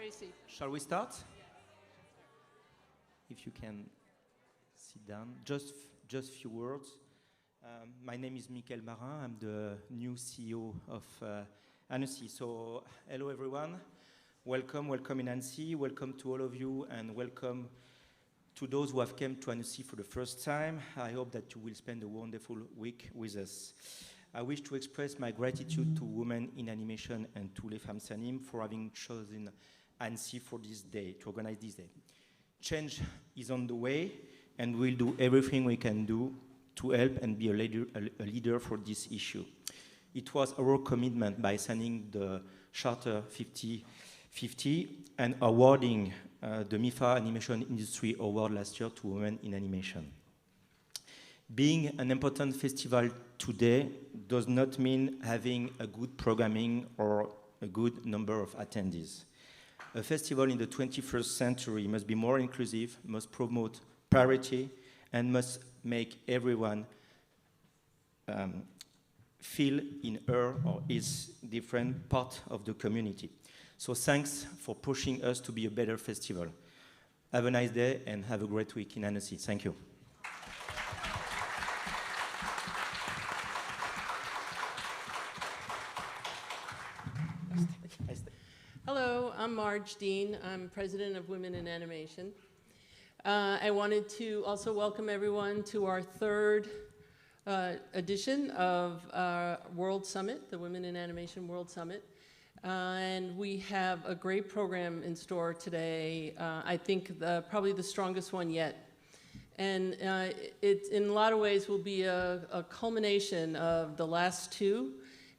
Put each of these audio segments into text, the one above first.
Tracy. Shall we start? If you can sit down, just few words. My name is Michael Marin. I'm the new CEO of Annecy. So, hello everyone. Welcome in Annecy. Welcome to all of you, and welcome to those who have come to Annecy for the first time. I hope that you will spend a wonderful week with us. I wish to express my gratitude to Women in Animation and to Les Femmes for having chosen Annecy for this day, to organize this day. Change is on the way, and we'll do everything we can do to help and be a leader for this issue. It was our commitment by signing the Charter 50/50 and awarding the MIFA Animation Industry Award last year to Women in Animation. Being an important festival today does not mean having a good programming or a good number of attendees. A festival in the 21st century must be more inclusive, must promote parity, and must make everyone feel in her or his different part of the community. So thanks for pushing us to be a better festival. Have a nice day and have a great week in Annecy. Thank you. Hello, I'm Marge Dean. I'm president of Women in Animation. I wanted to also welcome everyone to our third edition of World Summit, the Women in Animation World Summit. And we have a great program in store today. I think probably the strongest one yet. And it, in a lot of ways, will be a culmination of the last two.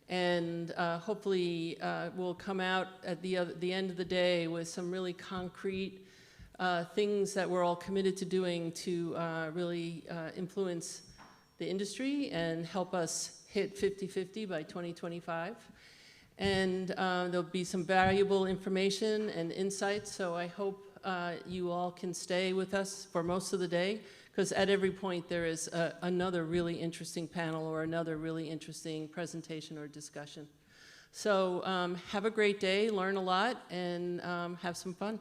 And hopefully we'll come out at the end of the day with some really concrete things that we're all committed to doing to really influence the industry and help us hit 50-50 by 2025. And there'll be some valuable information and insights, so I hope you all can stay with us for most of the day, because at every point there is another really interesting panel or another really interesting presentation or discussion. So have a great day, learn a lot, and have some fun.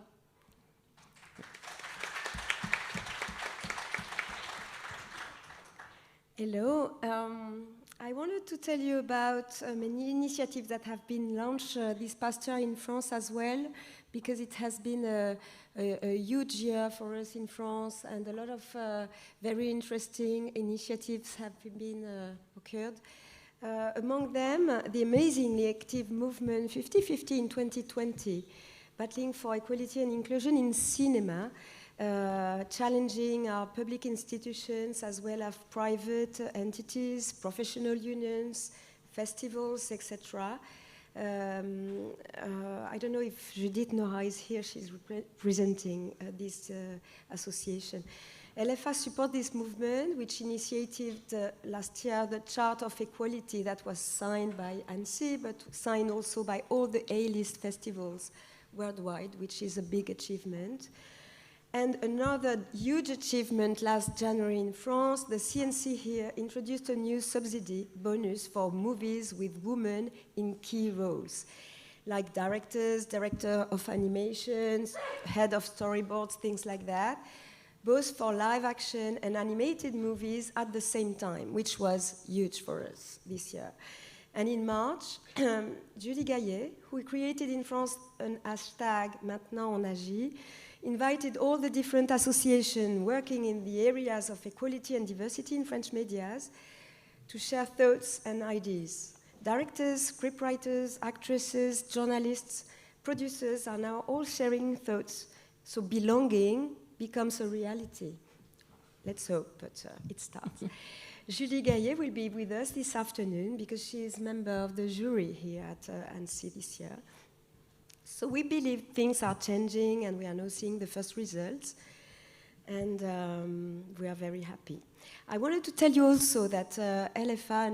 Hello. I wanted to tell you about many initiatives that have been launched this past year in France as well, because it has been a huge year for us in France, and a lot of very interesting initiatives have been occurred. Among them, the amazingly active movement 50/50 in 2020, battling for equality and inclusion in cinema, challenging our public institutions as well as private entities, professional unions, festivals, etc. I don't know if Judith Nora is here, she's representing this association. LFA supports this movement, which initiated last year the Chart of Equality that was signed by Annecy, but signed also by all the A-list festivals worldwide, which is a big achievement. And another huge achievement last January in France, the CNC here introduced a new subsidy bonus for movies with women in key roles, like directors, director of animations, head of storyboards, things like that, both for live action and animated movies at the same time, which was huge for us this year. And in March, Julie Gaillet, who created in France an hashtag Maintenant on agit, invited all the different associations working in the areas of equality and diversity in French medias to share thoughts and ideas. Directors, scriptwriters, actresses, journalists, producers are now all sharing thoughts, so belonging becomes a reality. Let's hope, but it starts. Julie Gaillet will be with us this afternoon because she is member of the jury here at Annecy this year. So we believe things are changing, and we are now seeing the first results, and we are very happy. I wanted to tell you also that LFA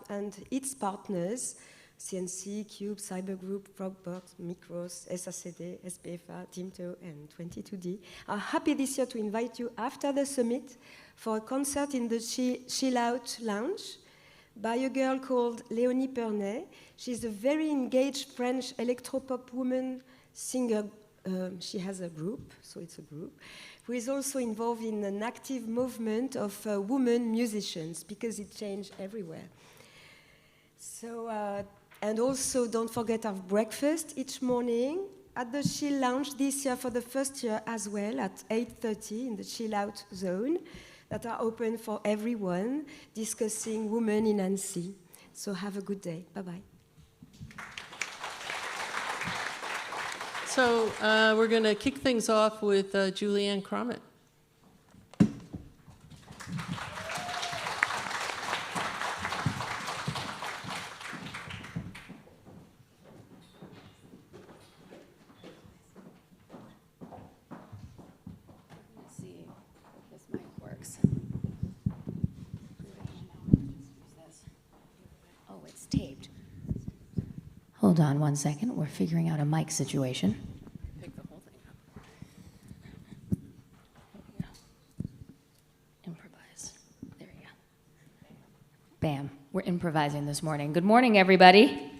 and its partners, CNC, Cube, Cyber Group, Frogbox, Micros, SACD, SPFA, Timto, and 22D, are happy this year to invite you after the summit for a concert in the Chill Out Lounge by a girl called Léonie Pernet. She's a very engaged French electropop woman singer, she has a group, so it's a group, who is also involved in an active movement of women musicians, because it changed everywhere. So, and also don't forget our breakfast each morning at the Chill Lounge this year for the first year as well at 8:30 in the Chill Out zone that are open for everyone, discussing women in Annecy. So have a good day. Bye-bye. So we're going to kick things off with Julianne Cromit. Let's see if this mic works. Oh, it's taped. Hold on one second. We're figuring out a mic situation. Pick the whole thing up. There we go. Improvise. There you go. Bam. We're improvising this morning. Good morning, everybody.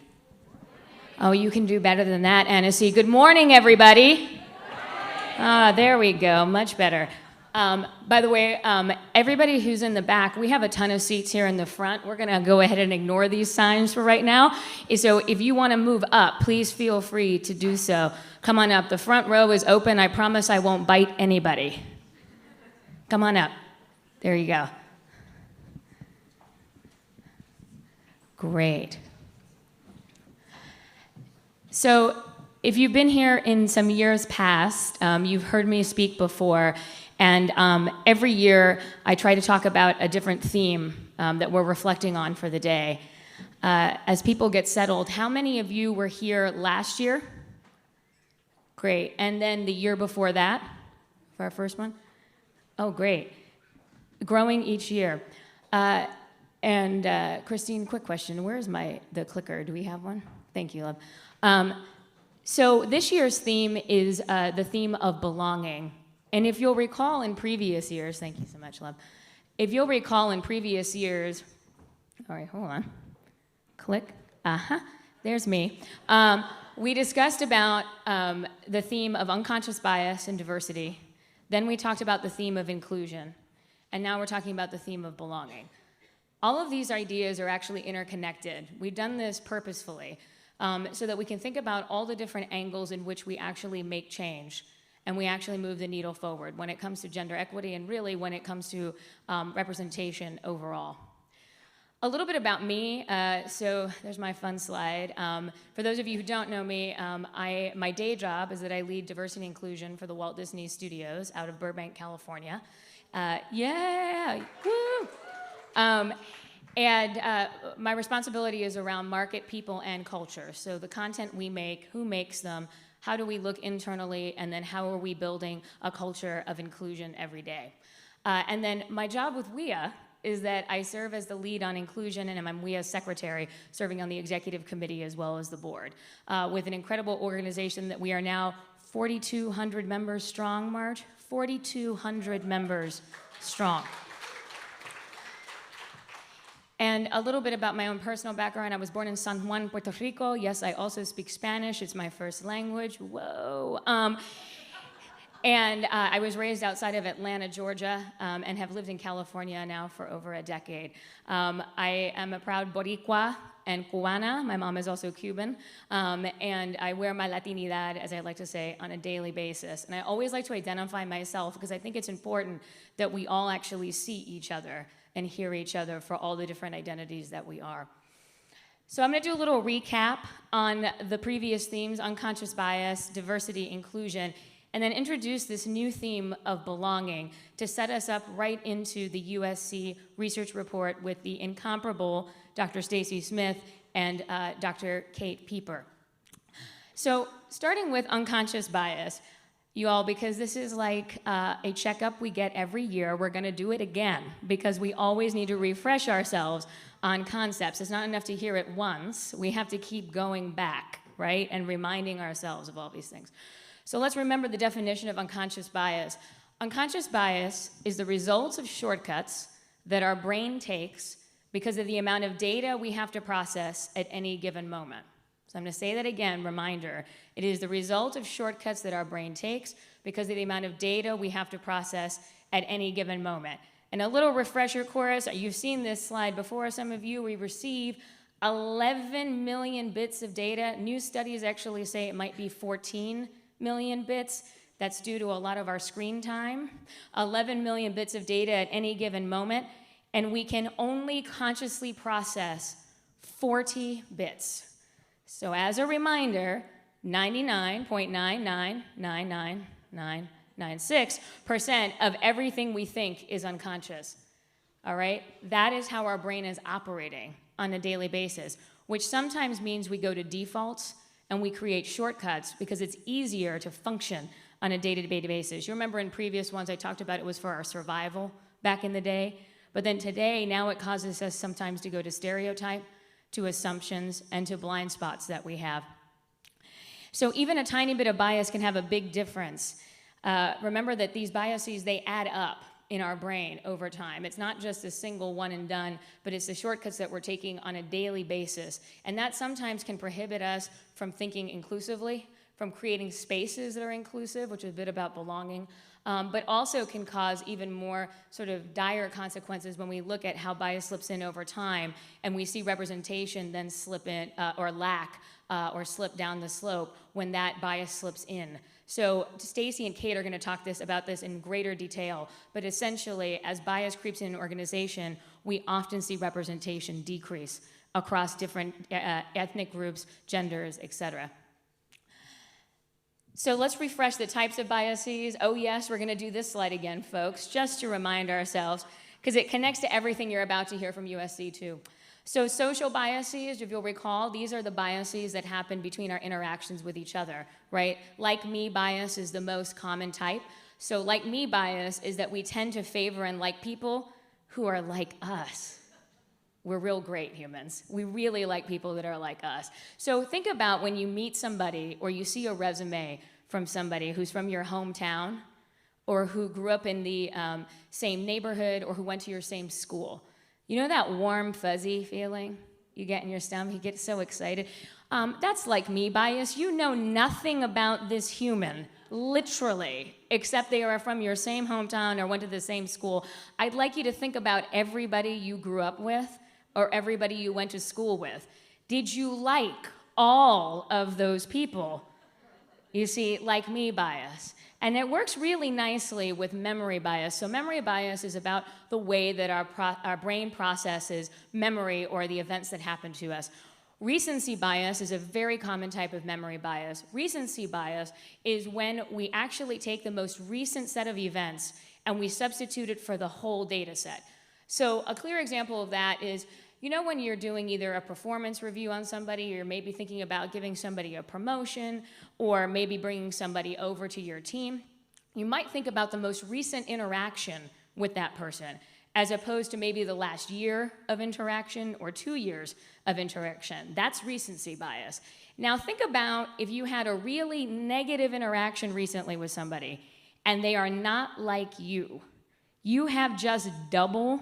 Oh, you can do better than that, Annecy. Good morning, everybody. Ah, there we go. Much better. By the way, everybody who's in the back, we have a ton of seats here in the front. We're going to go ahead and ignore these signs for right now. So if you want to move up, please feel free to do so. Come on up. The front row is open. I promise I won't bite anybody. Come on up. There you go. Great. So if you've been here in some years past, you've heard me speak before. And every year, I try to talk about a different theme that we're reflecting on for the day. As people get settled, how many of you were here last year? Great. And then the year before that, for our first one? Oh, great. Growing each year. Christine, quick question. Where is the clicker? Do we have one? Thank you, love. So this year's theme is the theme of belonging. And if you'll recall in previous years, thank you so much, love. If you'll recall in previous years, all right, hold on. Click. There's me. We discussed about the theme of unconscious bias and diversity. Then we talked about the theme of inclusion. And now we're talking about the theme of belonging. All of these ideas are actually interconnected. We've done this purposefully so that we can think about all the different angles in which we actually make change. And we actually move the needle forward when it comes to gender equity and really when it comes to representation overall. A little bit about me. So there's my fun slide. For those of you who don't know me, my day job is that I lead diversity and inclusion for the Walt Disney Studios out of Burbank, California. Yeah, woo! My responsibility is around market, people, and culture. So the content we make, who makes them, how do we look internally, and then how are we building a culture of inclusion every day? And then my job with WIA is that I serve as the lead on inclusion, and I'm WIA's secretary, serving on the executive committee as well as the board, with an incredible organization that we are now 4,200 members strong, Marge? 4,200 members strong. And a little bit about my own personal background. I was born in San Juan, Puerto Rico. Yes, I also speak Spanish. It's my first language. Whoa. I was raised outside of Atlanta, Georgia, and have lived in California now for over a decade. I am a proud Boricua and Cubana. My mom is also Cuban. And I wear my Latinidad, as I like to say, on a daily basis. And I always like to identify myself because I think it's important that we all actually see each other and hear each other for all the different identities that we are. So I'm going to do a little recap on the previous themes, unconscious bias, diversity, inclusion, and then introduce this new theme of belonging to set us up right into the USC research report with the incomparable Dr. Stacy Smith and Dr. Kate Pieper. So starting with unconscious bias, you all, because this is like a checkup we get every year, we're going to do it again because we always need to refresh ourselves on concepts. It's not enough to hear it once. We have to keep going back, right, and reminding ourselves of all these things. So let's remember the definition of unconscious bias. Unconscious bias is the results of shortcuts that our brain takes because of the amount of data we have to process at any given moment. So I'm going to say that again, reminder. It is the result of shortcuts that our brain takes because of the amount of data we have to process at any given moment. And a little refresher course, you've seen this slide before, some of you, we receive 11 million bits of data. New studies actually say it might be 14 million bits. That's due to a lot of our screen time. 11 million bits of data at any given moment, and we can only consciously process 40 bits. So as a reminder, 99.9999996% of everything we think is unconscious. All right? That is how our brain is operating on a daily basis, which sometimes means we go to defaults and we create shortcuts because it's easier to function on a day-to-day basis. You remember in previous ones I talked about it was for our survival back in the day, but then today, now it causes us sometimes to go to stereotype, to assumptions, and to blind spots that we have. So even a tiny bit of bias can have a big difference. Remember that these biases, they add up in our brain over time. It's not just a single one and done, but it's the shortcuts that we're taking on a daily basis. And that sometimes can prohibit us from thinking inclusively, from creating spaces that are inclusive, which is a bit about belonging, but also can cause even more sort of dire consequences when we look at how bias slips in over time and we see representation then slip in or lack or slip down the slope when that bias slips in. So Stacy and Kate are going to talk about this in greater detail, but essentially as bias creeps in an organization, we often see representation decrease across different ethnic groups, genders, etc. So let's refresh the types of biases. Oh yes, we're going to do this slide again, folks, just to remind ourselves, because it connects to everything you're about to hear from USC too. So social biases, if you'll recall, these are the biases that happen between our interactions with each other, right? Like me bias is the most common type. So like me bias is that we tend to favor and like people who are like us. We're real great humans. We really like people that are like us. So think about when you meet somebody or you see a resume from somebody who's from your hometown or who grew up in the same neighborhood or who went to your same school. You know that warm, fuzzy feeling you get in your stomach? You get so excited. That's like me bias. You know nothing about this human, literally, except they are from your same hometown or went to the same school. I'd like you to think about everybody you grew up with or everybody you went to school with. Did you like all of those people? You see, like me bias. And it works really nicely with memory bias. So memory bias is about the way that our brain processes memory or the events that happen to us. Recency bias is a very common type of memory bias. Recency bias is when we actually take the most recent set of events and we substitute it for the whole data set. So a clear example of that is, you know, when you're doing either a performance review on somebody, or you're maybe thinking about giving somebody a promotion, or maybe bringing somebody over to your team, you might think about the most recent interaction with that person, as opposed to maybe the last year of interaction or 2 years of interaction. That's recency bias. Now think about if you had a really negative interaction recently with somebody, and they are not like you. You have just double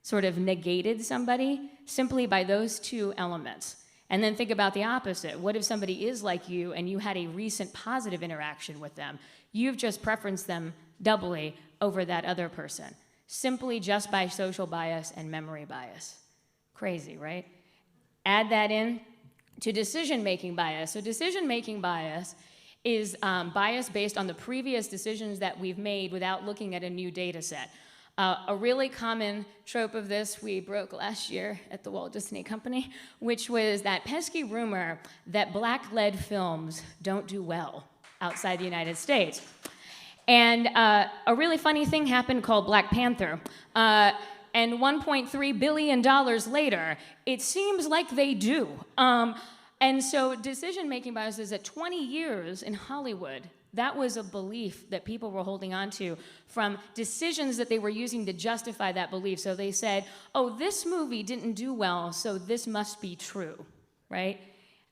sort of negated somebody simply by those two elements. And then think about the opposite. What if somebody is like you and you had a recent positive interaction with them? You've just preferenced them doubly over that other person, simply just by social bias and memory bias. Crazy, right? Add that in to decision-making bias. So decision-making bias is bias based on the previous decisions that we've made without looking at a new data set. A really common trope of this we broke last year at the Walt Disney Company, which was that pesky rumor that black-led films don't do well outside the United States. And a really funny thing happened called Black Panther. And $1.3 billion later, it seems like they do. And so decision-making bias is at 20 years in Hollywood. That was a belief that people were holding on to from decisions that they were using to justify that belief. So they said, oh, this movie didn't do well, so this must be true, right?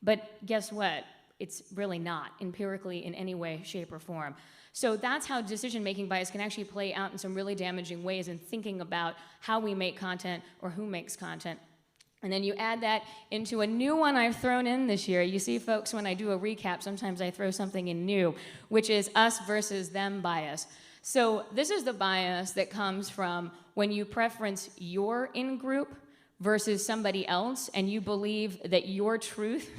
But guess what? It's really not empirically in any way, shape, or form. So that's how decision-making bias can actually play out in some really damaging ways in thinking about how we make content or who makes content. And then you add that into a new one I've thrown in this year. You see, folks, when I do a recap, sometimes I throw something in new, which is us versus them bias. So this is the bias that comes from when you preference your in-group versus somebody else, and you believe that your truth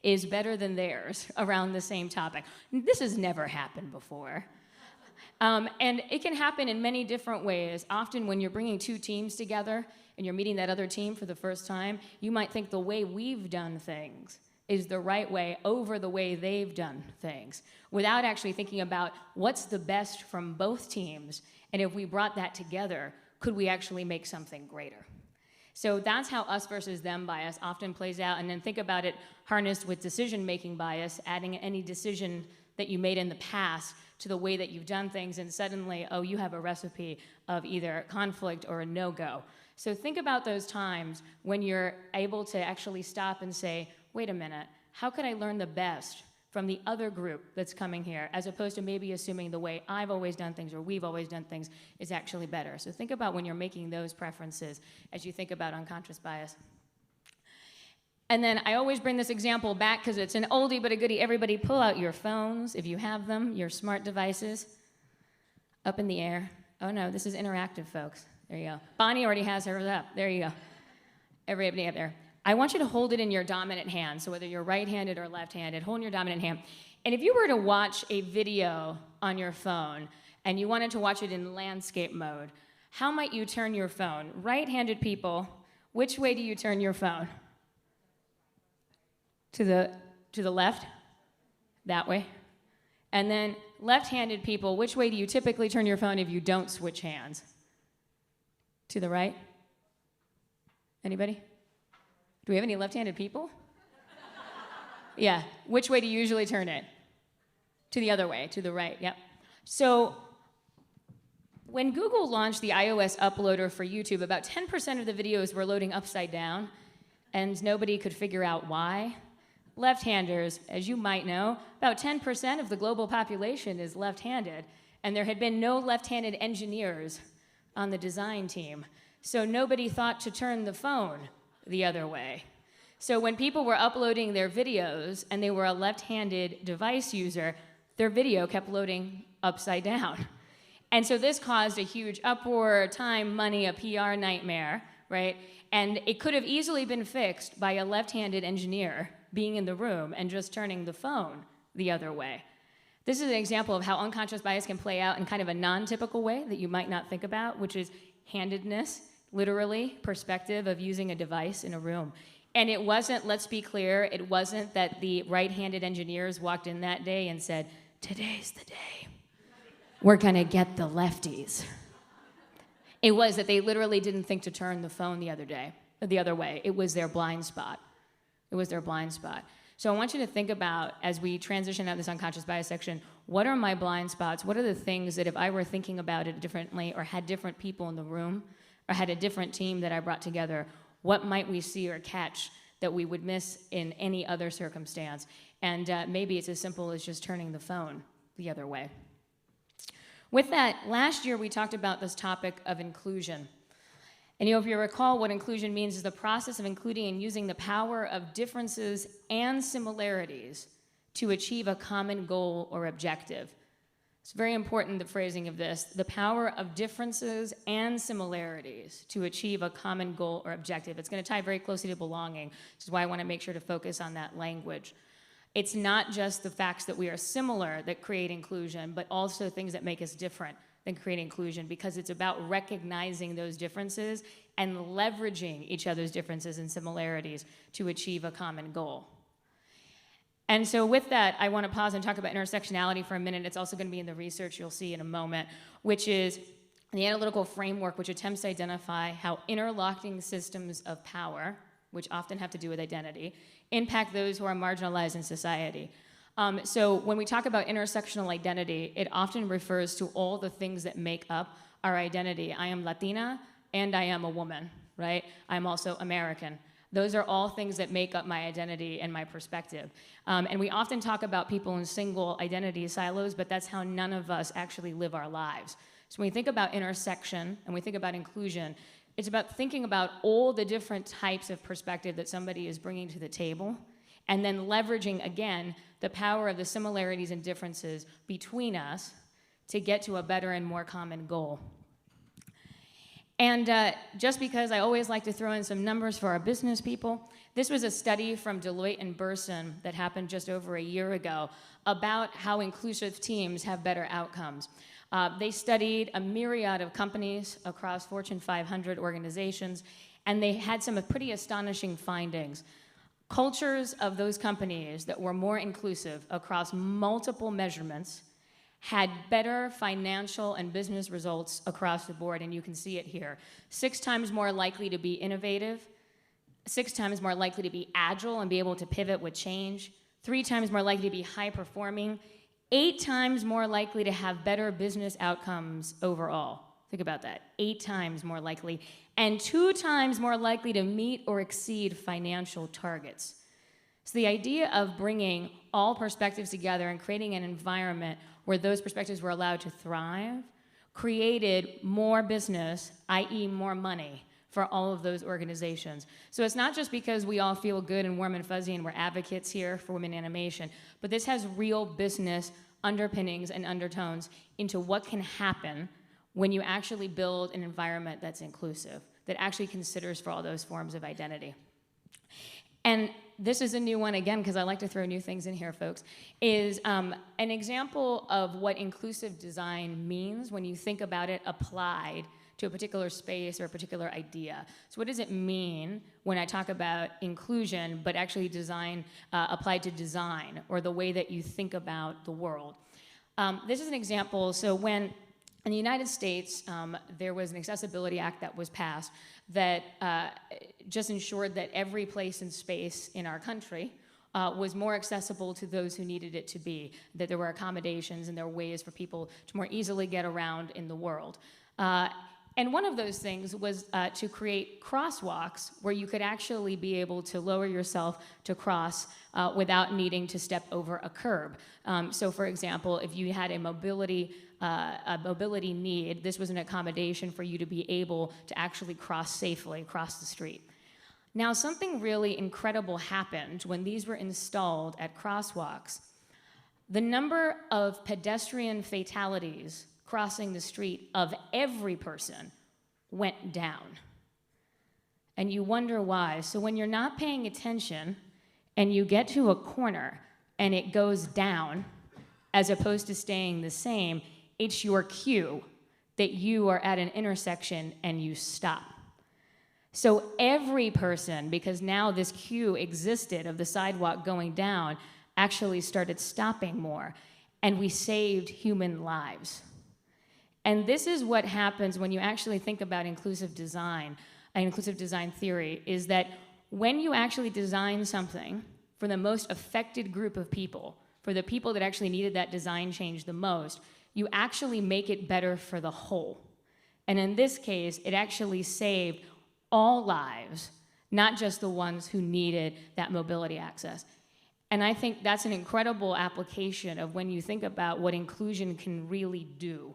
is better than theirs around the same topic. This has never happened before. And it can happen in many different ways. Often when you're bringing two teams together and you're meeting that other team for the first time, you might think the way we've done things is the right way over the way they've done things, without actually thinking about what's the best from both teams, and if we brought that together, could we actually make something greater? So that's how us versus them bias often plays out, and then think about it harnessed with decision-making bias, adding any decision that you made in the past to the way that you've done things, and suddenly, oh, you have a recipe of either conflict or a no-go. So think about those times when you're able to actually stop and say, wait a minute, how could I learn the best from the other group that's coming here, as opposed to maybe assuming the way I've always done things or we've always done things is actually better. So think about when you're making those preferences as you think about unconscious bias. And then I always bring this example back because it's an oldie but a goodie. Everybody pull out your phones, if you have them, your smart devices, up in the air. Oh no, this is interactive, folks. There you go. Bonnie already has hers up. There you go. Everybody up there. I want you to hold it in your dominant hand. So whether you're right-handed or left-handed, hold in your dominant hand. And if you were to watch a video on your phone and you wanted to watch it in landscape mode, how might you turn your phone? Right-handed people, which way do you turn your phone? To the left? That way. And then left-handed people, which way do you typically turn your phone if you don't switch hands? To the right? Anybody? Do we have any left-handed people? Yeah. Which way do you usually turn it? To the other way, to the right, yep. So when Google launched the iOS uploader for YouTube, about 10% of the videos were loading upside down, and nobody could figure out why. Left-handers, as you might know, about 10% of the global population is left-handed, and there had been no left-handed engineers on the design team, so nobody thought to turn the phone the other way. So when people were uploading their videos and they were a left-handed device user, their video kept loading upside down. And so this caused a huge uproar, time, money, a PR nightmare, right? And it could have easily been fixed by a left-handed engineer being in the room and just turning the phone the other way. This is an example of how unconscious bias can play out in kind of a non-typical way that you might not think about, which is handedness, literally, perspective of using a device in a room. And it wasn't, let's be clear, it wasn't that the right-handed engineers walked in that day and said, today's the day. We're gonna get the lefties. It was that they literally didn't think to turn the phone the other way. It was their blind spot. It was their blind spot. So I want you to think about, as we transition out of this unconscious bias section, what are my blind spots? What are the things that if I were thinking about it differently or had different people in the room or had a different team that I brought together, what might we see or catch that we would miss in any other circumstance? And maybe it's as simple as just turning the phone the other way. With that, last year we talked about this topic of inclusion. And if you recall, what inclusion means is the process of including and using the power of differences and similarities to achieve a common goal or objective. It's very important, the phrasing of this, the power of differences and similarities to achieve a common goal or objective. It's going to tie very closely to belonging, which is why I want to make sure to focus on that language. It's not just the facts that we are similar that create inclusion, but also things that make us different than create inclusion, because it's about recognizing those differences and leveraging each other's differences and similarities to achieve a common goal. And so with that, I want to pause and talk about intersectionality for a minute. It's also going to be in the research you'll see in a moment, which is the analytical framework which attempts to identify how interlocking systems of power, which often have to do with identity, impact those who are marginalized in society. So when we talk about intersectional identity, it often refers to all the things that make up our identity. I am Latina and I am a woman, right? I'm also American. Those are all things that make up my identity and my perspective. And we often talk about people in single identity silos, but that's how none of us actually live our lives. So when we think about intersection and we think about inclusion, It's about thinking about all the different types of perspective that somebody is bringing to the table, and then leveraging, again, the power of the similarities and differences between us to get to a better and more common goal. And just because I always like to throw in some numbers for our business people, this was a study from Deloitte and Burson that happened just over a year ago about how inclusive teams have better outcomes. They studied a myriad of companies across Fortune 500 organizations, and they had some pretty astonishing findings. Cultures of those companies that were more inclusive across multiple measurements had better financial and business results across the board, and you can see it here. 6 times more likely to be innovative, 6 times more likely to be agile and be able to pivot with change, 3 times more likely to be high performing, 8 times more likely to have better business outcomes overall. Think about that, 8 times more likely, and 2 times more likely to meet or exceed financial targets. So the idea of bringing all perspectives together and creating an environment where those perspectives were allowed to thrive created more business, i.e. more money, for all of those organizations. So it's not just because we all feel good and warm and fuzzy and we're advocates here for women in animation, but this has real business underpinnings and undertones into what can happen when you actually build an environment that's inclusive, that actually considers for all those forms of identity. And this is a new one, again, because I like to throw new things in here, folks, is an example of what inclusive design means when you think about it applied to a particular space or a particular idea. So what does it mean when I talk about inclusion, but actually design applied to design, or the way that you think about the world? This is an example. So when in the United States, there was an Accessibility Act that was passed that just ensured that every place and space in our country was more accessible to those who needed it to be, that there were accommodations and there were ways for people to more easily get around in the world. And one of those things was to create crosswalks where you could actually be able to lower yourself to cross without needing to step over a curb. So for example, if you had a mobility need, this was an accommodation for you to be able to actually cross safely across the street. Now, something really incredible happened when these were installed at crosswalks. The number of pedestrian fatalities crossing the street of every person went down. And you wonder why. So when you're not paying attention and you get to a corner and it goes down as opposed to staying the same, it's your cue that you are at an intersection and you stop. So every person, because now this cue existed of the sidewalk going down, actually started stopping more, and we saved human lives. And this is what happens when you actually think about inclusive design theory, is that when you actually design something for the most affected group of people, for the people that actually needed that design change the most, you actually make it better for the whole. And in this case, it actually saved all lives, not just the ones who needed that mobility access. And I think that's an incredible application of when you think about what inclusion can really do.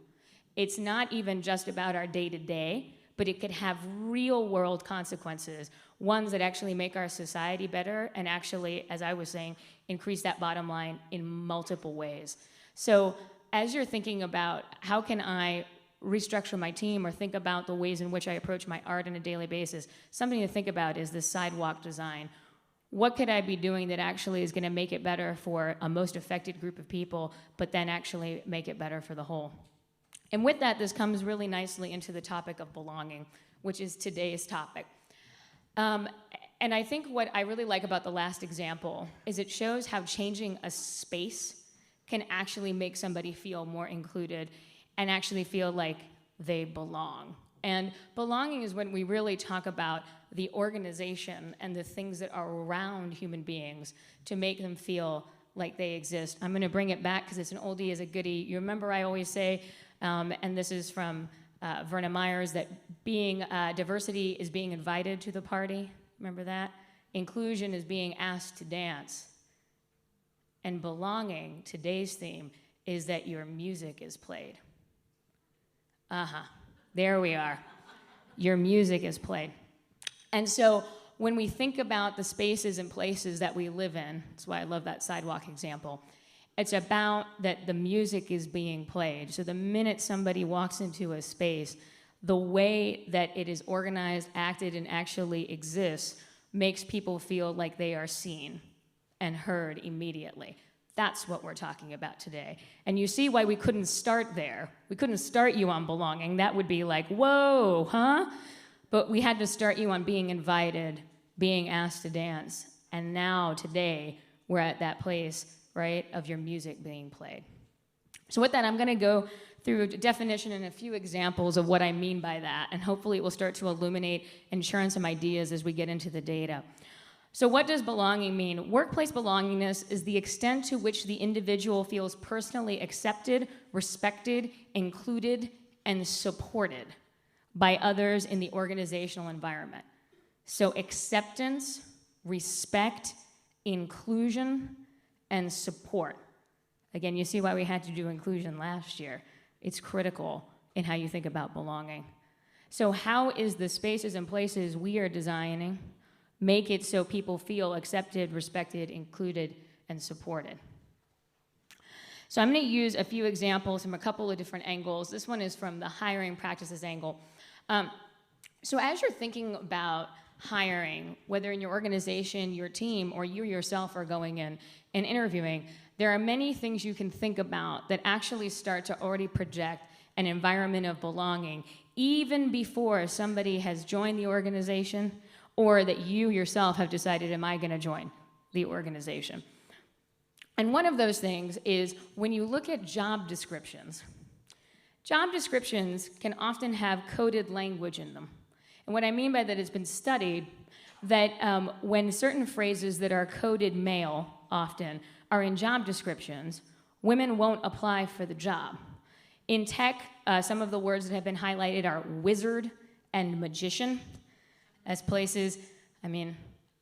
It's not even just about our day-to-day, but it could have real-world consequences, ones that actually make our society better and actually, as I was saying, increase that bottom line in multiple ways. So as you're thinking about how can I restructure my team or think about the ways in which I approach my art on a daily basis, something to think about is this sidewalk design. What could I be doing that actually is going to make it better for a most affected group of people, but then actually make it better for the whole? And with that, this comes really nicely into the topic of belonging, which is today's topic. And I think what I really like about the last example is it shows how changing a space can actually make somebody feel more included and actually feel like they belong. And belonging is when we really talk about the organization and the things that are around human beings to make them feel like they exist. I'm gonna bring it back because it's an oldie as a goodie. You remember I always say, and this is from Verna Myers, that diversity is being invited to the party. Remember that? Inclusion is being asked to dance. And belonging, today's theme, is that your music is played. There we are. your music is played. And so when we think about the spaces and places that we live in, that's why I love that sidewalk example, it's about that the music is being played. So the minute somebody walks into a space, the way that it is organized, acted, and actually exists makes people feel like they are seen and heard immediately. That's what we're talking about today. And you see why we couldn't start there. We couldn't start you on belonging. That would be like, whoa, huh? But we had to start you on being invited, being asked to dance. And now, today, we're at that place, right, of your music being played. So with that, I'm going to go through a definition and a few examples of what I mean by that, and hopefully it will start to illuminate and share some ideas as we get into the data. So what does belonging mean? Workplace belongingness is the extent to which the individual feels personally accepted, respected, included, and supported by others in the organizational environment. So acceptance, respect, inclusion, and support. Again, you see why we had to do inclusion last year. It's critical in how you think about belonging. So how is the spaces and places we are designing make it so people feel accepted, respected, included, and supported? So I'm going to use a few examples from a couple of different angles. This one is from the hiring practices angle. So as you're thinking about hiring, whether in your organization, your team, or you yourself are going in and interviewing, there are many things you can think about that actually start to already project an environment of belonging, even before somebody has joined the organization or that you yourself have decided, am I going to join the organization? And one of those things is when you look at job descriptions can often have coded language in them. And what I mean by that, it's been studied that when certain phrases that are coded male often are in job descriptions, women won't apply for the job. In tech, some of the words that have been highlighted are wizard and magician as places. I mean,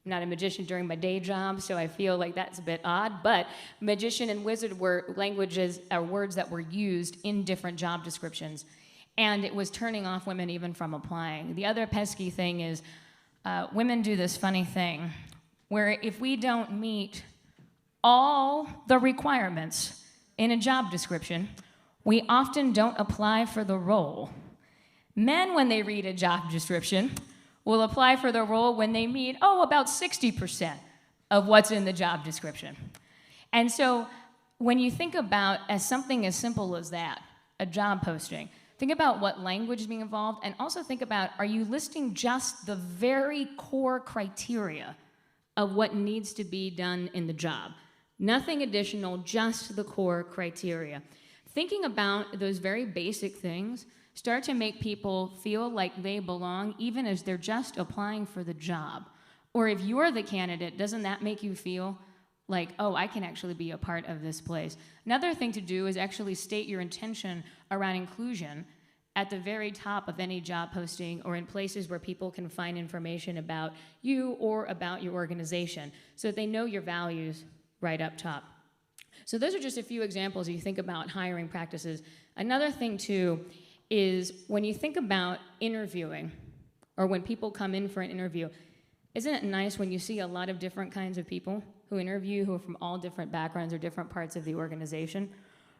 I'm not a magician during my day job, so I feel like that's a bit odd, but magician and wizard were languages or words that were used in different job descriptions, and it was turning off women even from applying. The other pesky thing is women do this funny thing where if we don't meet all the requirements in a job description, we often don't apply for the role. Men, when they read a job description, will apply for the role when they meet, about 60% of what's in the job description. And so when you think about something as simple as that, a job posting, think about what language is being involved, and also think about, are you listing just the very core criteria of what needs to be done in the job? Nothing additional, just the core criteria. Thinking about those very basic things start to make people feel like they belong even as they're just applying for the job. Or if you're the candidate, doesn't that make you feel like, I can actually be a part of this place? Another thing to do is actually state your intention around inclusion at the very top of any job posting or in places where people can find information about you or about your organization so that they know your values right up top. So those are just a few examples you think about hiring practices. Another thing too is when you think about interviewing or when people come in for an interview, isn't it nice when you see a lot of different kinds of people who interview who are from all different backgrounds or different parts of the organization?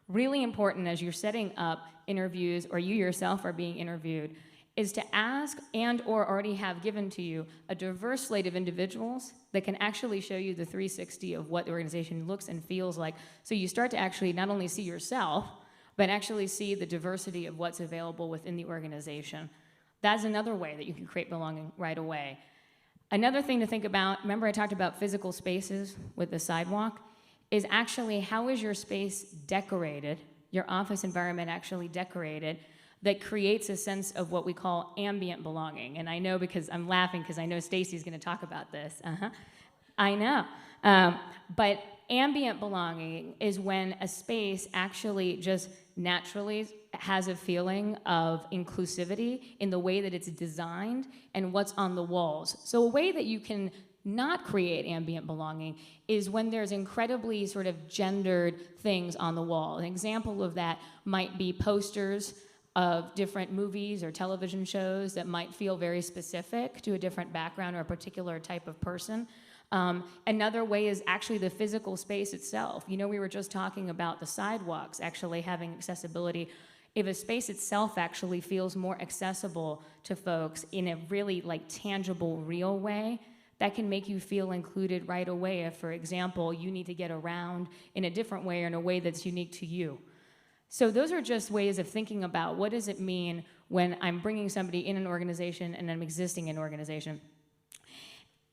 Really important as you're setting up interviews or you yourself are being interviewed is to ask and or already have given to you a diverse slate of individuals that can actually show you the 360 of what the organization looks and feels like. So you start to actually not only see yourself, but actually see the diversity of what's available within the organization. That's another way that you can create belonging right away. Another thing to think about, remember I talked about physical spaces with the sidewalk, is actually how is your space decorated, your office environment actually decorated, that creates a sense of what we call ambient belonging. And I know because I'm laughing because I know Stacy's gonna talk about this. I know. But ambient belonging is when a space actually just naturally has a feeling of inclusivity in the way that it's designed and what's on the walls. So a way that you can not create ambient belonging is when there's incredibly sort of gendered things on the wall. An example of that might be posters of different movies or television shows that might feel very specific to a different background or a particular type of person. Another way is actually the physical space itself. You know, we were just talking about the sidewalks actually having accessibility. If a space itself actually feels more accessible to folks in a really like tangible, real way, that can make you feel included right away. If, for example, you need to get around in a different way or in a way that's unique to you. So those are just ways of thinking about what does it mean when I'm bringing somebody in an organization and I'm existing in an organization.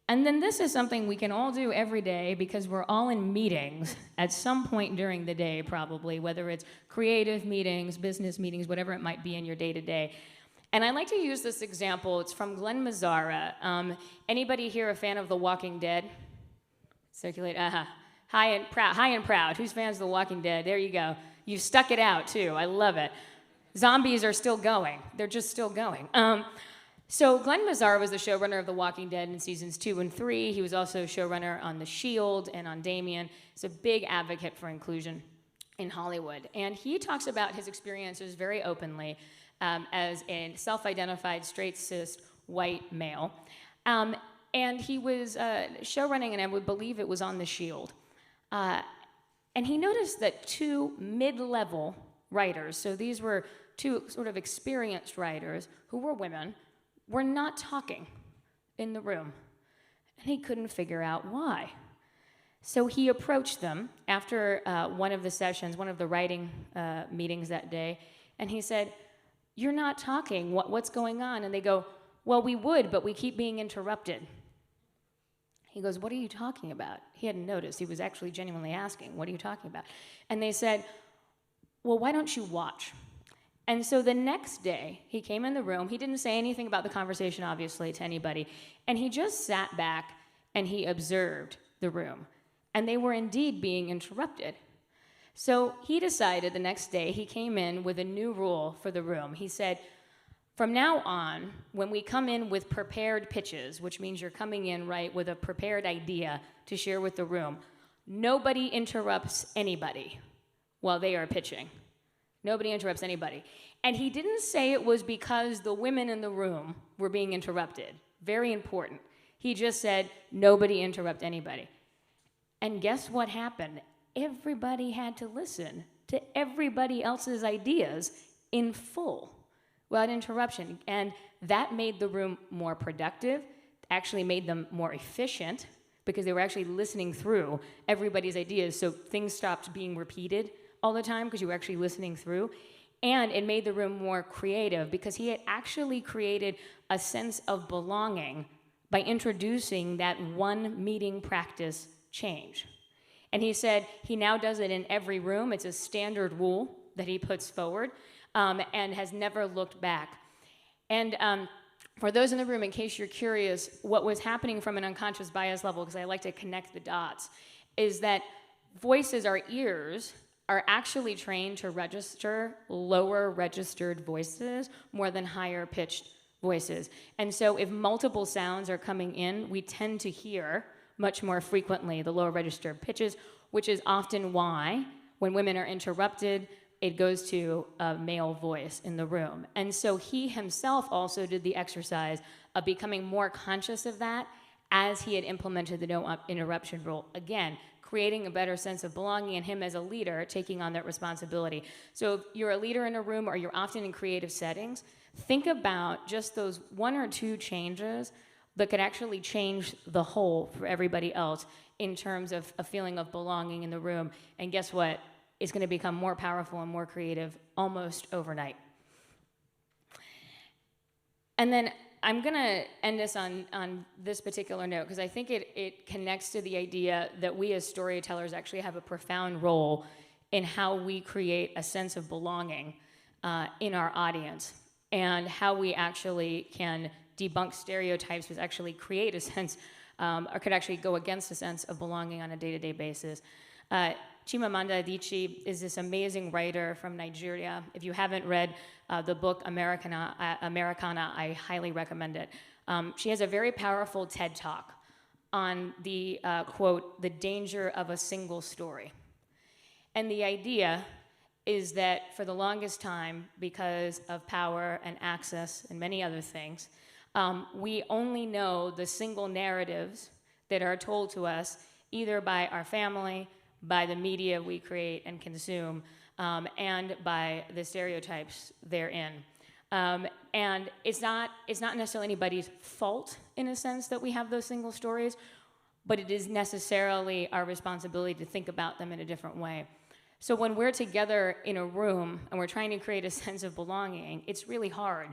And then this is something we can all do every day because we're all in meetings at some point during the day probably, whether it's creative meetings, business meetings, whatever it might be in your day-to-day. And I like to use this example. It's from Glenn Mazzara. Anybody here a fan of The Walking Dead? Circulate, High and proud. Who's fans of The Walking Dead? There you go. You stuck it out too, I love it. Zombies are still going. They're just still going. So Glenn Mazzara was the showrunner of The Walking Dead in seasons 2 and 3. He was also showrunner on The Shield and on Damien. He's a big advocate for inclusion in Hollywood. And he talks about his experiences very openly as a self-identified straight cis white male. And he was showrunning, and I would believe it was on The Shield. And he noticed that 2 mid-level writers, so these were 2 sort of experienced writers who were women, were not talking in the room. And he couldn't figure out why. So he approached them after one of the sessions, one of the writing meetings that day, and he said, "You're not talking, what's going on?" And they go, "Well, we would, but we keep being interrupted." He goes, "What are you talking about?" He hadn't noticed. He was actually genuinely asking, "What are you talking about?" And they said, "Well, why don't you watch?" And so the next day, he came in the room. He didn't say anything about the conversation, obviously, to anybody. And he just sat back and he observed the room. And they were indeed being interrupted. So he decided the next day, he came in with a new rule for the room. He said, from now on, when we come in with prepared pitches, which means you're coming in, right, with a prepared idea to share with the room, nobody interrupts anybody while they are pitching. Nobody interrupts anybody. And he didn't say it was because the women in the room were being interrupted. Very important. He just said, nobody interrupt anybody. And guess what happened? Everybody had to listen to everybody else's ideas in full, without interruption. And that made the room more productive, actually made them more efficient, because they were actually listening through everybody's ideas, so things stopped being repeated all the time because you were actually listening through. And it made the room more creative because he had actually created a sense of belonging by introducing that one meeting practice change. And he said he now does it in every room. It's a standard rule that he puts forward and has never looked back. And for those in the room, in case you're curious, what was happening from an unconscious bias level, because I like to connect the dots, is that voices, our ears, are actually trained to register lower registered voices more than higher pitched voices. And so if multiple sounds are coming in, we tend to hear much more frequently the lower registered pitches, which is often why when women are interrupted, it goes to a male voice in the room. And so he himself also did the exercise of becoming more conscious of that as he had implemented the no interruption rule. Again, creating a better sense of belonging, and him as a leader taking on that responsibility. So if you're a leader in a room or you're often in creative settings, think about just those 1 or 2 changes that could actually change the whole for everybody else in terms of a feeling of belonging in the room. And guess what? It's going to become more powerful and more creative almost overnight. And then I'm going to end this on this particular note because I think it connects to the idea that we as storytellers actually have a profound role in how we create a sense of belonging in our audience and how we actually can debunk stereotypes, which actually create a sense or could actually go against a sense of belonging on a day-to-day basis. Chimamanda Adichie is this amazing writer from Nigeria. If you haven't read the book Americana, I highly recommend it. She has a very powerful TED Talk on the, quote, the danger of a single story. And the idea is that for the longest time, because of power and access and many other things, we only know the single narratives that are told to us either by our family, by the media we create and consume, and by the stereotypes therein. And it's not necessarily anybody's fault, in a sense, that we have those single stories, but it is necessarily our responsibility to think about them in a different way. So when we're together in a room and we're trying to create a sense of belonging, it's really hard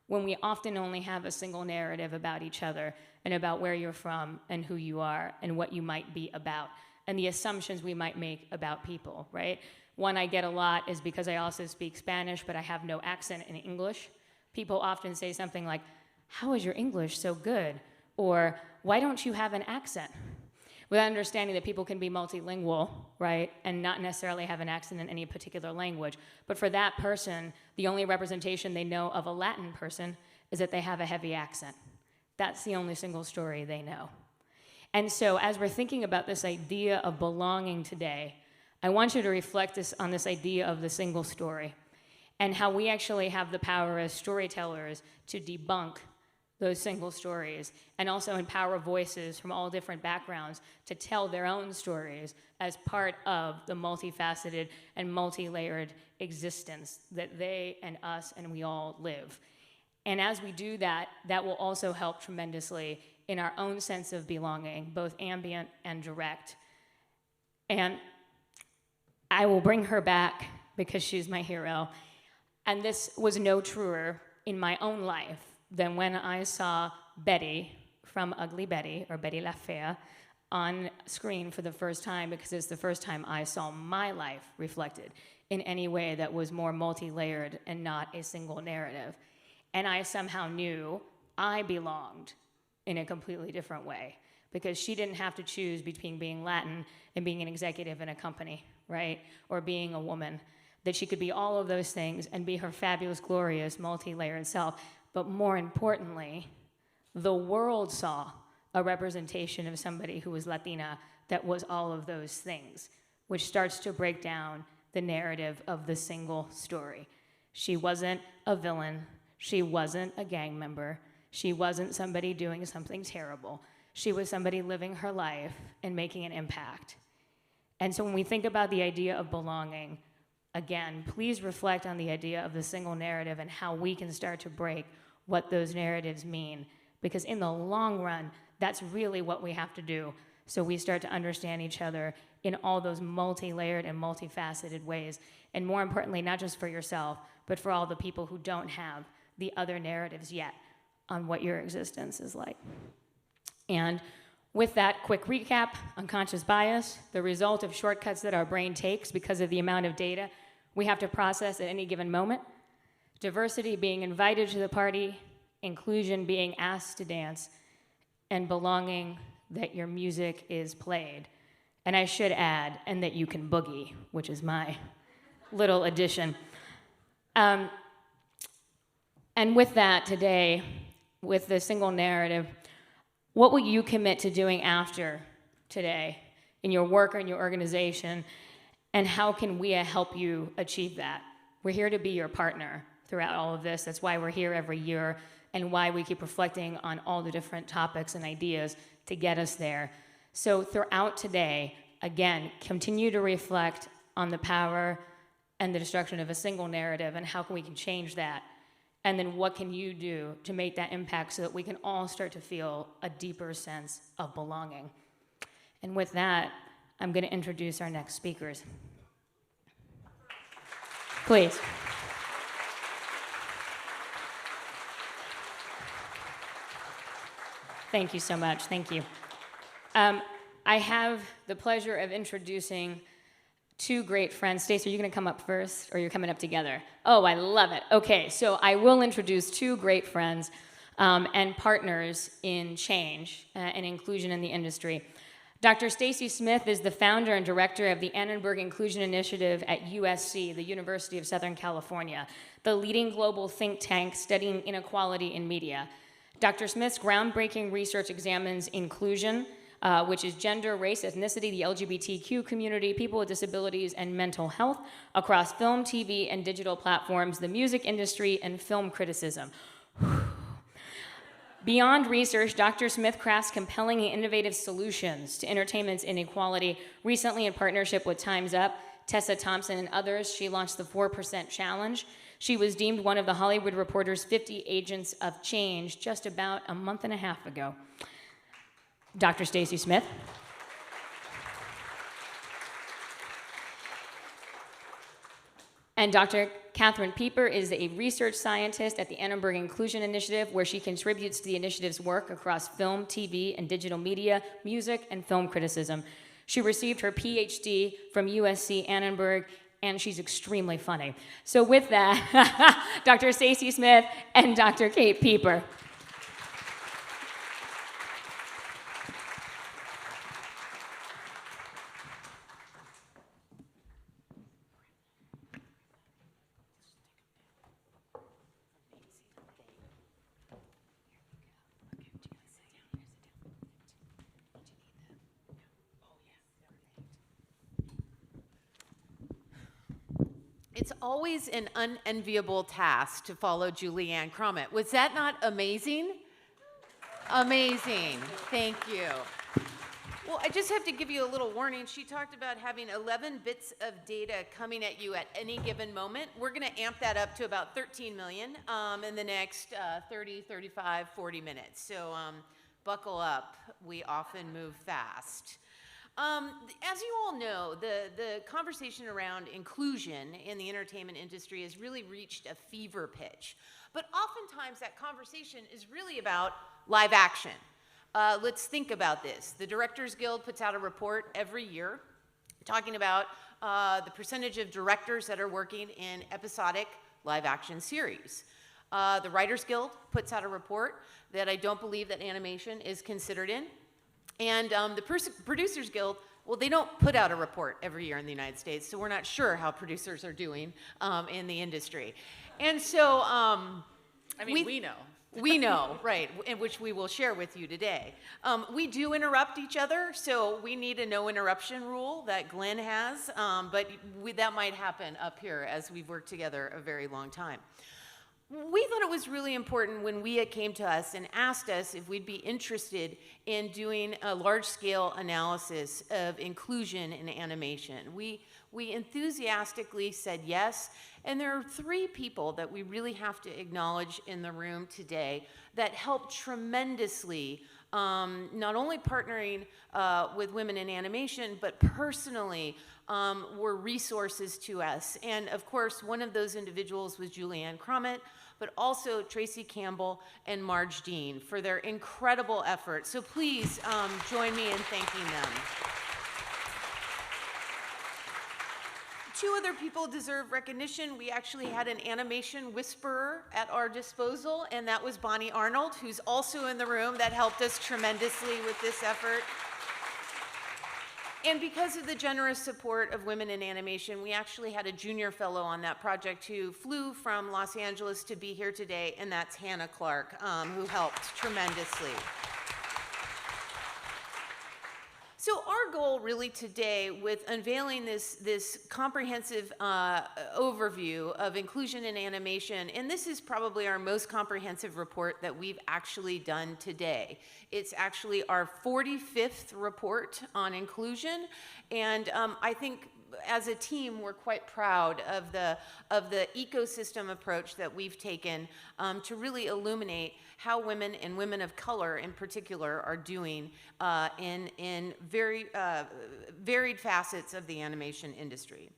when we often only have a single narrative about each other and about where you're from and who you are and what you might be about and the assumptions we might make about people, right? One I get a lot is because I also speak Spanish, but I have no accent in English. People often say something like, "How is your English so good?" Or, "Why don't you have an accent?" Without understanding that people can be multilingual, right, and not necessarily have an accent in any particular language. But for that person, the only representation they know of a Latin person is that they have a heavy accent. That's the only single story they know. And so as we're thinking about this idea of belonging today, I want you to reflect on this idea of the single story and how we actually have the power as storytellers to debunk those single stories and also empower voices from all different backgrounds to tell their own stories as part of the multifaceted and multi-layered existence that they and us and we all live. And as we do that, that will also help tremendously in our own sense of belonging, both ambient and direct. And I will bring her back because she's my hero. And this was no truer in my own life than when I saw Betty from Ugly Betty, or Betty La Fea, on screen for the first time, because it's the first time I saw my life reflected in any way that was more multi-layered and not a single narrative. And I somehow knew I belonged in a completely different way, because she didn't have to choose between being Latin and being an executive in a company, right? Or being a woman. That she could be all of those things and be her fabulous, glorious, multi-layered self. But more importantly, the world saw a representation of somebody who was Latina that was all of those things, which starts to break down the narrative of the single story. She wasn't a villain. She wasn't a gang member. She wasn't somebody doing something terrible. She was somebody living her life and making an impact. And so when we think about the idea of belonging, again, please reflect on the idea of the single narrative and how we can start to break what those narratives mean. Because in the long run, that's really what we have to do, so we start to understand each other in all those multi-layered and multifaceted ways. And more importantly, not just for yourself, but for all the people who don't have the other narratives yet on what your existence is like. And with that quick recap, unconscious bias, the result of shortcuts that our brain takes because of the amount of data we have to process at any given moment, diversity being invited to the party, inclusion being asked to dance, and belonging that your music is played. And I should add, and that you can boogie, which is my little addition. And with that today, with the single narrative, what will you commit to doing after today in your work or in your organization, and how can we help you achieve that? We're here to be your partner throughout all of this. That's why we're here every year and why we keep reflecting on all the different topics and ideas to get us there. So throughout today, again, continue to reflect on the power and the destruction of a single narrative and how we can change that. And then what can you do to make that impact so that we can all start to feel a deeper sense of belonging? And with that, I'm going to introduce our next speakers. Please. Thank you so much. Thank you. I have the pleasure of introducing two great friends. Stacey, are you going to come up first, or you're coming up together? Oh, I love it. Okay, so I will introduce two great friends and partners in change and inclusion in the industry. Dr. Stacey Smith is the founder and director of the Annenberg Inclusion Initiative at USC, the University of Southern California, the leading global think tank studying inequality in media. Dr. Smith's groundbreaking research examines inclusion which is gender, race, ethnicity, the LGBTQ community, people with disabilities, and mental health across film, TV, and digital platforms, the music industry, and film criticism. Beyond research, Dr. Smith crafts compelling and innovative solutions to entertainment's inequality. Recently, in partnership with Time's Up, Tessa Thompson, and others, she launched the 4% Challenge. She was deemed one of the Hollywood Reporter's 50 Agents of Change just about a month and a half ago. Dr. Stacy Smith. And Dr. Catherine Pieper is a research scientist at the Annenberg Inclusion Initiative, where she contributes to the initiative's work across film, TV, and digital media, music, and film criticism. She received her PhD from USC Annenberg, and she's extremely funny. So with that, Dr. Stacy Smith and Dr. Kate Pieper. It's always an unenviable task to follow Julianne Cromit. Was that not amazing? Amazing. Thank you. Well, I just have to give you a little warning. She talked about having 11 bits of data coming at you at any given moment. We're going to amp that up to about 13 million in the next 30, 35, 40 minutes. So buckle up. We often move fast. As you all know, the conversation around inclusion in the entertainment industry has really reached a fever pitch. But oftentimes that conversation is really about live action. Let's think about this. The Directors Guild puts out a report every year talking about the percentage of directors that are working in episodic live action series. The Writers Guild puts out a report that I don't believe that animation is considered in. And the Producers Guild, well, they don't put out a report every year in the United States, so we're not sure how producers are doing in the industry. And so we know. We know, right, in which we will share with you today. We do interrupt each other, so we need a no interruption rule that Glenn has, but that might happen up here as we've worked together a very long time. We thought it was really important when WIA came to us and asked us if we'd be interested in doing a large-scale analysis of inclusion in animation. We enthusiastically said yes, and there are 3 people that we really have to acknowledge in the room today that helped tremendously, not only partnering with women in animation, but personally were resources to us. And of course, one of those individuals was Julianne Cromit, but also Tracy Campbell and Marge Dean for their incredible effort. So please join me in thanking them. 2 other people deserve recognition. We actually had an animation whisperer at our disposal, and that was Bonnie Arnold, who's also in the room, that helped us tremendously with this effort. And because of the generous support of women in animation, we actually had a junior fellow on that project who flew from Los Angeles to be here today, and that's Hannah Clark, who helped tremendously. So our goal really today with unveiling this comprehensive overview of inclusion in animation, and this is probably our most comprehensive report that we've actually done today. It's actually our 45th report on inclusion, and I think as a team, we're quite proud of the ecosystem approach that we've taken to really illuminate how women and women of color in particular are doing in very varied facets of the animation industry.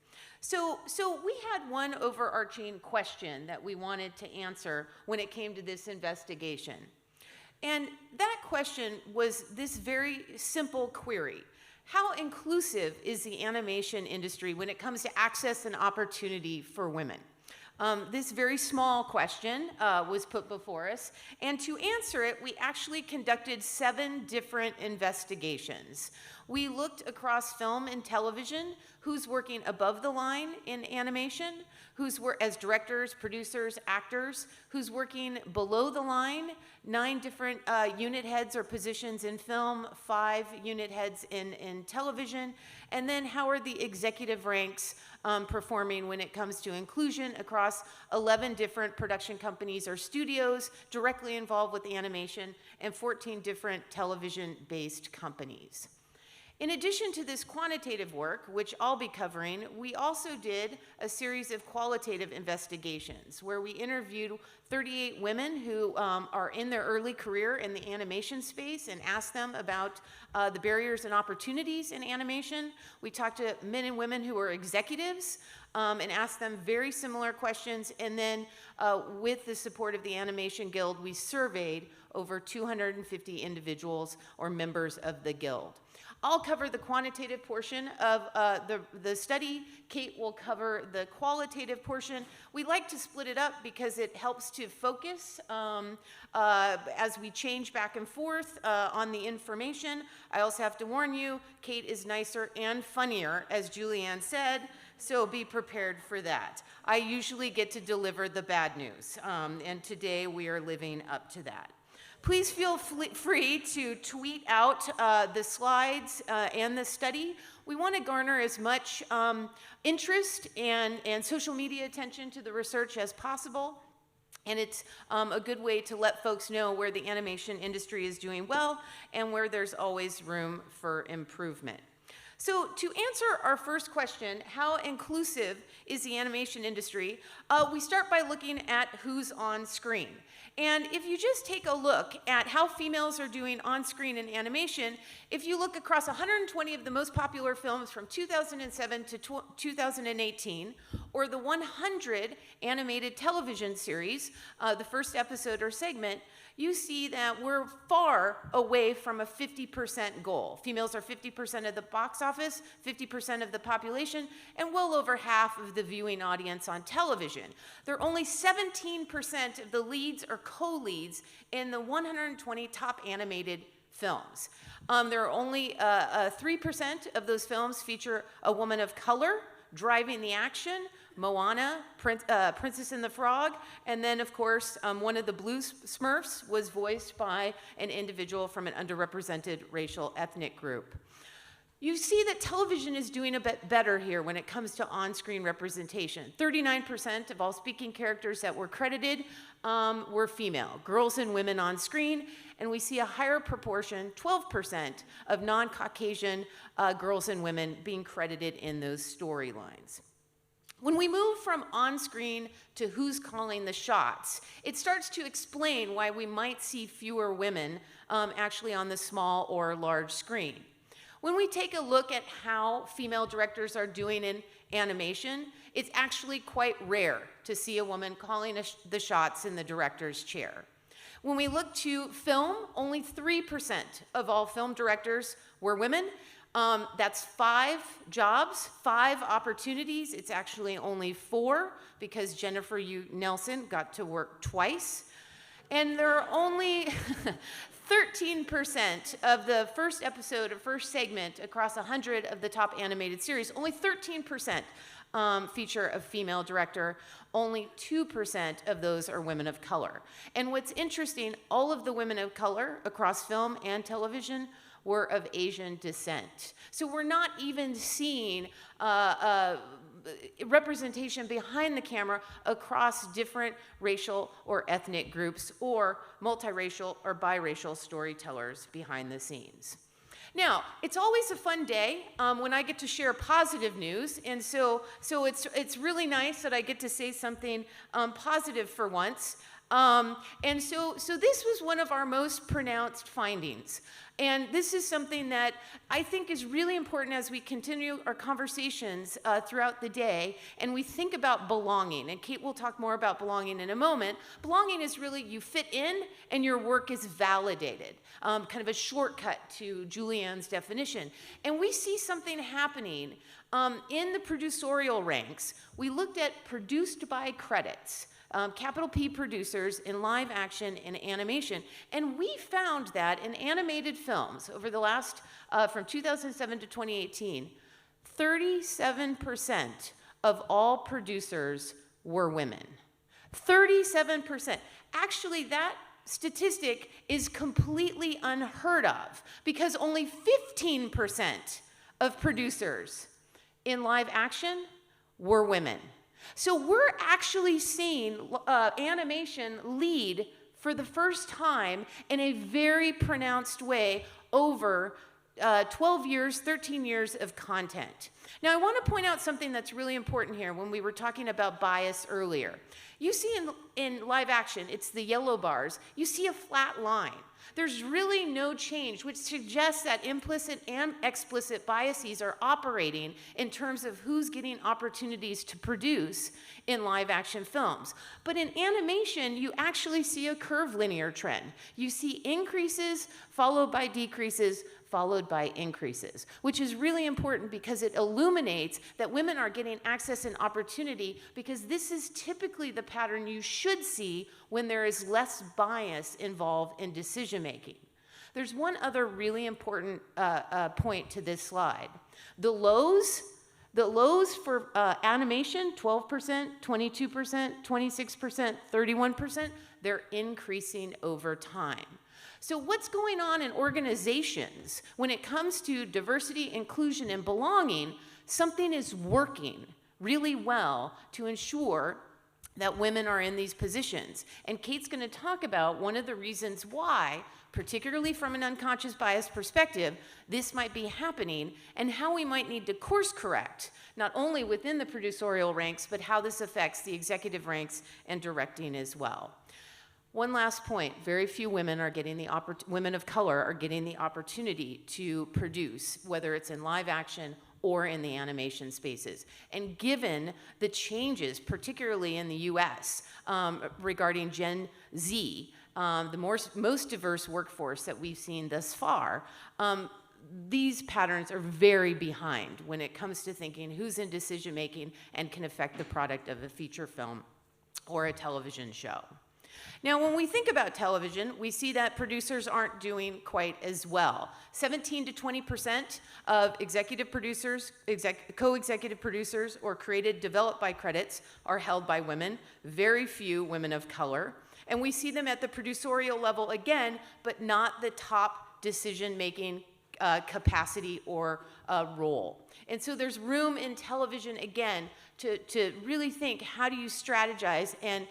So we had one overarching question that we wanted to answer when it came to this investigation. And that question was this very simple query. How inclusive is the animation industry when it comes to access and opportunity for women? This very small question was put before us, and to answer it, we actually conducted 7 different investigations. We looked across film and television, who's working above the line in animation, who's as directors, producers, actors, who's working below the line, 9 different unit heads or positions in film, 5 unit heads in television, and then how are the executive ranks performing when it comes to inclusion across 11 different production companies or studios directly involved with animation and 14 different television-based companies. In addition to this quantitative work, which I'll be covering, we also did a series of qualitative investigations where we interviewed 38 women who are in their early career in the animation space and asked them about the barriers and opportunities in animation. We talked to men and women who are executives and asked them very similar questions. And then with the support of the Animation Guild, we surveyed over 250 individuals or members of the Guild. I'll cover the quantitative portion of the study. Kate will cover the qualitative portion. We like to split it up because it helps to focus as we change back and forth on the information. I also have to warn you, Kate is nicer and funnier, as Julianne said, so be prepared for that. I usually get to deliver the bad news, and today we are living up to that. Please feel free to tweet out the slides and the study. We want to garner as much interest and social media attention to the research as possible. And it's a good way to let folks know where the animation industry is doing well and where there's always room for improvement. So to answer our first question, how inclusive is the animation industry, we start by looking at who's on screen. And if you just take a look at how females are doing on screen in animation, if you look across 120 of the most popular films from 2007 to 2018, or the 100 animated television series, the first episode or segment, you see that we're far away from a 50% goal. Females are 50% of the box office, 50% of the population, and well over half of the viewing audience on television. There are only 17% of the leads or co-leads in the 120 top animated films. There are only 3% of those films feature a woman of color driving the action. Moana, Princess and the Frog, and then of course one of the Blue Smurfs was voiced by an individual from an underrepresented racial ethnic group. You see that television is doing a bit better here when it comes to on-screen representation. 39% of all speaking characters that were credited were female, girls and women on screen, and we see a higher proportion, 12% of non-Caucasian girls and women being credited in those storylines. When we move from on-screen to who's calling the shots, it starts to explain why we might see fewer women actually on the small or large screen. When we take a look at how female directors are doing in animation, it's actually quite rare to see a woman calling the shots in the director's chair. When we look to film, only 3% of all film directors were women. That's 5 jobs, 5 opportunities. It's actually only 4 because Jennifer Nelson got to work twice. And there are only 13% of the first episode or first segment across 100 of the top animated series. Only 13% feature a female director. Only 2% of those are women of color. And what's interesting, all of the women of color across film and television were of Asian descent. So we're not even seeing representation behind the camera across different racial or ethnic groups or multiracial or biracial storytellers behind the scenes. Now, it's always a fun day when I get to share positive news, and so it's really nice that I get to say something positive for once. And so this was one of our most pronounced findings. And this is something that I think is really important as we continue our conversations throughout the day and we think about belonging. And Kate will talk more about belonging in a moment. Belonging is really you fit in and your work is validated, kind of a shortcut to Julianne's definition. And we see something happening in the producerial ranks. We looked at produced by credits. capital P producers in live action and animation. And we found that in animated films over the last, from 2007 to 2018, 37% of all producers were women. 37%. Actually, that statistic is completely unheard of because only 15% of producers in live action were women. So we're actually seeing animation lead for the first time in a very pronounced way over 12 years, 13 years of content. Now, I want to point out something that's really important here when we were talking about bias earlier. You see in live action, it's the yellow bars, you see a flat line. There's really no change, which suggests that implicit and explicit biases are operating in terms of who's getting opportunities to produce in live action films. But in animation, you actually see a curvilinear trend. You see increases followed by decreases, followed by increases, which is really important because it illuminates that women are getting access and opportunity, because this is typically the pattern you should see when there is less bias involved in decision making. There's one other really important point to this slide. The lows for animation, 12%, 22%, 26%, 31%, they're increasing over time. So what's going on in organizations when it comes to diversity, inclusion, and belonging? Something is working really well to ensure that women are in these positions. And Kate's going to talk about one of the reasons why, particularly from an unconscious bias perspective, this might be happening and how we might need to course correct, not only within the producerial ranks, but how this affects the executive ranks and directing as well. One last point, very few women are getting women of color are getting the opportunity to produce, whether it's in live action or in the animation spaces. And given the changes, particularly in the US, regarding Gen Z, the most diverse workforce that we've seen thus far, these patterns are very behind when it comes to thinking who's in decision making and can affect the product of a feature film or a television show. Now, when we think about television, we see that producers aren't doing quite as well. 17 to 20% of executive producers, co-executive producers, or created, developed by credits are held by women, very few women of color. And we see them at the producerial level again, but not the top decision-making capacity or role. And so there's room in television, again, to really think, how do you strategize and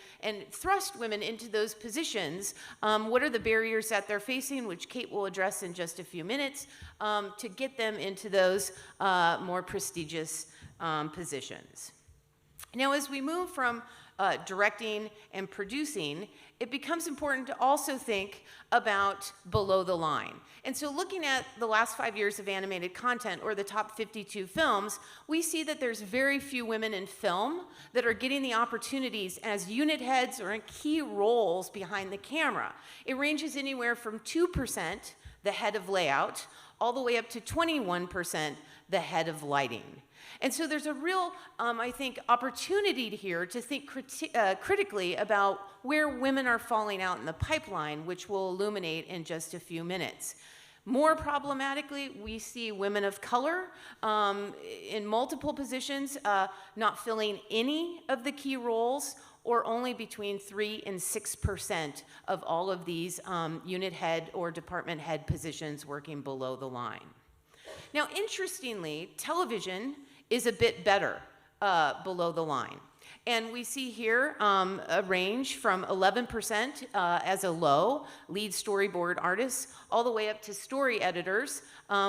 thrust women into those positions? What are the barriers that they're facing, which Kate will address in just a few minutes, to get them into those more prestigious positions. Now, as we move from directing and producing, it becomes important to also think about below the line. And so looking at the last 5 years of animated content, or the top 52 films, we see that there's very few women in film that are getting the opportunities as unit heads or in key roles behind the camera. It ranges anywhere from 2%, the head of layout, all the way up to 21%, the head of lighting. And so there's a real, I think, opportunity here to think critically about where women are falling out in the pipeline, which we'll illuminate in just a few minutes. More problematically, we see women of color in multiple positions not filling any of the key roles, or only between 3 and 6% of all of these unit head or department head positions working below the line. Now, interestingly, television is a bit better below the line. And we see here a range from 11% as a low, lead storyboard artists, all the way up to story editors,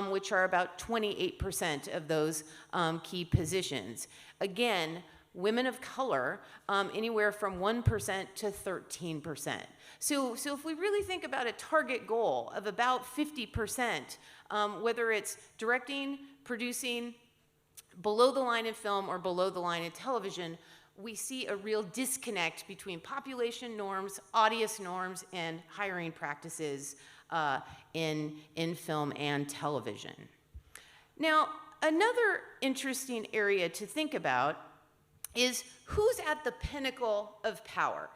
which are about 28% of those key positions. Again, women of color, anywhere from 1% to 13%. So if we really think about a target goal of about 50%, whether it's directing, producing, below the line in film or below the line in television, we see a real disconnect between population norms, audience norms, and hiring practices in film and television. Now, another interesting area to think about is who's at the pinnacle of power.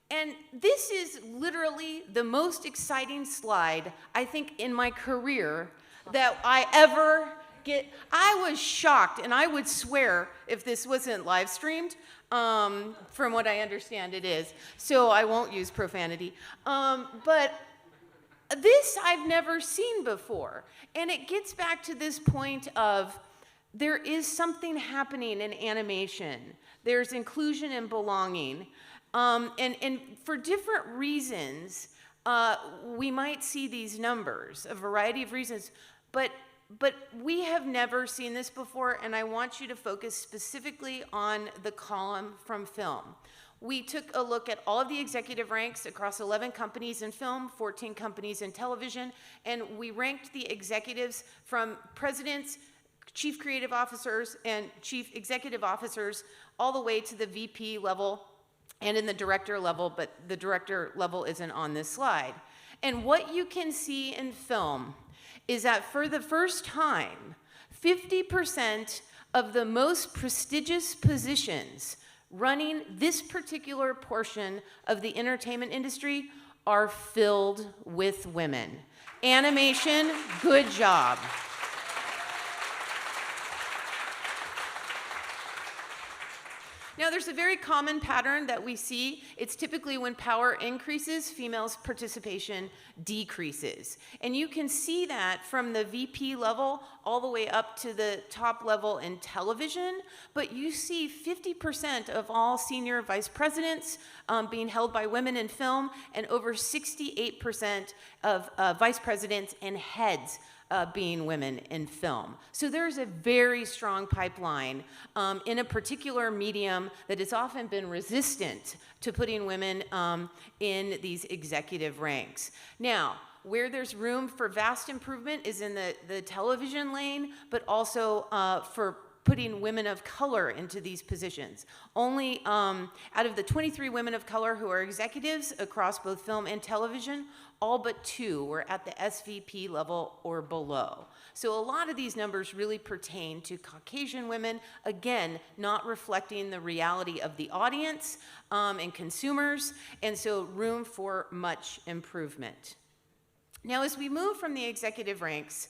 And this is literally the most exciting slide, I think, in my career that I ever get. I was shocked, and I would swear if this wasn't live streamed, from what I understand it is, so I won't use profanity. But this I've never seen before. And it gets back to this point of there is something happening in animation. There's inclusion and belonging. And for different reasons, we might see these numbers, a variety of reasons, but we have never seen this before, and I want you to focus specifically on the column from film. We took a look at all of the executive ranks across 11 companies in film, 14 companies in television, and we ranked the executives from presidents, chief creative officers, and chief executive officers all the way to the VP level and in the director level, but the director level isn't on this slide. And what you can see in film is that for the first time, 50% of the most prestigious positions running this particular portion of the entertainment industry are filled with women. Animation, good job. Now, there's a very common pattern that we see. It's typically when power increases, females' participation decreases. And you can see that from the VP level all the way up to the top level in television. But you see 50% of all senior vice presidents being held by women in film, and over 68% of vice presidents and heads being women in film. So there's a very strong pipeline in a particular medium that has often been resistant to putting women in these executive ranks. Now, where there's room for vast improvement is in the television lane, but also for putting women of color into these positions. Only out of the 23 women of color who are executives across both film and television, all but 2 were at the SVP level or below. So a lot of these numbers really pertain to Caucasian women, again, not reflecting the reality of the audience and consumers, and so room for much improvement. Now, as we move from the executive ranks,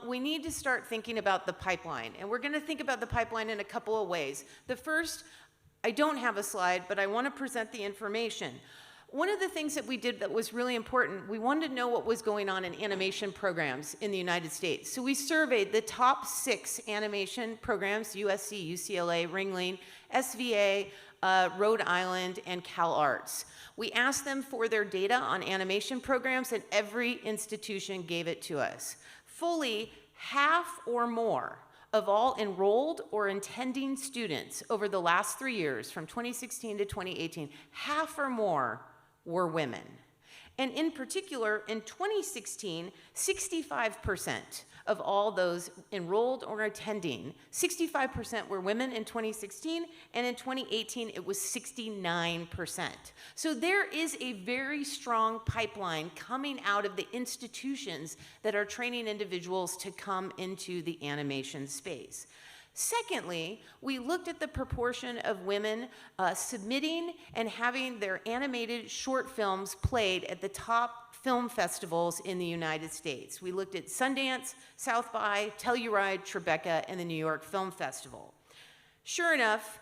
we need to start thinking about the pipeline, and we're going to think about the pipeline in a couple of ways. The first, I don't have a slide, but I want to present the information. One of the things that we did that was really important, we wanted to know what was going on in animation programs in the United States. So we surveyed the top 6 animation programs, USC, UCLA, Ringling, SVA, Rhode Island, and CalArts. We asked them for their data on animation programs, and every institution gave it to us. Fully half or more of all enrolled or intending students over the last 3 years, from 2016 to 2018, half or more were women. And in particular, in 2016, 65% of all those enrolled or attending, 65% were women in 2016, and in 2018, it was 69%. So there is a very strong pipeline coming out of the institutions that are training individuals to come into the animation space. Secondly, we looked at the proportion of women submitting and having their animated short films played at the top film festivals in the United States. We looked at Sundance, South by, Telluride, Tribeca, and the New York Film Festival. Sure enough,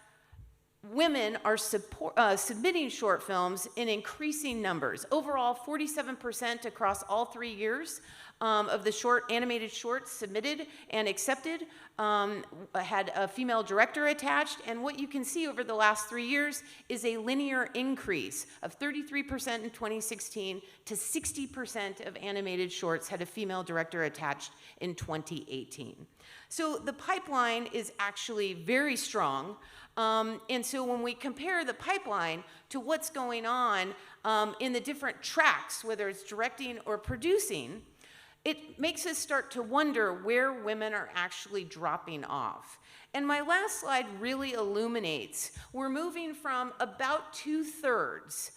women are submitting short films in increasing numbers. Overall, 47% across all 3 years of the animated shorts submitted and accepted had a female director attached. And what you can see over the last 3 years is a linear increase of 33% in 2016 to 60% of animated shorts had a female director attached in 2018. So the pipeline is actually very strong. And so when we compare the pipeline to what's going on in the different tracks, whether it's directing or producing, it makes us start to wonder where women are actually dropping off. And my last slide really illuminates, we're moving from about 2/3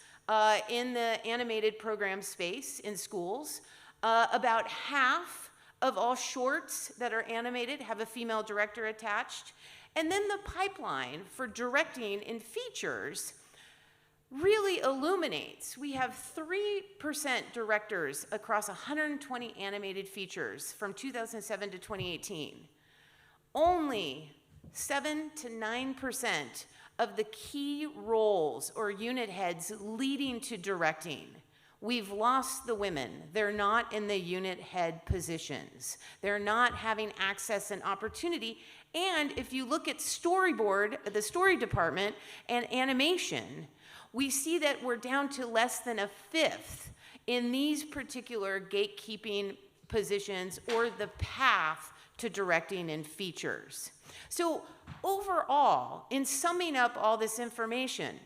in the animated program space in schools, about half of all shorts that are animated have a female director attached, And then the pipeline for directing in features really illuminates. We have 3% directors across 120 animated features from 2007 to 2018. Only 7 to 9% of the key roles or unit heads leading to directing. We've lost the women. They're not in the unit head positions. They're not having access and opportunity. And if you look at storyboard, the story department, and animation, we see that we're down to less than a fifth in these particular gatekeeping positions or the path to directing in features. So overall, in summing up all this information,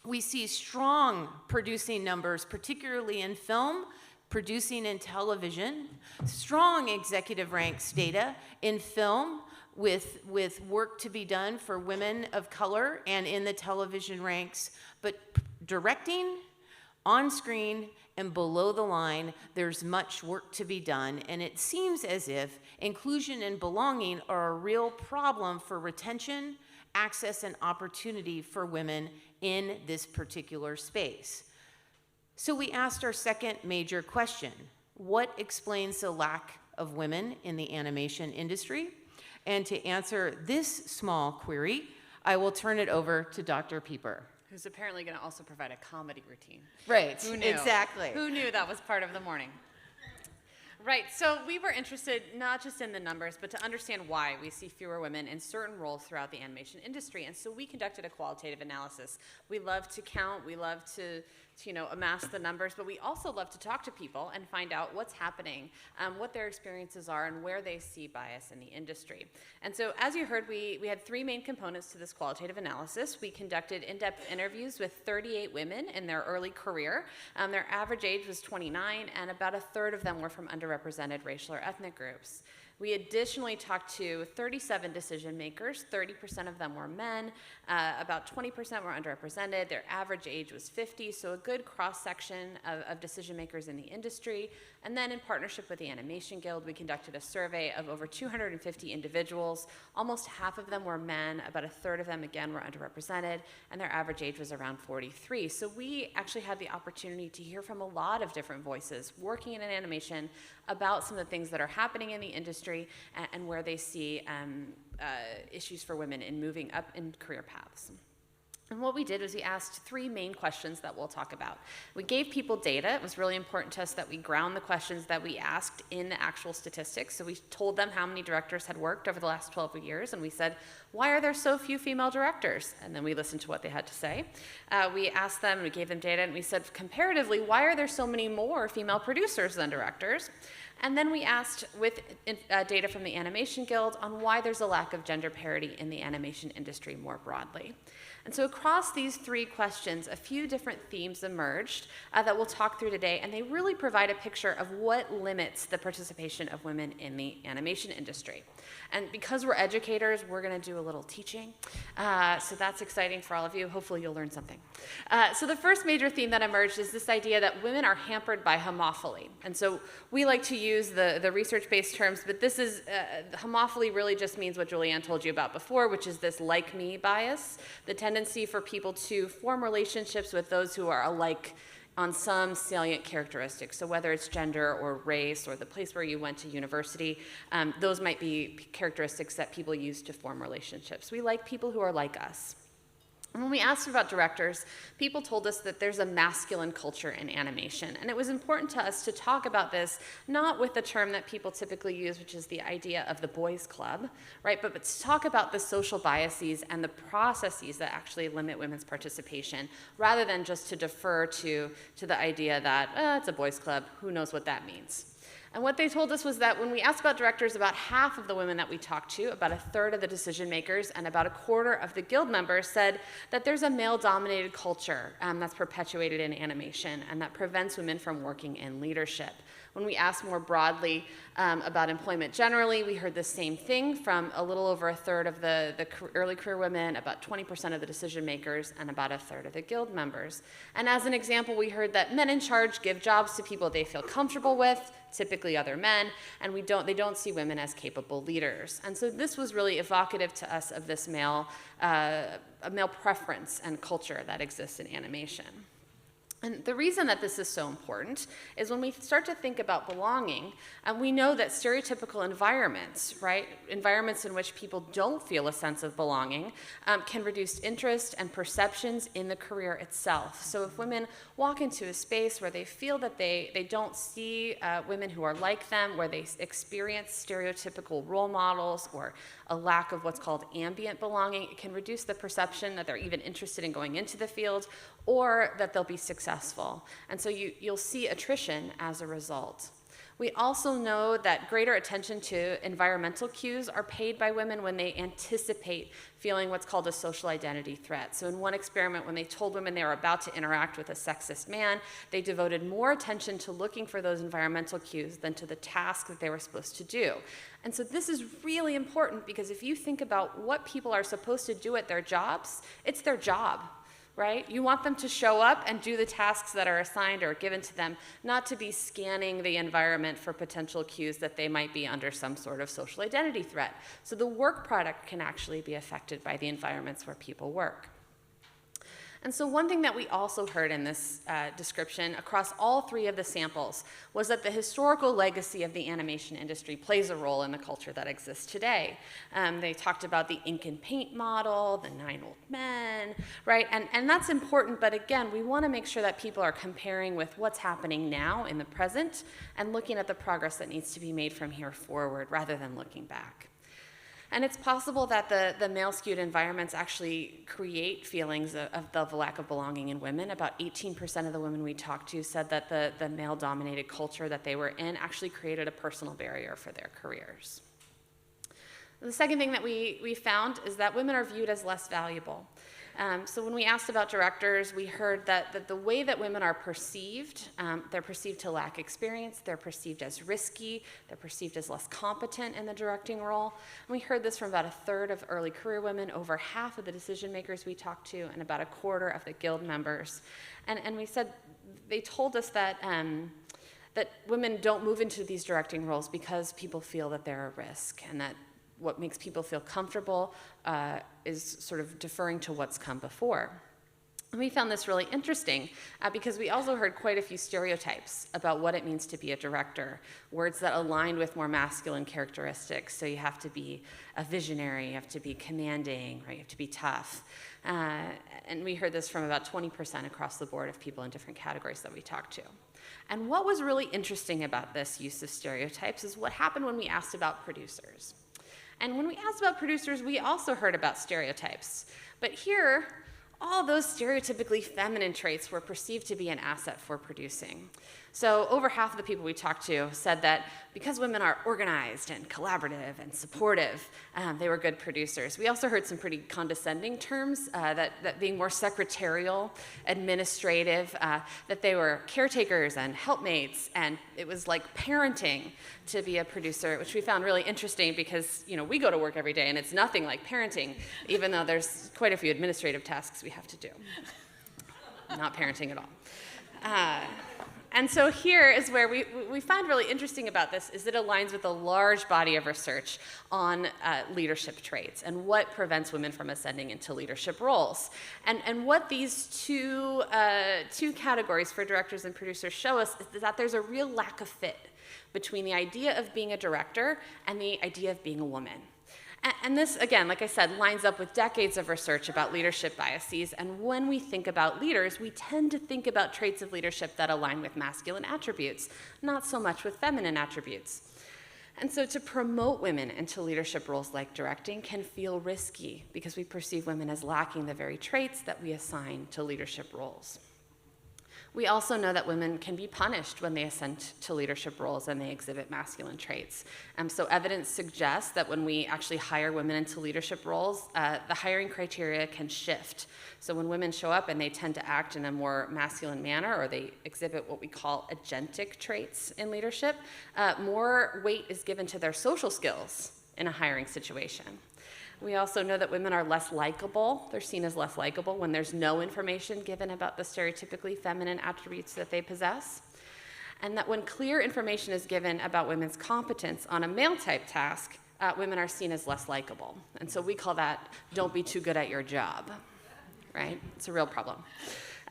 we see strong producing numbers, particularly in film, producing in television, strong executive ranks data in film, with work to be done for women of color and in the television ranks, but directing, on screen, and below the line, there's much work to be done, and it seems as if inclusion and belonging are a real problem for retention, access, and opportunity for women in this particular space. So we asked our second major question: what explains the lack of women in the animation industry? And to answer this small query, I will turn it over to Dr. Pieper. Who's apparently going to also provide a comedy routine. Right, Who knew? exactly. Who knew that was part of the morning? Right, so we were interested not just in the numbers, but to understand why we see fewer women in certain roles throughout the animation industry. And so we conducted a qualitative analysis. We love to count, we love to amass the numbers, but we also love to talk to people and find out what's happening, what their experiences are, and where they see bias in the industry. And so as you heard, we had three main components to this qualitative analysis. We conducted in-depth interviews with 38 women in their early career. Their average age was 29, and about a third of them were from underrepresented racial or ethnic groups. We additionally talked to 37 decision makers. 30% of them were men, about 20% were underrepresented. Their average age was 50, so a good cross-section of decision makers in the industry. And then in partnership with the Animation Guild, we conducted a survey of over 250 individuals. Almost half of them were men, about a third of them, again, were underrepresented, and their average age was around 43. So we actually had the opportunity to hear from a lot of different voices working in animation about some of the things that are happening in the industry and where they see issues for women in moving up in career paths. And what we did was we asked three main questions that we'll talk about. We gave people data. It was really important to us that we ground the questions that we asked in the actual statistics. So we told them how many directors had worked over the last 12 years, and we said, why are there so few female directors? And then we listened to what they had to say. We asked them, we gave them data, and we said, comparatively, why are there so many more female producers than directors? And then we asked, with data from the Animation Guild, on why there's a lack of gender parity in the animation industry more broadly. And so across these three questions, a few different themes emerged that we'll talk through today, and they really provide a picture of what limits the participation of women in the animation industry. And because we're educators, we're going to do a little teaching. So that's exciting for all of you. Hopefully you'll learn something. So the first major theme that emerged is this idea that women are hampered by homophily. And so we like to use the research-based terms, but this is, homophily really just means what Julianne told you about before, which is this like-me bias, the tendency for people to form relationships with those who are alike on some salient characteristics. So whether it's gender or race or the place where you went to university, those might be characteristics that people use to form relationships. We like people who are like us. And when we asked about directors, people told us that there's a masculine culture in animation. And it was important to us to talk about this, not with the term that people typically use, which is the idea of the boys' club, right? But to talk about the social biases and the processes that actually limit women's participation, rather than just to defer to the idea that, it's a boys' club, who knows what that means. And what they told us was that when we asked about directors, about half of the women that we talked to, about a third of the decision makers, and about a quarter of the guild members said that there's a male-dominated culture that's perpetuated in animation and that prevents women from working in leadership. When we asked more broadly about employment generally, we heard the same thing from a little over a third of the early career women, about 20% of the decision makers, and about a third of the guild members. And as an example, we heard that men in charge give jobs to people they feel comfortable with, typically other men, and they don't see women as capable leaders. And so this was really evocative to us of this male preference and culture that exists in animation. And the reason that this is so important is when we start to think about belonging, we know that stereotypical environments, right, environments in which people don't feel a sense of belonging, can reduce interest and perceptions in the career itself. So if women walk into a space where they feel that they don't see women who are like them, where they experience stereotypical role models or a lack of what's called ambient belonging, it can reduce the perception that they're even interested in going into the field or that they'll be successful. And so you'll see attrition as a result. We also know that greater attention to environmental cues are paid by women when they anticipate feeling what's called a social identity threat. So in one experiment, when they told women they were about to interact with a sexist man, they devoted more attention to looking for those environmental cues than to the task that they were supposed to do. And so this is really important because if you think about what people are supposed to do at their jobs, it's their job. Right? You want them to show up and do the tasks that are assigned or given to them, not to be scanning the environment for potential cues that they might be under some sort of social identity threat. So the work product can actually be affected by the environments where people work. And so one thing that we also heard in this description across all three of the samples was that the historical legacy of the animation industry plays a role in the culture that exists today. They talked about the ink and paint model, the 9 old men, right? And that's important, but again, we want to make sure that people are comparing with what's happening now in the present and looking at the progress that needs to be made from here forward rather than looking back. And it's possible that the male-skewed environments actually create feelings of the lack of belonging in women. About 18% of the women we talked to said that the male-dominated culture that they were in actually created a personal barrier for their careers. The second thing that we found is that women are viewed as less valuable. So when we asked about directors, we heard that the way that women are perceived, they're perceived to lack experience, they're perceived as risky, they're perceived as less competent in the directing role. And we heard this from about 1/3 of early career women, over half of the decision makers we talked to, and about 1/4 of the guild members. And we said, they told us that that women don't move into these directing roles because people feel that they're a risk, and that what makes people feel comfortable is sort of deferring to what's come before. And we found this really interesting because we also heard quite a few stereotypes about what it means to be a director, words that aligned with more masculine characteristics. So you have to be a visionary, you have to be commanding, right? You have to be tough. And we heard this from about 20% across the board of people in different categories that we talked to. And what was really interesting about this use of stereotypes is what happened when we asked about producers. And when we asked about producers, we also heard about stereotypes. But here, all those stereotypically feminine traits were perceived to be an asset for producing. So over half of the people we talked to said that because women are organized and collaborative and supportive, they were good producers. We also heard some pretty condescending terms, that being more secretarial, administrative, that they were caretakers and helpmates, and it was like parenting to be a producer, which we found really interesting because, you know, we go to work every day and it's nothing like parenting, even though there's quite a few administrative tasks we have to do. Not parenting at all. And so here is where we find really interesting about this is that it aligns with a large body of research on leadership traits and what prevents women from ascending into leadership roles. And what these two categories for directors and producers show us is that there's a real lack of fit between the idea of being a director and the idea of being a woman. And this, again, like I said, lines up with decades of research about leadership biases. And when we think about leaders, we tend to think about traits of leadership that align with masculine attributes, not so much with feminine attributes. And so to promote women into leadership roles like directing can feel risky because we perceive women as lacking the very traits that we assign to leadership roles. We also know that women can be punished when they ascend to leadership roles and they exhibit masculine traits. So evidence suggests that when we actually hire women into leadership roles, the hiring criteria can shift. So when women show up and they tend to act in a more masculine manner, or they exhibit what we call agentic traits in leadership, more weight is given to their social skills in a hiring situation. We also know that women are less likable. They're seen as less likable when there's no information given about the stereotypically feminine attributes that they possess. and that when clear information is given about women's competence on a male-type task, women are seen as less likable. And so we call that, don't be too good at your job, right? It's a real problem.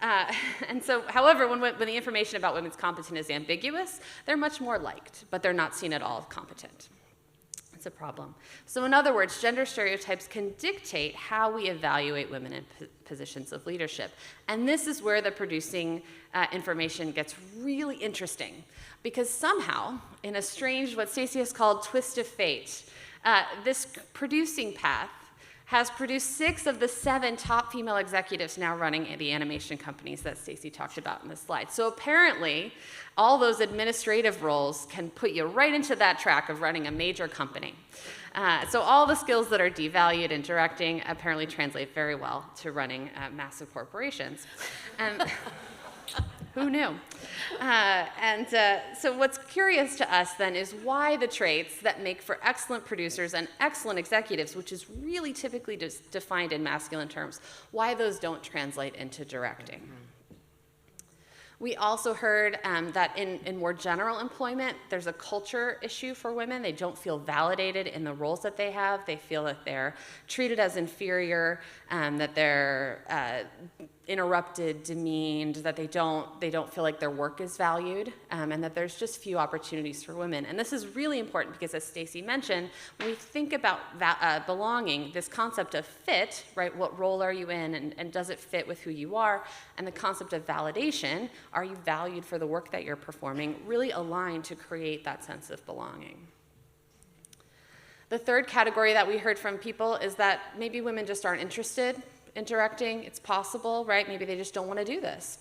And so, however, when the information about women's competence is ambiguous, they're much more liked, but they're not seen at all as competent. It's a problem. So in other words, gender stereotypes can dictate how we evaluate women in positions of leadership. And this is where the producing information gets really interesting, because somehow, in a strange, what Stacey has called twist of fate, this producing path has produced 6 of the 7 top female executives now running the animation companies that Stacey talked about in this slide. So apparently, all those administrative roles can put you right into that track of running a major company. So all the skills that are devalued in directing apparently translate very well to running massive corporations. Who knew? So what's curious to us then is why the traits that make for excellent producers and excellent executives, which is really typically defined in masculine terms, why those don't translate into directing. We also heard that in more general employment, there's a culture issue for women. They don't feel validated in the roles that they have. They feel that they're treated as inferior, that they're interrupted, demeaned, that they don't feel like their work is valued, and that there's just few opportunities for women. And this is really important because, as Stacey mentioned, when we think about belonging, this concept of fit, right, what role are you in, and does it fit with who you are, and the concept of validation, are you valued for the work that you're performing, really align to create that sense of belonging. The third category that we heard from people is that maybe women just aren't interested in directing. It's possible, right? Maybe they just don't want to do this.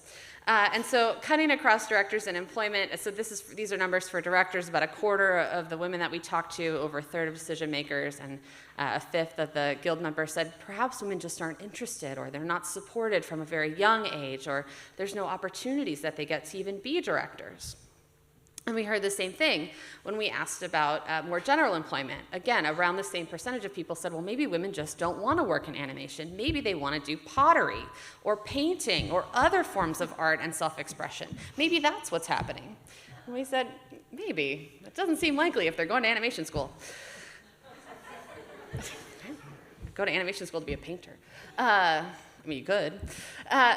And so cutting across directors and employment, so these are numbers for directors, about 1/4 of the women that we talked to, over 1/3 of decision makers, and 1/5 of the guild members said perhaps women just aren't interested, or they're not supported from a very young age, or there's no opportunities that they get to even be directors. And we heard the same thing when we asked about more general employment. Again, around the same percentage of people said, well, maybe women just don't want to work in animation. Maybe they want to do pottery or painting or other forms of art and self-expression. Maybe that's what's happening. And we said, maybe. It doesn't seem likely if they're going to animation school. Go to animation school to be a painter. I mean, you could.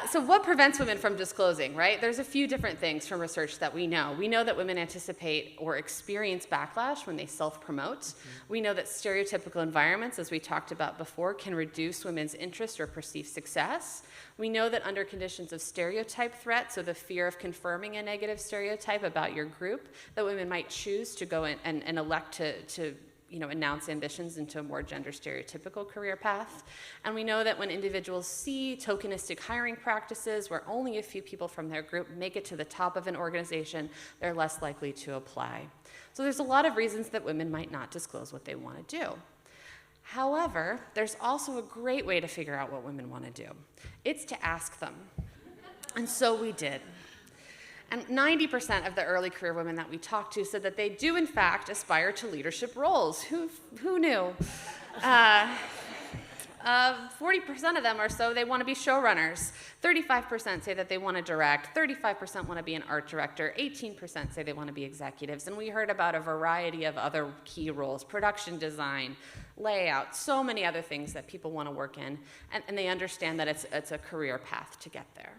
So what prevents women from disclosing, right? There's a few different things from research that we know. We know that women anticipate or experience backlash when they self-promote. Mm-hmm. We know that stereotypical environments, as we talked about before, can reduce women's interest or perceived success. We know that under conditions of stereotype threat, so the fear of confirming a negative stereotype about your group, that women might choose to go in and elect to announce ambitions into a more gender stereotypical career path. And we know that when individuals see tokenistic hiring practices where only a few people from their group make it to the top of an organization, they're less likely to apply. So there's a lot of reasons that women might not disclose what they want to do. However, there's also a great way to figure out what women want to do. It's to ask them. And so we did. And 90% of the early career women that we talked to said that they do, in fact, aspire to leadership roles. Who knew? 40% of them or so, they want to be showrunners. 35% say that they want to direct. 35% want to be an art director. 18% say they want to be executives. And we heard about a variety of other key roles: production design, layout, so many other things that people want to work in. And they understand that it's a career path to get there.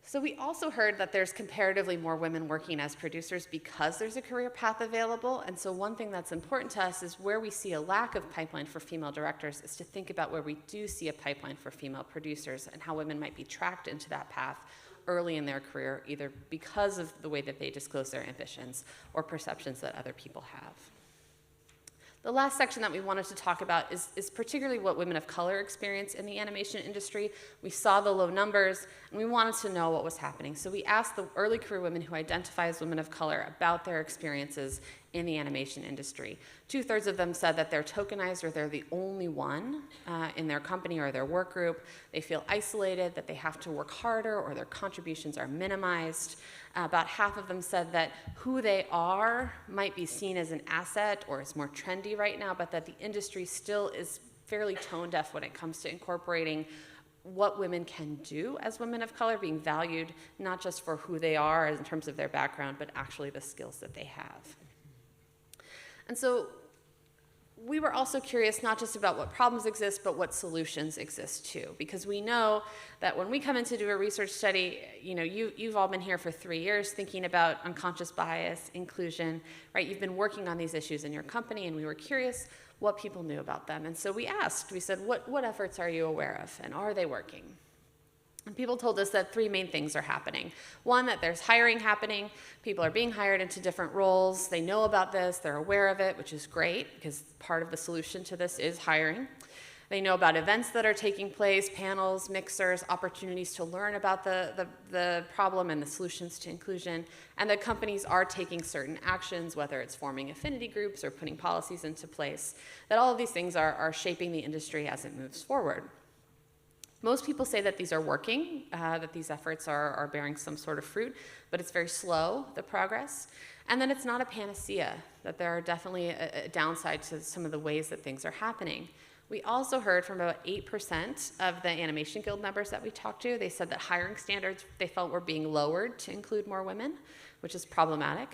So we also heard that there's comparatively more women working as producers because there's a career path available. And so one thing that's important to us is where we see a lack of pipeline for female directors is to think about where we do see a pipeline for female producers and how women might be tracked into that path early in their career, either because of the way that they disclose their ambitions or perceptions that other people have. The last section that we wanted to talk about is particularly what women of color experience in the animation industry. We saw the low numbers, and we wanted to know what was happening. So we asked the early career women who identify as women of color about their experiences in the animation industry. 2/3 of them said that they're tokenized, or they're the only one in their company or their work group. They feel isolated, that they have to work harder, or their contributions are minimized. About half of them said that who they are might be seen as an asset or is more trendy right now, but that the industry still is fairly tone deaf when it comes to incorporating what women can do as women of color, being valued not just for who they are in terms of their background, but actually the skills that they have. And so we were also curious not just about what problems exist, but what solutions exist too, because we know that when we come in to do a research study, you've all been here for 3 years thinking about unconscious bias, inclusion, right? You've been working on these issues in your company, and we were curious what people knew about them. And so we said, what efforts are you aware of, and are they working? And people told us that 3 main things are happening. One, that there's hiring happening. People are being hired into different roles. They know about this. They're aware of it, which is great, because part of the solution to this is hiring. They know about events that are taking place, panels, mixers, opportunities to learn about the problem and the solutions to inclusion, and that companies are taking certain actions, whether it's forming affinity groups or putting policies into place, that all of these things are shaping the industry as it moves forward. Most people say that these are working, that these efforts are bearing some sort of fruit, but it's very slow, the progress, and that it's not a panacea, that there are definitely a downside to some of the ways that things are happening. We also heard from about 8% of the Animation Guild members that we talked to. They said that hiring standards they felt were being lowered to include more women, which is problematic.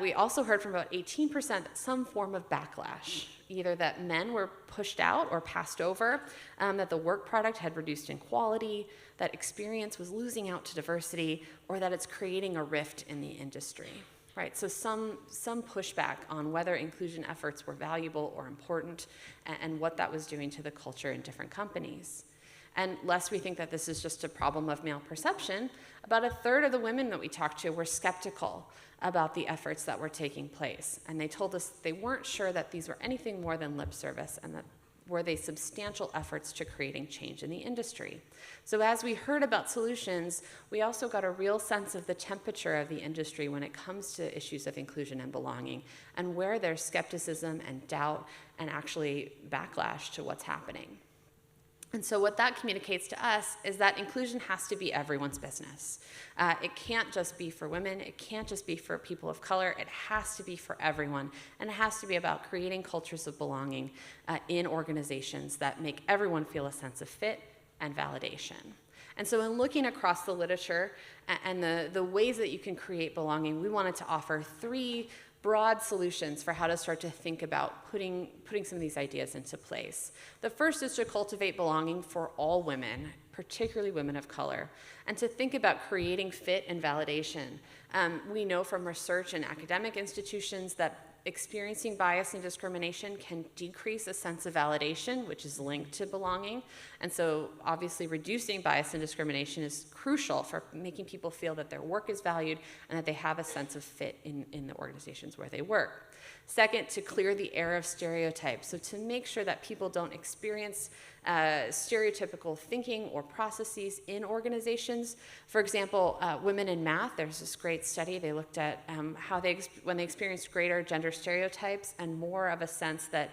We also heard from about 18% some form of backlash, either that men were pushed out or passed over, that the work product had reduced in quality, that experience was losing out to diversity, or that it's creating a rift in the industry. Right, so some pushback on whether inclusion efforts were valuable or important, and what that was doing to the culture in different companies. And lest we think that this is just a problem of male perception, about 1/3 of the women that we talked to were skeptical about the efforts that were taking place. And they told us they weren't sure that these were anything more than lip service, and that were they substantial efforts to creating change in the industry. So as we heard about solutions, we also got a real sense of the temperature of the industry when it comes to issues of inclusion and belonging, and where there's skepticism and doubt and actually backlash to what's happening. And so what that communicates to us is that inclusion has to be everyone's business. It can't just be for women. It can't just be for people of color. It has to be for everyone. And it has to be about creating cultures of belonging in organizations that make everyone feel a sense of fit and validation. And so in looking across the literature and the ways that you can create belonging, we wanted to offer 3 broad solutions for how to start to think about putting some of these ideas into place. The first is to cultivate belonging for all women, particularly women of color, and to think about creating fit and validation. We know from research in academic institutions that experiencing bias and discrimination can decrease a sense of validation, which is linked to belonging. And so obviously reducing bias and discrimination is crucial for making people feel that their work is valued and that they have a sense of fit in the organizations where they work. Second, to clear the air of stereotypes. So to make sure that people don't experience stereotypical thinking or processes in organizations. For example, women in math, there's this great study. They looked at how when they experienced greater gender stereotypes and more of a sense that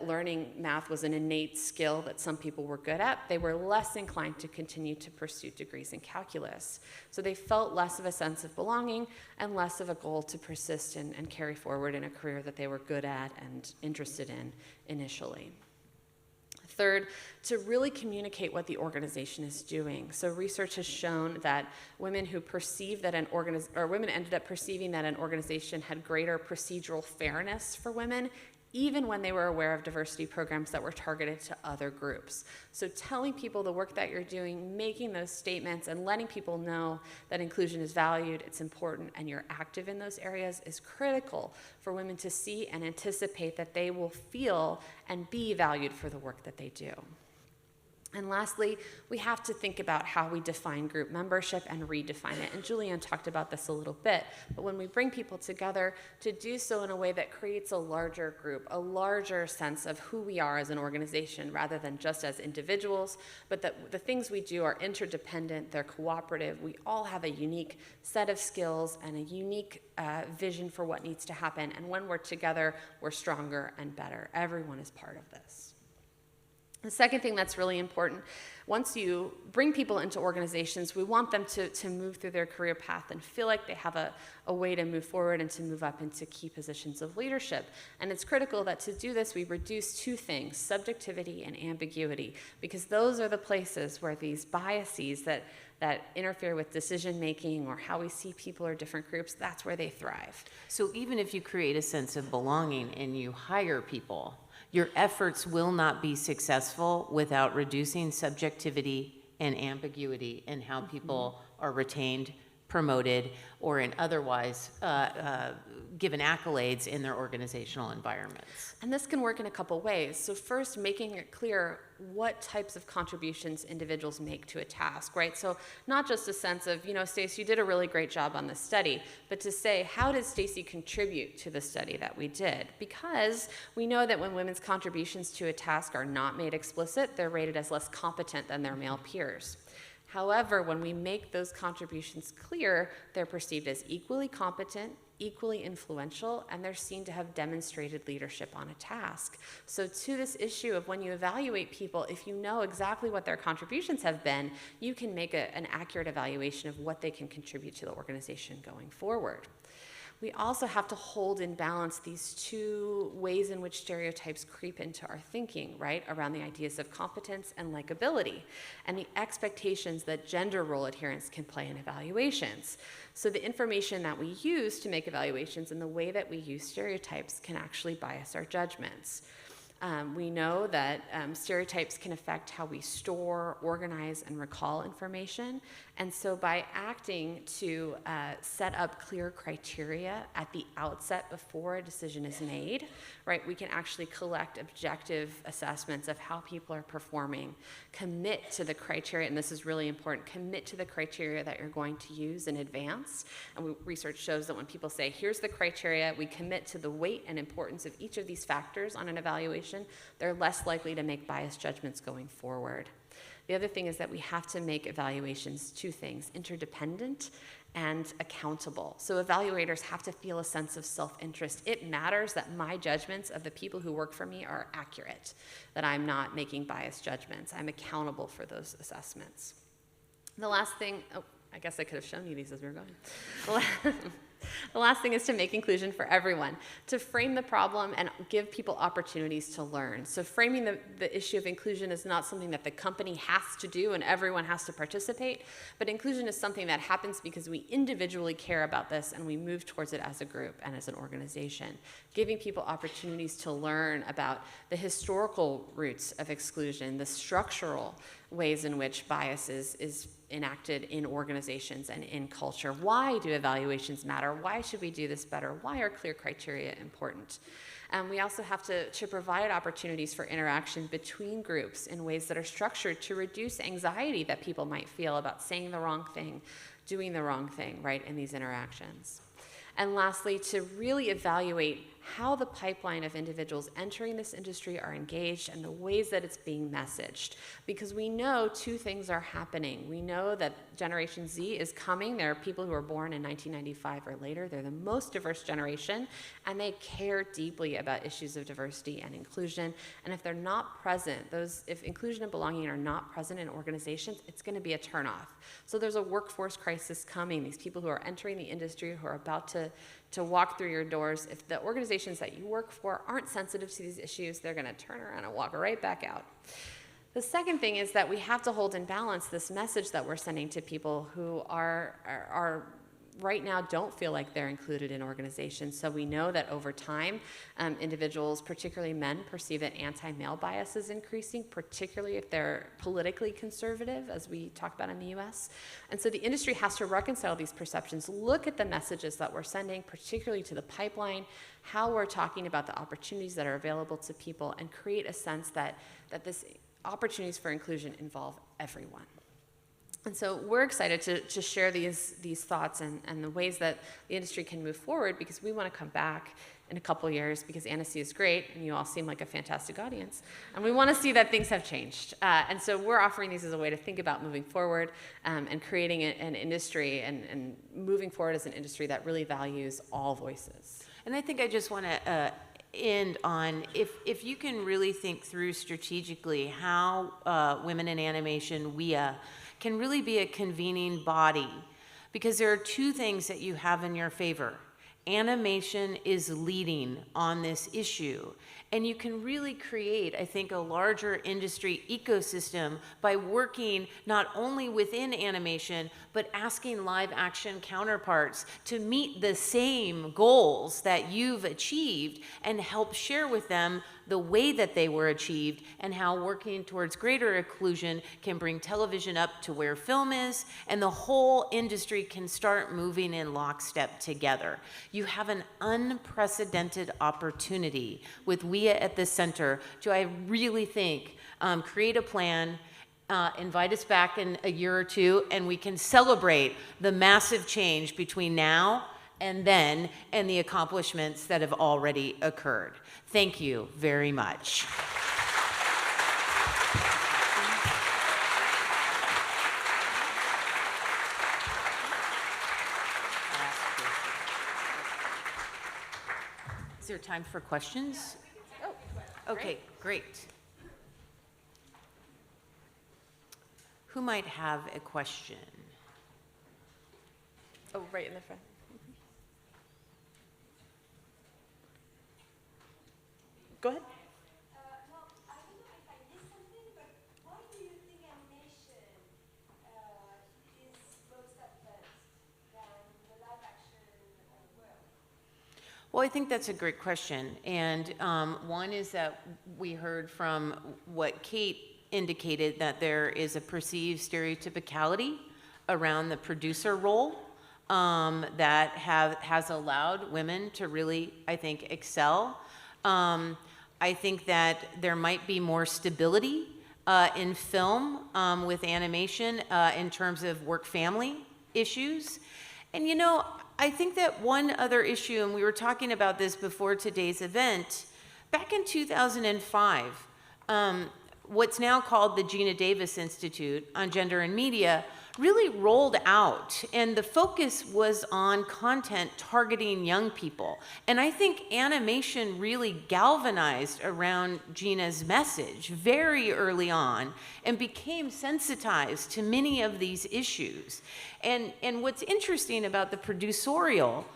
learning math was an innate skill that some people were good at, they were less inclined to continue to pursue degrees in calculus. So they felt less of a sense of belonging and less of a goal to persist and carry forward in a career that they were good at and interested in initially. Third, to really communicate what the organization is doing. So research has shown that women who perceive that women ended up perceiving that an organization had greater procedural fairness for women, even when they were aware of diversity programs that were targeted to other groups. So telling people the work that you're doing, making those statements, and letting people know that inclusion is valued, it's important, and you're active in those areas is critical for women to see and anticipate that they will feel and be valued for the work that they do. And lastly, we have to think about how we define group membership and redefine it. And Julianne talked about this a little bit, but when we bring people together, to do so in a way that creates a larger group, a larger sense of who we are as an organization rather than just as individuals, but that the things we do are interdependent, they're cooperative, we all have a unique set of skills and a unique vision for what needs to happen. And when we're together, we're stronger and better. Everyone is part of this. The second thing that's really important, once you bring people into organizations, we want them to move through their career path and feel like they have a way to move forward and to move up into key positions of leadership. And it's critical that to do this, we reduce two things, subjectivity and ambiguity, because those are the places where these biases that interfere with decision making or how we see people or different groups, that's where they thrive. So even if you create a sense of belonging and you hire people, your efforts will not be successful without reducing subjectivity and ambiguity in how people are retained, promoted, or in otherwise given accolades in their organizational environments. And this can work in a couple ways. So first, making it clear what types of contributions individuals make to a task, right? So not just a sense of, you know, Stacey, you did a really great job on this study, but to say, how did Stacey contribute to the study that we did? Because we know that when women's contributions to a task are not made explicit, they're rated as less competent than their male peers. However, when we make those contributions clear, they're perceived as equally competent, equally influential, and they're seen to have demonstrated leadership on a task. So to this issue of when you evaluate people, if you know exactly what their contributions have been, you can make an accurate evaluation of what they can contribute to the organization going forward. We also have to hold in balance these two ways in which stereotypes creep into our thinking, right, around the ideas of competence and likability, and the expectations that gender role adherence can play in evaluations. So the information that we use to make evaluations and the way that we use stereotypes can actually bias our judgments. We know that stereotypes can affect how we store, organize, and recall information. And so by acting to set up clear criteria at the outset before a decision is made, right, we can actually collect objective assessments of how people are performing, commit to the criteria, and this is really important, commit to the criteria that you're going to use in advance. And research shows that when people say, here's the criteria, we commit to the weight and importance of each of these factors on an evaluation, they're less likely to make biased judgments going forward. The other thing is that we have to make evaluations two things, interdependent and accountable. So evaluators have to feel a sense of self-interest. It matters that my judgments of the people who work for me are accurate, that I'm not making biased judgments. I'm accountable for those assessments. The last thing, oh, I guess I could have shown you these as we were going. The last thing is to make inclusion for everyone, to frame the problem and give people opportunities to learn. So framing the issue of inclusion is not something that the company has to do and everyone has to participate, but inclusion is something that happens because we individually care about this and we move towards it as a group and as an organization. Giving people opportunities to learn about the historical roots of exclusion, the structural ways in which bias is enacted in organizations and in culture. Why do evaluations matter? Why should we do this better? Why are clear criteria important? We also have to provide opportunities for interaction between groups in ways that are structured to reduce anxiety that people might feel about saying the wrong thing, doing the wrong thing, right, in these interactions. And lastly, to really evaluate how the pipeline of individuals entering this industry are engaged and the ways that it's being messaged. Because we know two things are happening. We know that Generation Z is coming. There are people who are born in 1995 or later. They're the most diverse generation, and they care deeply about issues of diversity and inclusion. And if they're not present, if inclusion and belonging are not present in organizations, it's going to be a turnoff. So there's a workforce crisis coming. These people who are entering the industry, who are about to walk through your doors, if the organizations that you work for aren't sensitive to these issues, they're going to turn around and walk right back out. The second thing is that we have to hold in balance this message that we're sending to people who are right now don't feel like they're included in organizations. So we know that over time, individuals, particularly men, perceive that anti-male bias is increasing, particularly if they're politically conservative, as we talk about in the US. And so the industry has to reconcile these perceptions, look at the messages that we're sending, particularly to the pipeline, how we're talking about the opportunities that are available to people, and create a sense that this opportunities for inclusion involve everyone. And so we're excited to share these thoughts and the ways that the industry can move forward, because we want to come back in a couple years, because Annecy is great and you all seem like a fantastic audience, and we want to see that things have changed. And so we're offering these as a way to think about moving forward and creating an industry and moving forward as an industry that really values all voices. And I think I just want to end on if you can really think through strategically how Women in Animation, WIA, can really be a convening body, because there are two things that you have in your favor. Animation is leading on this issue, and you can really create, I think, a larger industry ecosystem by working not only within animation, but asking live action counterparts to meet the same goals that you've achieved and help share with them the way that they were achieved, and how working towards greater inclusion can bring television up to where film is, and the whole industry can start moving in lockstep together. You have an unprecedented opportunity with WIA at the center to, I really think, create a plan, invite us back in a year or two, and we can celebrate the massive change between now and then, and the accomplishments that have already occurred. Thank you very much. Is there time for questions? Oh, okay, great. Who might have a question? Oh, right in the front. Go ahead. Well, I don't know if I missed something, but why do you think animation is most advanced than the live action world? Well, I think that's a great question. And one is that we heard from what Kate indicated, that there is a perceived stereotypicality around the producer role that has allowed women to really, I think, excel. I think that there might be more stability in film with animation in terms of work-family issues. And you know, I think that one other issue, and we were talking about this before today's event, back in 2005, what's now called the Gina Davis Institute on Gender and Media really rolled out, and the focus was on content targeting young people. And I think animation really galvanized around Gina's message very early on and became sensitized to many of these issues. And what's interesting about the producerial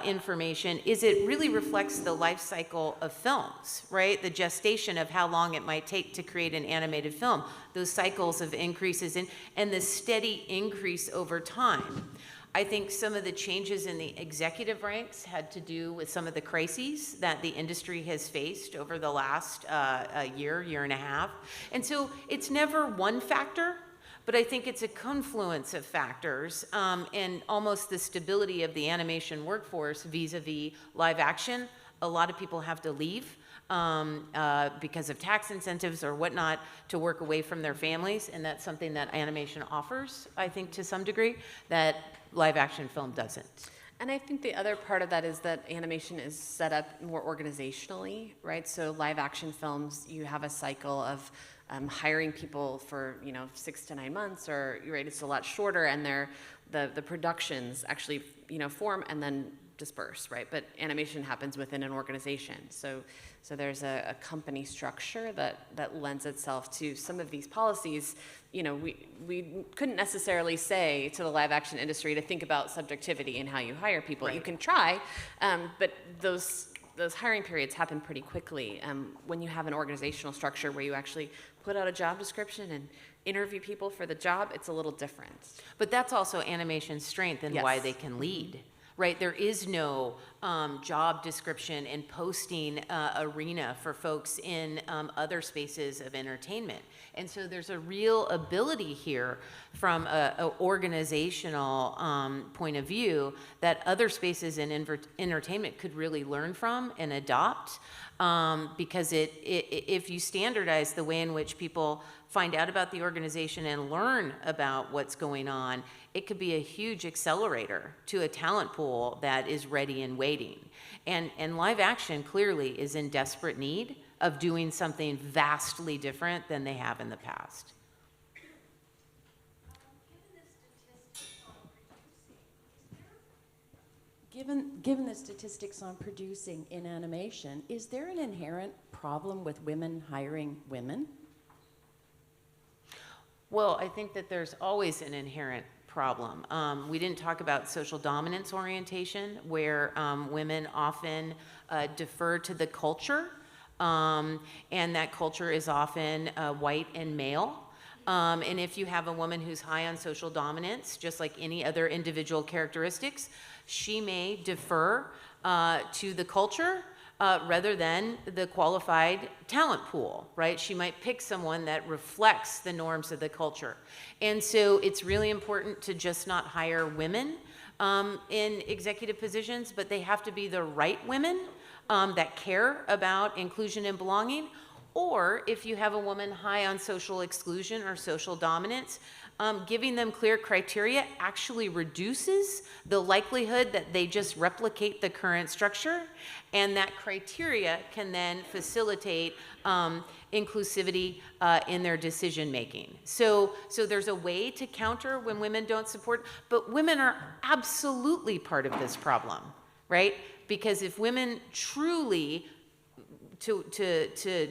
information is it really reflects the life cycle of films, right? The gestation of how long it might take to create an animated film, those cycles of increases and the steady increase over time. I think some of the changes in the executive ranks had to do with some of the crises that the industry has faced over the last year and a half. And so it's never one factor, but I think it's a confluence of factors and almost the stability of the animation workforce vis-a-vis live action. A lot of people have to leave because of tax incentives or whatnot to work away from their families, and that's something that animation offers, I think, to some degree, that live action film doesn't. And I think the other part of that is that animation is set up more organizationally, right? So live action films, you have a cycle of hiring people for 6 to 9 months, or right, it's a lot shorter, and the productions actually form and then disperse, right? But animation happens within an organization, so there's a company structure that lends itself to some of these policies. We couldn't necessarily say to the live action industry to think about subjectivity in how you hire people. Right. You can try, but those hiring periods happen pretty quickly. When you have an organizational structure where you actually put out a job description and interview people for the job, it's a little different. But that's also animation's strength and why they can lead, right? There is no job description and posting arena for folks in other spaces of entertainment. And so there's a real ability here from an organizational point of view that other spaces in entertainment could really learn from and adopt, because if you standardize the way in which people find out about the organization and learn about what's going on, it could be a huge accelerator to a talent pool that is ready and waiting. And live action clearly is in desperate need of doing something vastly different than they have in the past. Given the statistics on producing in animation, is there an inherent problem with women hiring women? Well, I think that there's always an inherent problem. We didn't talk about social dominance orientation, where women often defer to the culture, and that culture is often white and male. And if you have a woman who's high on social dominance, just like any other individual characteristics, she may defer to the culture rather than the qualified talent pool, right? She might pick someone that reflects the norms of the culture. And so it's really important to just not hire women in executive positions, but they have to be the right women that care about inclusion and belonging. Or if you have a woman high on social exclusion or social dominance, giving them clear criteria actually reduces the likelihood that they just replicate the current structure, and that criteria can then facilitate inclusivity in their decision making. So there's a way to counter when women don't support, but women are absolutely part of this problem, right? Because if women truly, to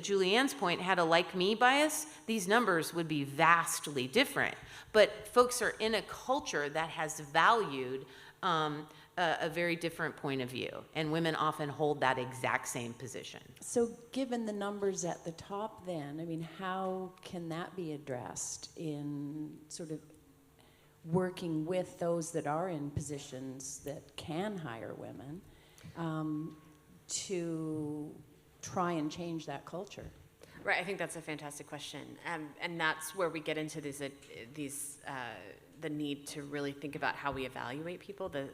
Julianne's point, had a like me bias, these numbers would be vastly different. But folks are in a culture that has valued a very different point of view, and women often hold that exact same position. So given the numbers at the top then, I mean, how can that be addressed in sort of working with those that are in positions that can hire women to try and change that culture? Right, I think that's a fantastic question, and that's where we get into the need to really think about how we evaluate people, the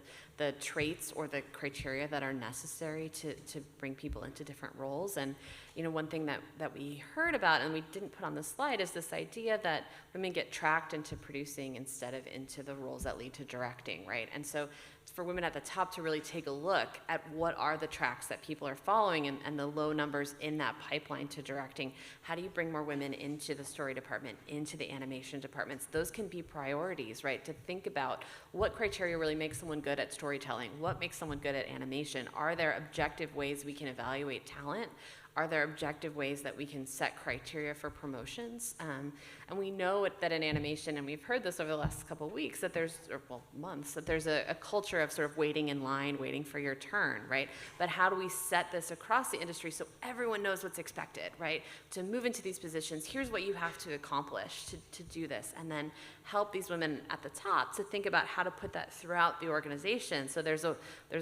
traits or the criteria that are necessary to bring people into different roles. And one thing that we heard about and we didn't put on the slide is this idea that women get tracked into producing instead of into the roles that lead to directing, right? And so for women at the top to really take a look at what are the tracks that people are following and the low numbers in that pipeline to directing. How do you bring more women into the story department, into the animation departments? Those can be priorities, right? To think about what criteria really makes someone good at storytelling, what makes someone good at animation. Are there objective ways we can evaluate talent? Are there objective ways that we can set criteria for promotions? And we know that in animation, and we've heard this over the last couple of weeks, that there's, or well, months, that there's a culture of sort of waiting in line, waiting for your turn, right? But how do we set this across the industry so everyone knows what's expected, right? To move into these positions, here's what you have to accomplish to do this, and then help these women at the top to think about how to put that throughout the organization. So there's a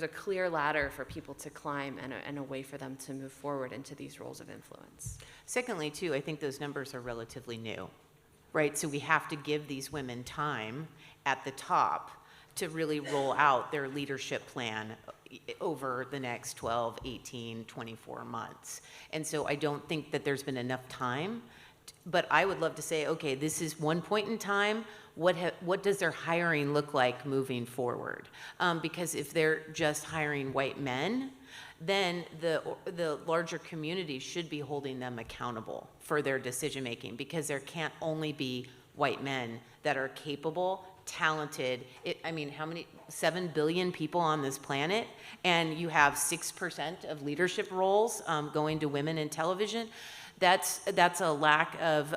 clear ladder for people to climb and a way for them to move forward into these roles of influence. Secondly, too, I think those numbers are relatively new, right? So we have to give these women time at the top to really roll out their leadership plan over the next 12, 18, 24 months. And so I don't think that there's been enough time, but I would love to say, okay, this is one point in time. What does their hiring look like moving forward? Because if they're just hiring white men, then the larger community should be holding them accountable for their decision making, because there can't only be white men that are capable, talented. I mean, how many, 7 billion people on this planet, and you have 6% of leadership roles going to women in television. That's a lack of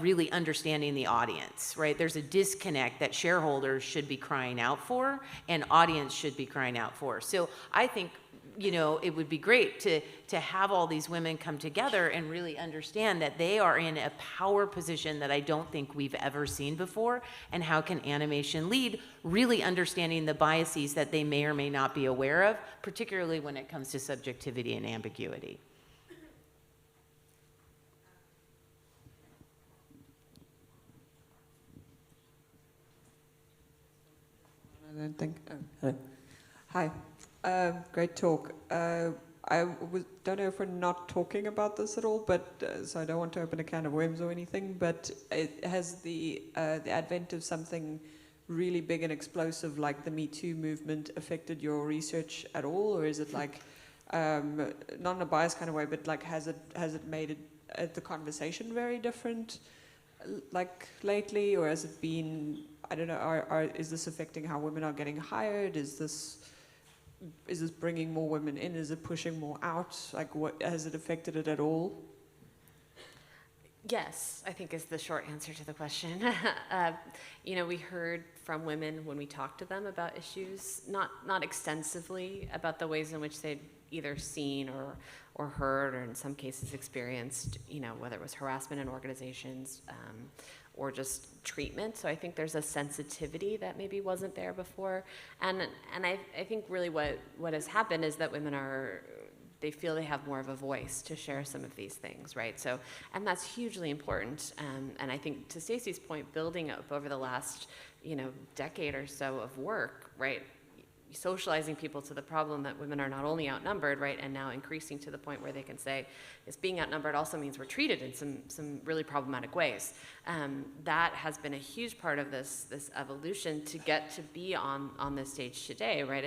really understanding the audience, right? There's a disconnect that shareholders should be crying out for and audience should be crying out for. So I think, it would be great to have all these women come together and really understand that they are in a power position that I don't think we've ever seen before, and how can animation lead, really understanding the biases that they may or may not be aware of, particularly when it comes to subjectivity and ambiguity. I don't think. Oh, hello. Hi. Great talk. Don't know if we're not talking about this at all, but so I don't want to open a can of worms or anything. But it has the advent of something really big and explosive like the Me Too movement affected your research at all, or is it like not in a biased kind of way, but like has it made the conversation very different, like lately, or has it been? I don't know. Is this affecting how women are getting hired? Is this is this bringing more women in? Is it pushing more out? Like, what has it affected it at all? Yes, I think is the short answer to the question. We heard from women when we talked to them about issues, not extensively about the ways in which they'd either seen or heard, or in some cases experienced, whether it was harassment in organizations or just treatment. So I think there's a sensitivity that maybe wasn't there before. And I think really what has happened is that women they feel they have more of a voice to share some of these things, right? So, and that's hugely important. And I think to Stacey's point, building up over the last, decade or so of work, right? Socializing people to the problem that women are not only outnumbered, right, and now increasing to the point where they can say, "Is being outnumbered also means we're treated in some really problematic ways." That has been a huge part of this evolution to get to be on this stage today, right?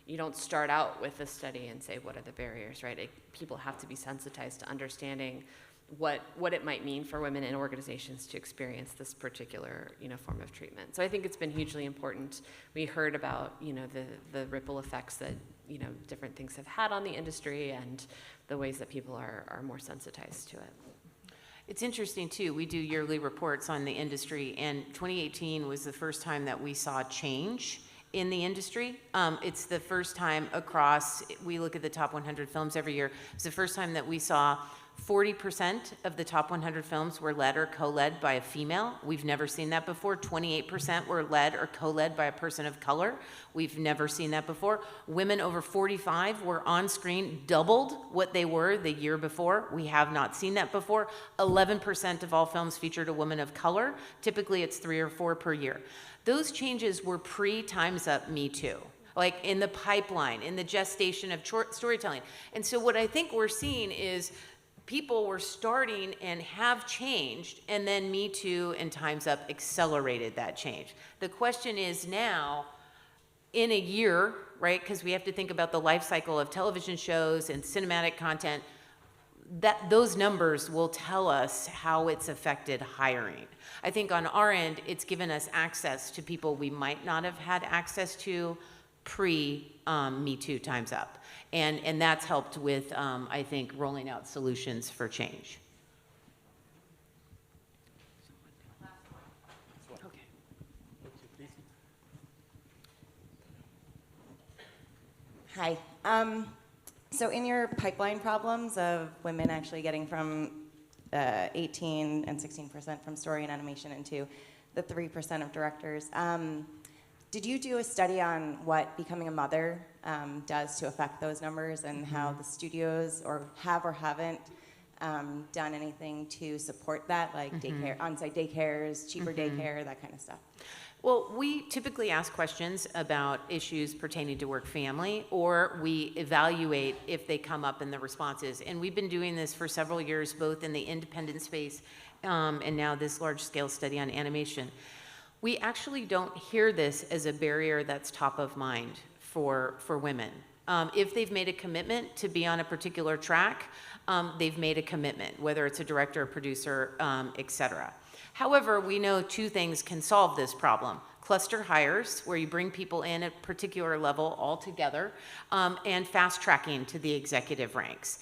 You don't start out with a study and say, what are the barriers, right? People have to be sensitized to understanding what it might mean for women in organizations to experience this particular, form of treatment. So I think it's been hugely important. We heard about, the ripple effects that, different things have had on the industry and the ways that people are more sensitized to it. It's interesting too, we do yearly reports on the industry, and 2018 was the first time that we saw change in the industry. It's the first time across, we look at the top 100 films every year, it's the first time that we saw 40% of the top 100 films were led or co-led by a female. We've never seen that before. 28% were led or co-led by a person of color. We've never seen that before. Women over 45 were on screen, doubled what they were the year before. We have not seen that before. 11% of all films featured a woman of color. Typically it's 3 or 4 per year. Those changes were pre-Time's Up Me Too, like in the pipeline, in the gestation of storytelling. And so what I think we're seeing is people were starting and have changed, and then Me Too and Time's Up accelerated that change. The question is now, in a year, right, because we have to think about the life cycle of television shows and cinematic content, that those numbers will tell us how it's affected hiring. I think on our end, it's given us access to people we might not have had access to pre-Me Too Time's Up. And that's helped with, I think, rolling out solutions for change. Okay. Hi. So in your pipeline problems of women actually getting from 18 and 16% from story and animation into the 3% of directors, did you do a study on what becoming a mother does to affect those numbers, and how the studios have or haven't done anything to support that, like daycare, on-site daycares, cheaper daycare, that kind of stuff? Well, we typically ask questions about issues pertaining to work-family, or we evaluate if they come up in the responses. And we've been doing this for several years, both in the independent space and now this large-scale study on animation. We actually don't hear this as a barrier that's top of mind for women. If they've made a commitment to be on a particular track, they've made a commitment, whether it's a director, a producer, et cetera. However, we know 2 things can solve this problem. Cluster hires, where you bring people in at a particular level all together, and fast tracking to the executive ranks,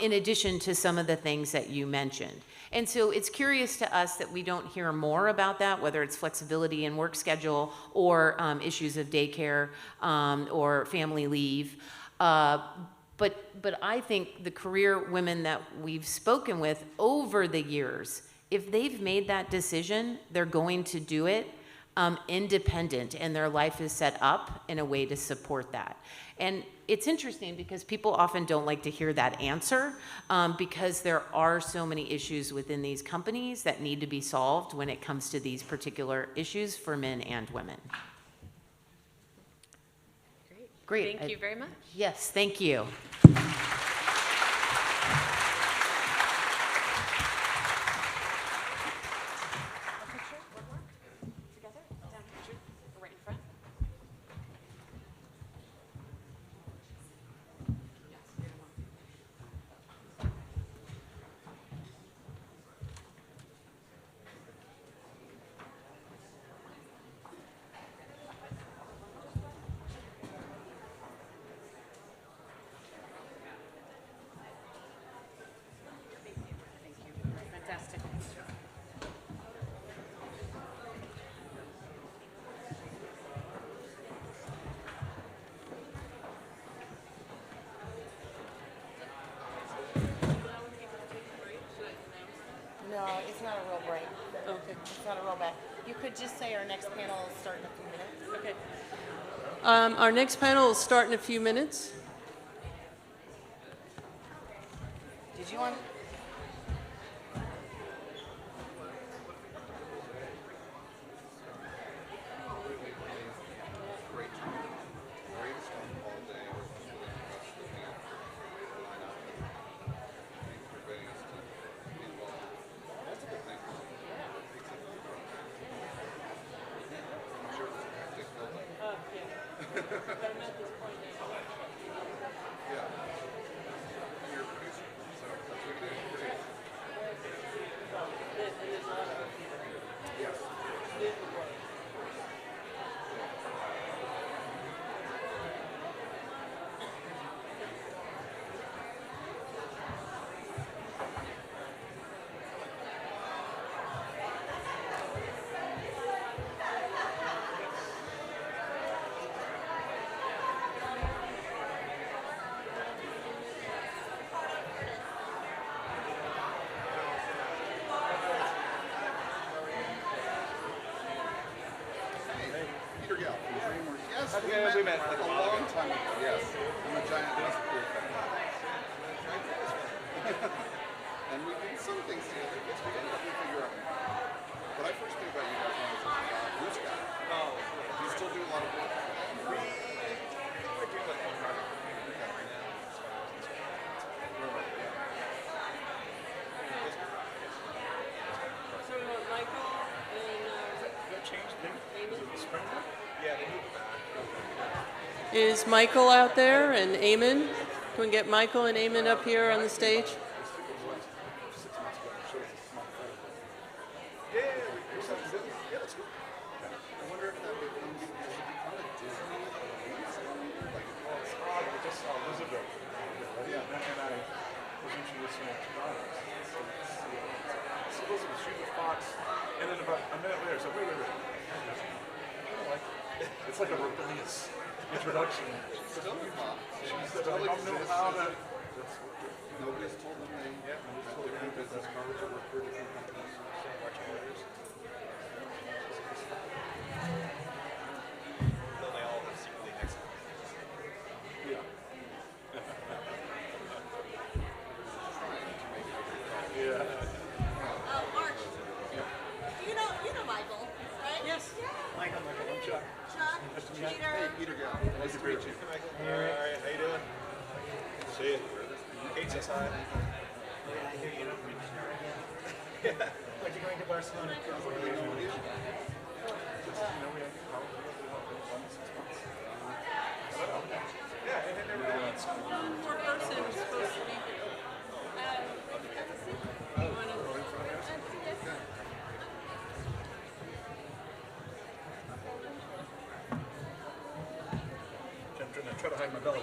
in addition to some of the things that you mentioned. And so it's curious to us that we don't hear more about that, whether it's flexibility in work schedule or issues of daycare or family leave. But I think the career women that we've spoken with over the years, if they've made that decision, they're going to do it independent, and their life is set up in a way to support that. And it's interesting because people often don't like to hear that answer because there are so many issues within these companies that need to be solved when it comes to these particular issues for men and women. Great. Thank you very much. Yes, thank you. it's not a real break. Okay. It's not a real break. You could just say our next panel will start in a few minutes. Okay. Our next panel will start in a few minutes. Did you want? We met like a long time ago, yes. I'm a giant baseball fan. And we did some things together, but we didn't really figure out more. But I first knew about you guys when I was a Bruce guy. Oh. Do you still do a lot of work? We're doing like one project right now. So we want Michael and changed things? Is it the spring? Yeah, they moved back. is Michael out there and Eamon? Can we get Michael and Eamon up here on the stage? It's like a rebellious introduction. Still a pop. She said, I don't know how to. Nobody's told them they have different business cards or work for different companies. Though they all have secretly excellent. Yeah. Mark. You know Michael, right? Yes. Michael, I'm Chuck. Chuck, Peter. Hey, Peter, nice to meet you. All right, how you doing? See you. Kate says hi. Yeah, I hear you. Yeah. Like you're going to Barcelona. Yeah, and then everyone's One more person is supposed to be here. I try to hide my belly.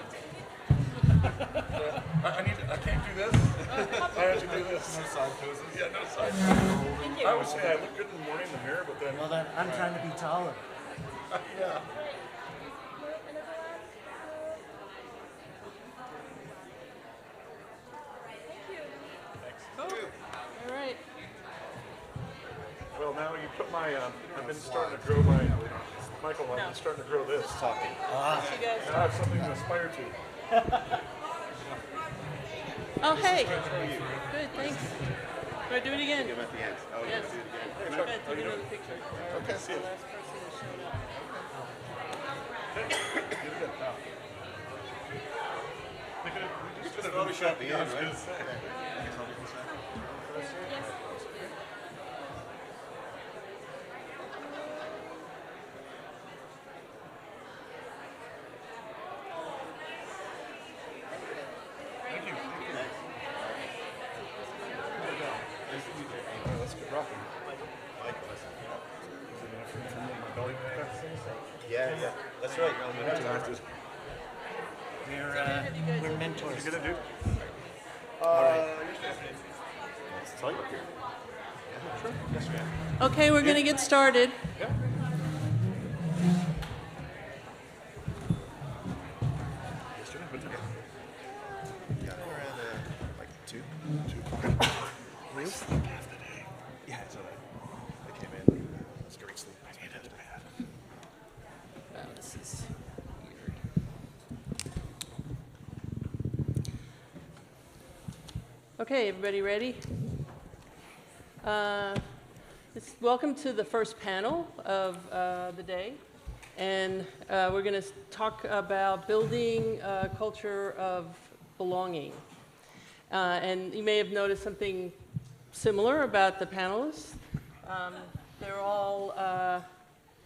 I can't do this. I have to do this. No side poses. Yeah, no side poses. I would say I look good in the morning in the mirror, but then. Well, then I'm trying to be taller. Yeah. Cool. All right. Well, now you put my. I've been starting to grow my. Michael, I've been starting to grow this. Talking. You guys. Now I have something to aspire to. Oh, hey. Good, thanks. Do I do it again? Give it at the end. Oh, Yes. do it again. Hey, Okay, Chuck, take how you another doing? picture. Okay, see you. The last person that showed up. We just Photoshop the end, right? Thank you. Let's get rocking. Yeah, that's right. We're mentors. You gonna do? All right. Let's tell you up here. Sure. Yes, ma'am. Okay, we're going to get started. Yeah. Yesterday, what time? Yeah, around like 2. We sleep half the day. Okay, everybody ready? Welcome to the first panel of the day. And we're going to talk about building a culture of belonging. And you may have noticed something similar about the panelists. They're all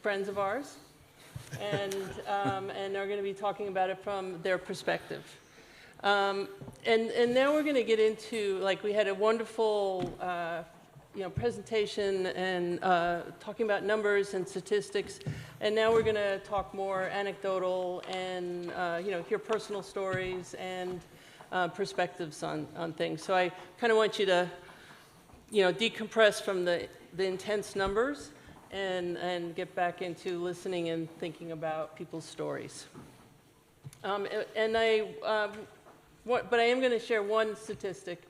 friends of ours, and are going to be talking about it from their perspective. And now we're going to get into, like, we had a wonderful presentation and talking about numbers and statistics, and now we're going to talk more anecdotal and hear personal stories and perspectives on things. So I kind of want you to decompress from the intense numbers and get back into listening and thinking about people's stories. But I am going to share one statistic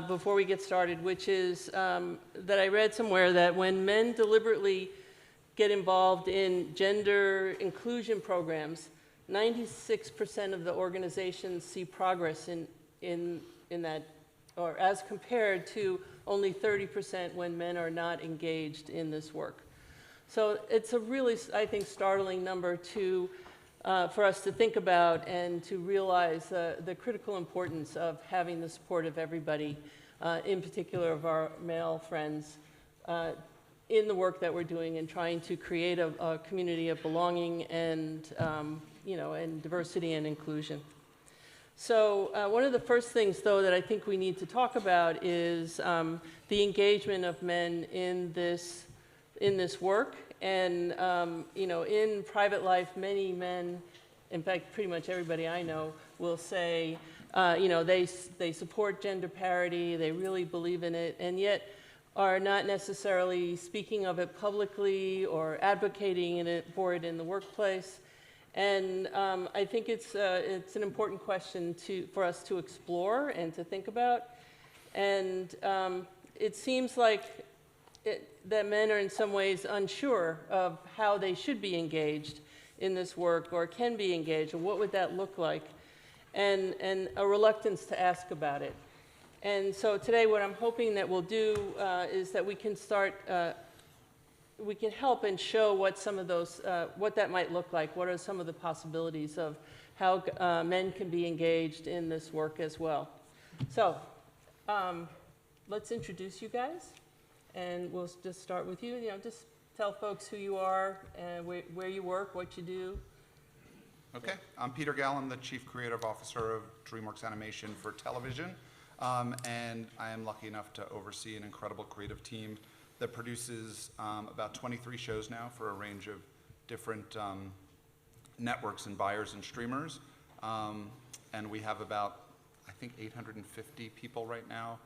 before we get started, which is that I read somewhere that when men deliberately get involved in gender inclusion programs, 96% of the organizations see progress in that, or as compared to only 30% when men are not engaged in this work. So it's a really, I think, startling number for us to think about and to realize the critical importance of having the support of everybody, in particular of our male friends, in the work that we're doing and trying to create a community of belonging and diversity and inclusion. So one of the first things, though, that I think we need to talk about is the engagement of men in this work. And in private life, many men, in fact, pretty much everybody I know, will say, they support gender parity, they really believe in it, and yet are not necessarily speaking of it publicly or advocating for it in the workplace. And I think it's an important question for us to explore and to think about. And it seems like that men are in some ways unsure of how they should be engaged in this work or can be engaged, or what would that look like, and a reluctance to ask about it. And so today what I'm hoping that we'll do is that we can help and show what some of those, what that might look like, what are some of the possibilities of how men can be engaged in this work as well. So let's introduce you guys. And we'll just start with you. Just tell folks who you are, and where you work, what you do. Okay, I'm Peter Gall. I'm the Chief Creative Officer of DreamWorks Animation for television. And I am lucky enough to oversee an incredible creative team that produces about 23 shows now for a range of different networks and buyers and streamers. And we have about, I think, 850 people right now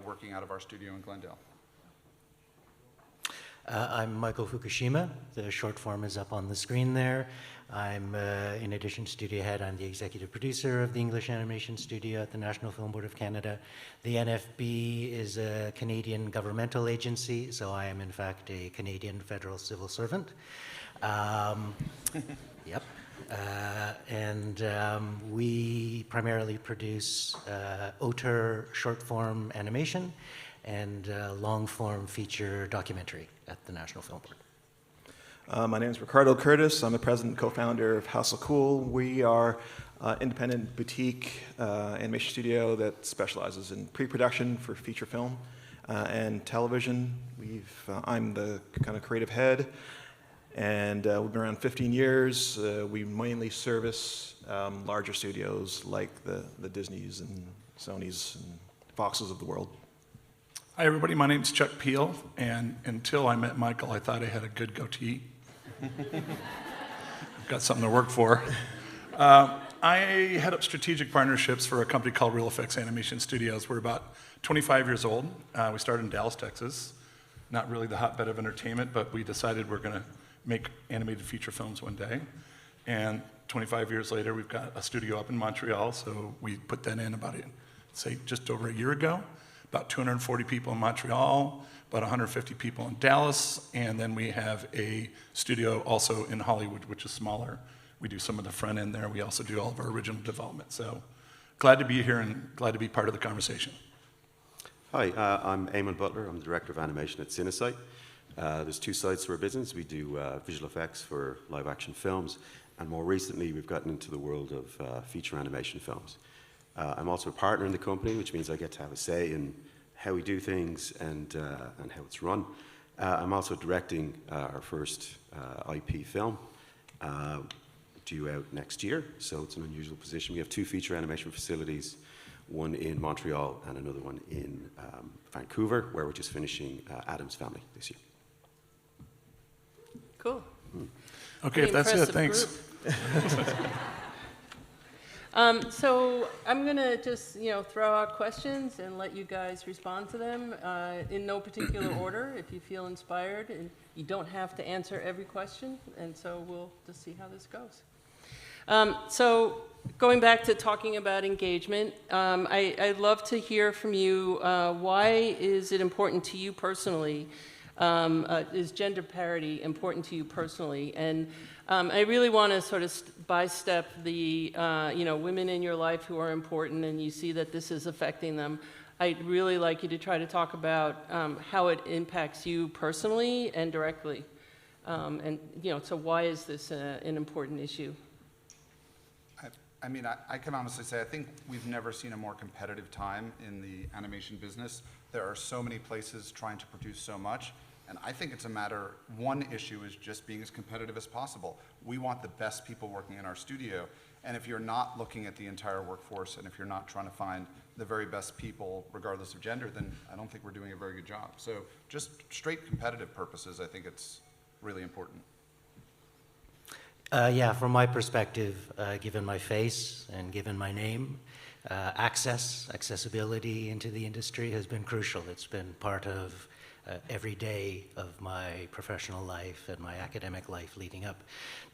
working out of our studio in Glendale. I'm Michael Fukushima. The short form is up on the screen there. I'm, in addition to studio head, I'm the executive producer of the English Animation Studio at the National Film Board of Canada. The NFB is a Canadian governmental agency, so I am in fact a Canadian federal civil servant. Yep. We primarily produce auteur short form animation and long-form feature documentary at the National Film Board. My name is Ricardo Curtis. I'm the president and co-founder of House of Cool. We are an independent boutique animation studio that specializes in pre-production for feature film and television. I'm the kind of creative head, and we've been around 15 years. We mainly service larger studios like the Disneys and Sonys and Foxes of the world. Hi, everybody. My name's Chuck Peel, and until I met Michael, I thought I had a good goatee. I've got something to work for. I head up strategic partnerships for a company called Real Effects Animation Studios. We're about 25 years old. We started in Dallas, Texas. Not really the hotbed of entertainment, but we decided we're going to make animated feature films one day. And 25 years later, we've got a studio up in Montreal, so we put that in about, say, just over a year ago. About 240 people in Montreal, about 150 people in Dallas, and then we have a studio also in Hollywood, which is smaller. We do some of the front end there. We also do all of our original development. So glad to be here and glad to be part of the conversation. Hi, I'm Eamon Butler. I'm the Director of Animation at Cinesite. There's two sides to our business. We do visual effects for live action films, and more recently we've gotten into the world of feature animation films. I'm also a partner in the company, which means I get to have a say in how we do things and how it's run. I'm also directing our first IP film, due out next year, so it's an unusual position. We have two feature animation facilities, one in Montreal and another one in Vancouver, where we're just finishing Adam's Family this year. Cool. Okay, if that's it, thanks. So I'm going to just, throw out questions and let you guys respond to them in no particular order if you feel inspired. And you don't have to answer every question, and so we'll just see how this goes. So going back to talking about engagement, I'd love to hear from you, why is it important to you personally? Is gender parity important to you personally? And I really want to sort of bystep the, women in your life who are important and you see that this is affecting them. I'd really like you to try to talk about how it impacts you personally and directly. So why is this an important issue? I mean, I can honestly say I think we've never seen a more competitive time in the animation business. There are so many places trying to produce so much, and I think it's a matter, one issue is just being as competitive as possible. We want the best people working in our studio, and if you're not looking at the entire workforce and if you're not trying to find the very best people, regardless of gender, then I don't think we're doing a very good job. So just straight competitive purposes, I think it's really important. Yeah, from my perspective, given my face and given my name, accessibility into the industry has been crucial. It's been part of every day of my professional life and my academic life leading up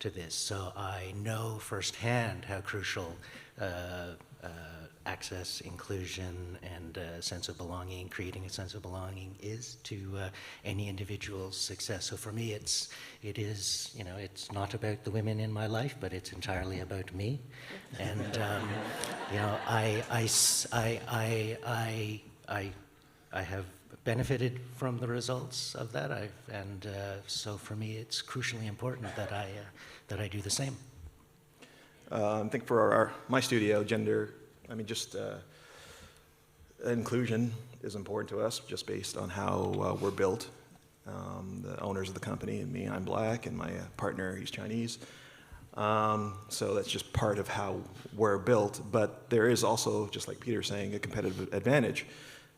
to this. So I know firsthand how crucial access, inclusion, and a sense of belonging, creating a sense of belonging is to any individual's success. So for me, it is, it's not about the women in my life, but it's entirely about me. And I have benefited from the results of that, so for me, it's crucially important that I do the same. I think for my studio, just inclusion is important to us, just based on how we're built. The owners of the company and me, I'm black, and my partner, he's Chinese. So that's just part of how we're built. But there is also, just like Peter's saying, a competitive advantage.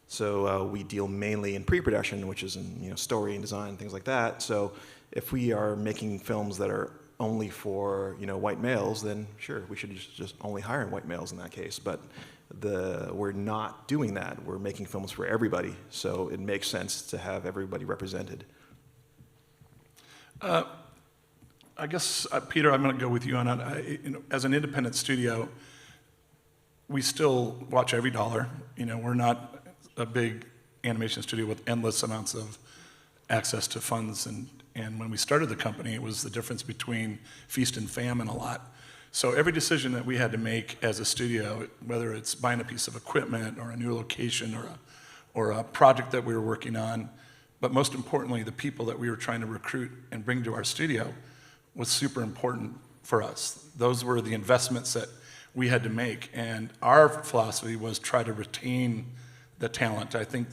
So we deal mainly in pre-production, which is in story and design, things like that. So if we are making films that are only for white males, then sure, we should just only hire white males in that case. But we're not doing that. We're making films for everybody, so it makes sense to have everybody represented. I guess, Peter, I'm going to go with you on that. As an independent studio, we still watch every dollar. We're not a big animation studio with endless amounts of access to funds, and when we started the company, it was the difference between feast and famine a lot. So every decision that we had to make as a studio, whether it's buying a piece of equipment or a new location or a project that we were working on, but most importantly, the people that we were trying to recruit and bring to our studio was super important for us. Those were the investments that we had to make, and our philosophy was try to retain the talent. I think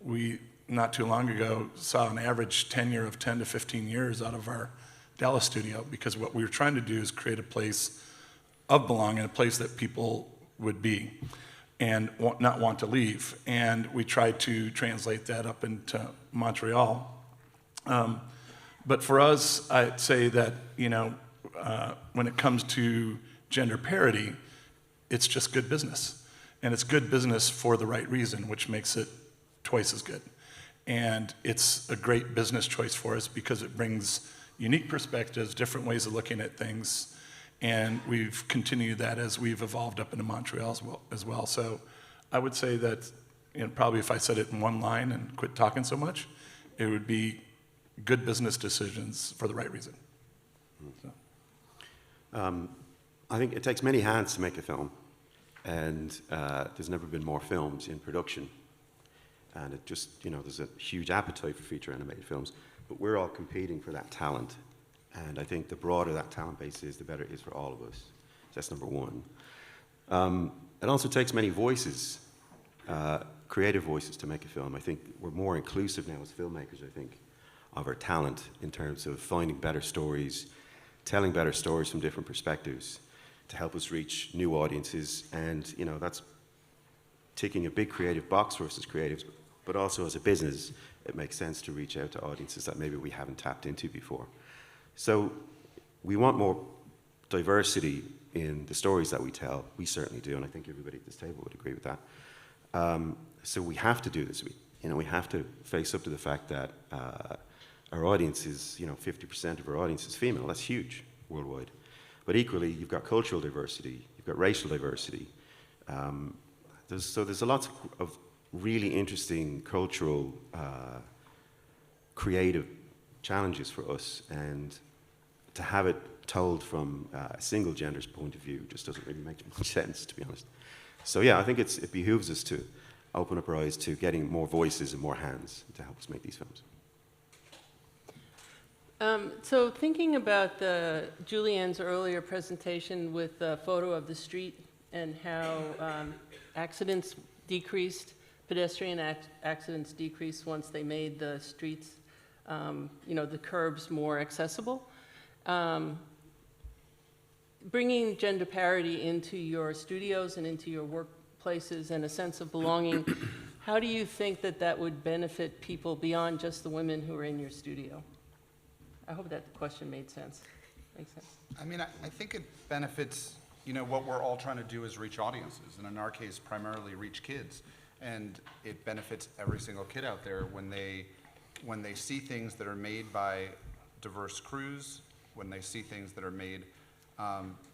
we, not too long ago, saw an average tenure of 10 to 15 years out of our Dallas studio, because what we were trying to do is create a place of belonging, a place that people would be and not want to leave. And we tried to translate that up into Montreal. But for us, I'd say that, when it comes to gender parity, it's just good business. And it's good business for the right reason, which makes it twice as good. And it's a great business choice for us because it brings unique perspectives, different ways of looking at things. And we've continued that as we've evolved up into Montreal as well. So I would say that, probably if I said it in one line and quit talking so much, it would be good business decisions for the right reason. So. I think it takes many hands to make a film, and there's never been more films in production. And it just, you know, there's a huge appetite for feature animated films, but we're all competing for that talent. And I think the broader that talent base is, the better it is for all of us. That's number one. It also takes many voices, creative voices, to make a film. I think we're more inclusive now as filmmakers, I think, of our talent in terms of finding better stories, telling better stories from different perspectives to help us reach new audiences. And, you know, that's ticking a big creative box for us as creatives, but also as a business, it makes sense to reach out to audiences that maybe we haven't tapped into before. So we want more diversity in the stories that we tell. We certainly do, and I think everybody at this table would agree with that. So we have to do this. We have to face up to the fact that our audience is, 50% of our audience is female. That's huge worldwide. But equally, you've got cultural diversity, you've got racial diversity. There's a lot of really interesting cultural, creative challenges for us, and to have it told from a single gender's point of view just doesn't really make much sense, to be honest. So yeah, I think it behooves us to open up our eyes to getting more voices and more hands to help us make these films. So thinking about Julianne's earlier presentation with the photo of the street and how accidents decreased, pedestrian accidents decreased once they made the streets, the curbs more accessible. Bringing gender parity into your studios and into your workplaces and a sense of belonging, how do you think that would benefit people beyond just the women who are in your studio? I hope that question made sense. Makes sense. I mean, I think it benefits, what we're all trying to do is reach audiences, and in our case, primarily reach kids. And it benefits every single kid out there when they see things that are made by diverse crews, when they see things that are made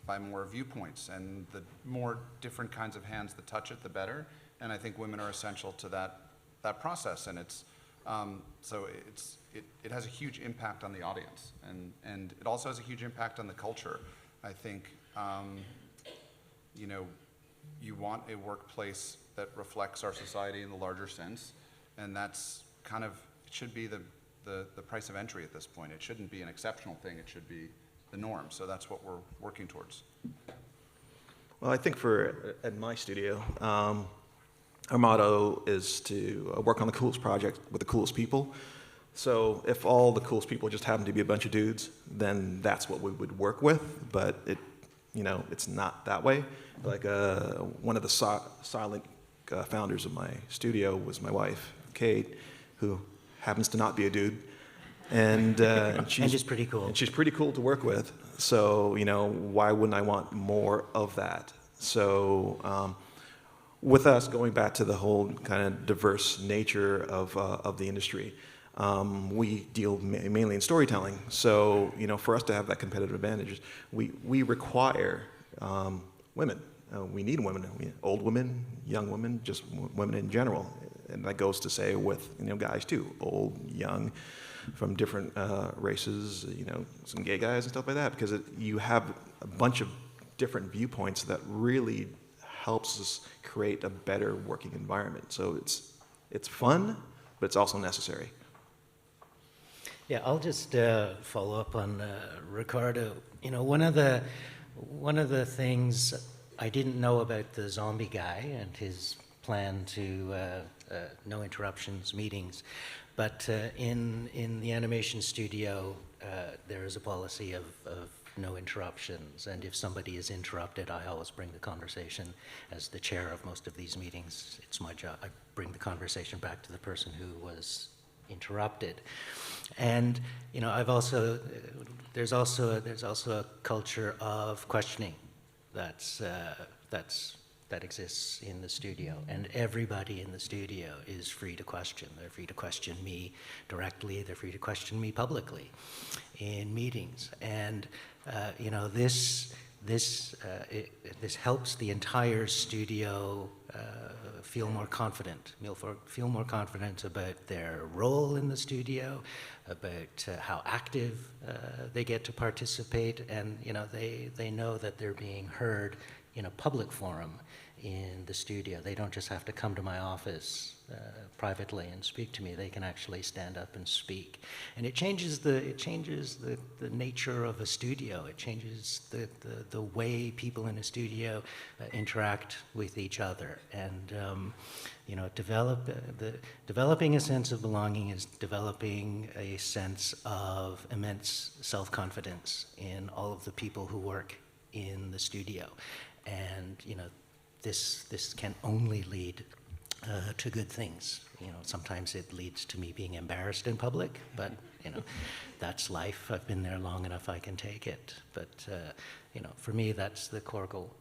by more viewpoints, and the more different kinds of hands that touch it, the better. And I think women are essential to that process, and it has a huge impact on the audience, and it also has a huge impact on the culture. I think you want a workplace that reflects our society in the larger sense, and that's kind of, it should be the price of entry at this point. It shouldn't be an exceptional thing, it should be the norm. So that's what we're working towards. Well, I think at my studio, our motto is to work on the coolest project with the coolest people. So if all the coolest people just happen to be a bunch of dudes, then that's what we would work with. But it's not that way. Like one of the silent founders of my studio was my wife, Kate, who happens to not be a dude. And she's pretty cool. And she's pretty cool to work with. So, why wouldn't I want more of that? So, with us, going back to the whole kind of diverse nature of the industry, we deal mainly in storytelling. So, for us to have that competitive advantage, we require women. We need women, old women, young women, just women in general. And that goes to say with guys too, old, young, from different races, some gay guys and stuff like that, because you have a bunch of different viewpoints that really helps us create a better working environment. So it's fun, but it's also necessary. Yeah, I'll just follow up on Ricardo. One of the things I didn't know about the zombie guy and his plan to no interruptions meetings, but in the animation studio, there is a policy of no interruptions, and if somebody is interrupted, I always bring the conversation. As the chair of most of these meetings, it's my job. I bring the conversation back to the person who was interrupted. And there's also a culture of questioning that exists in the studio, and everybody in the studio is free to question. They're free to question me directly, they're free to question me publicly in meetings. And this helps the entire studio feel more confident about their role in the studio, about how active they get to participate, and they know that they're being heard in a public forum in the studio. They don't just have to come to my office privately and speak to me. They can actually stand up and speak, and it changes the nature of a studio. It changes the way people in a studio interact with each other, and you know, developing a sense of belonging is developing a sense of immense self-confidence in all of the people who work in the studio, and you know, this can only lead to good things. You know, sometimes it leads to me being embarrassed in public, but you know, that's life. I've been there long enough, I can take it. But you know, for me, that's the core goal.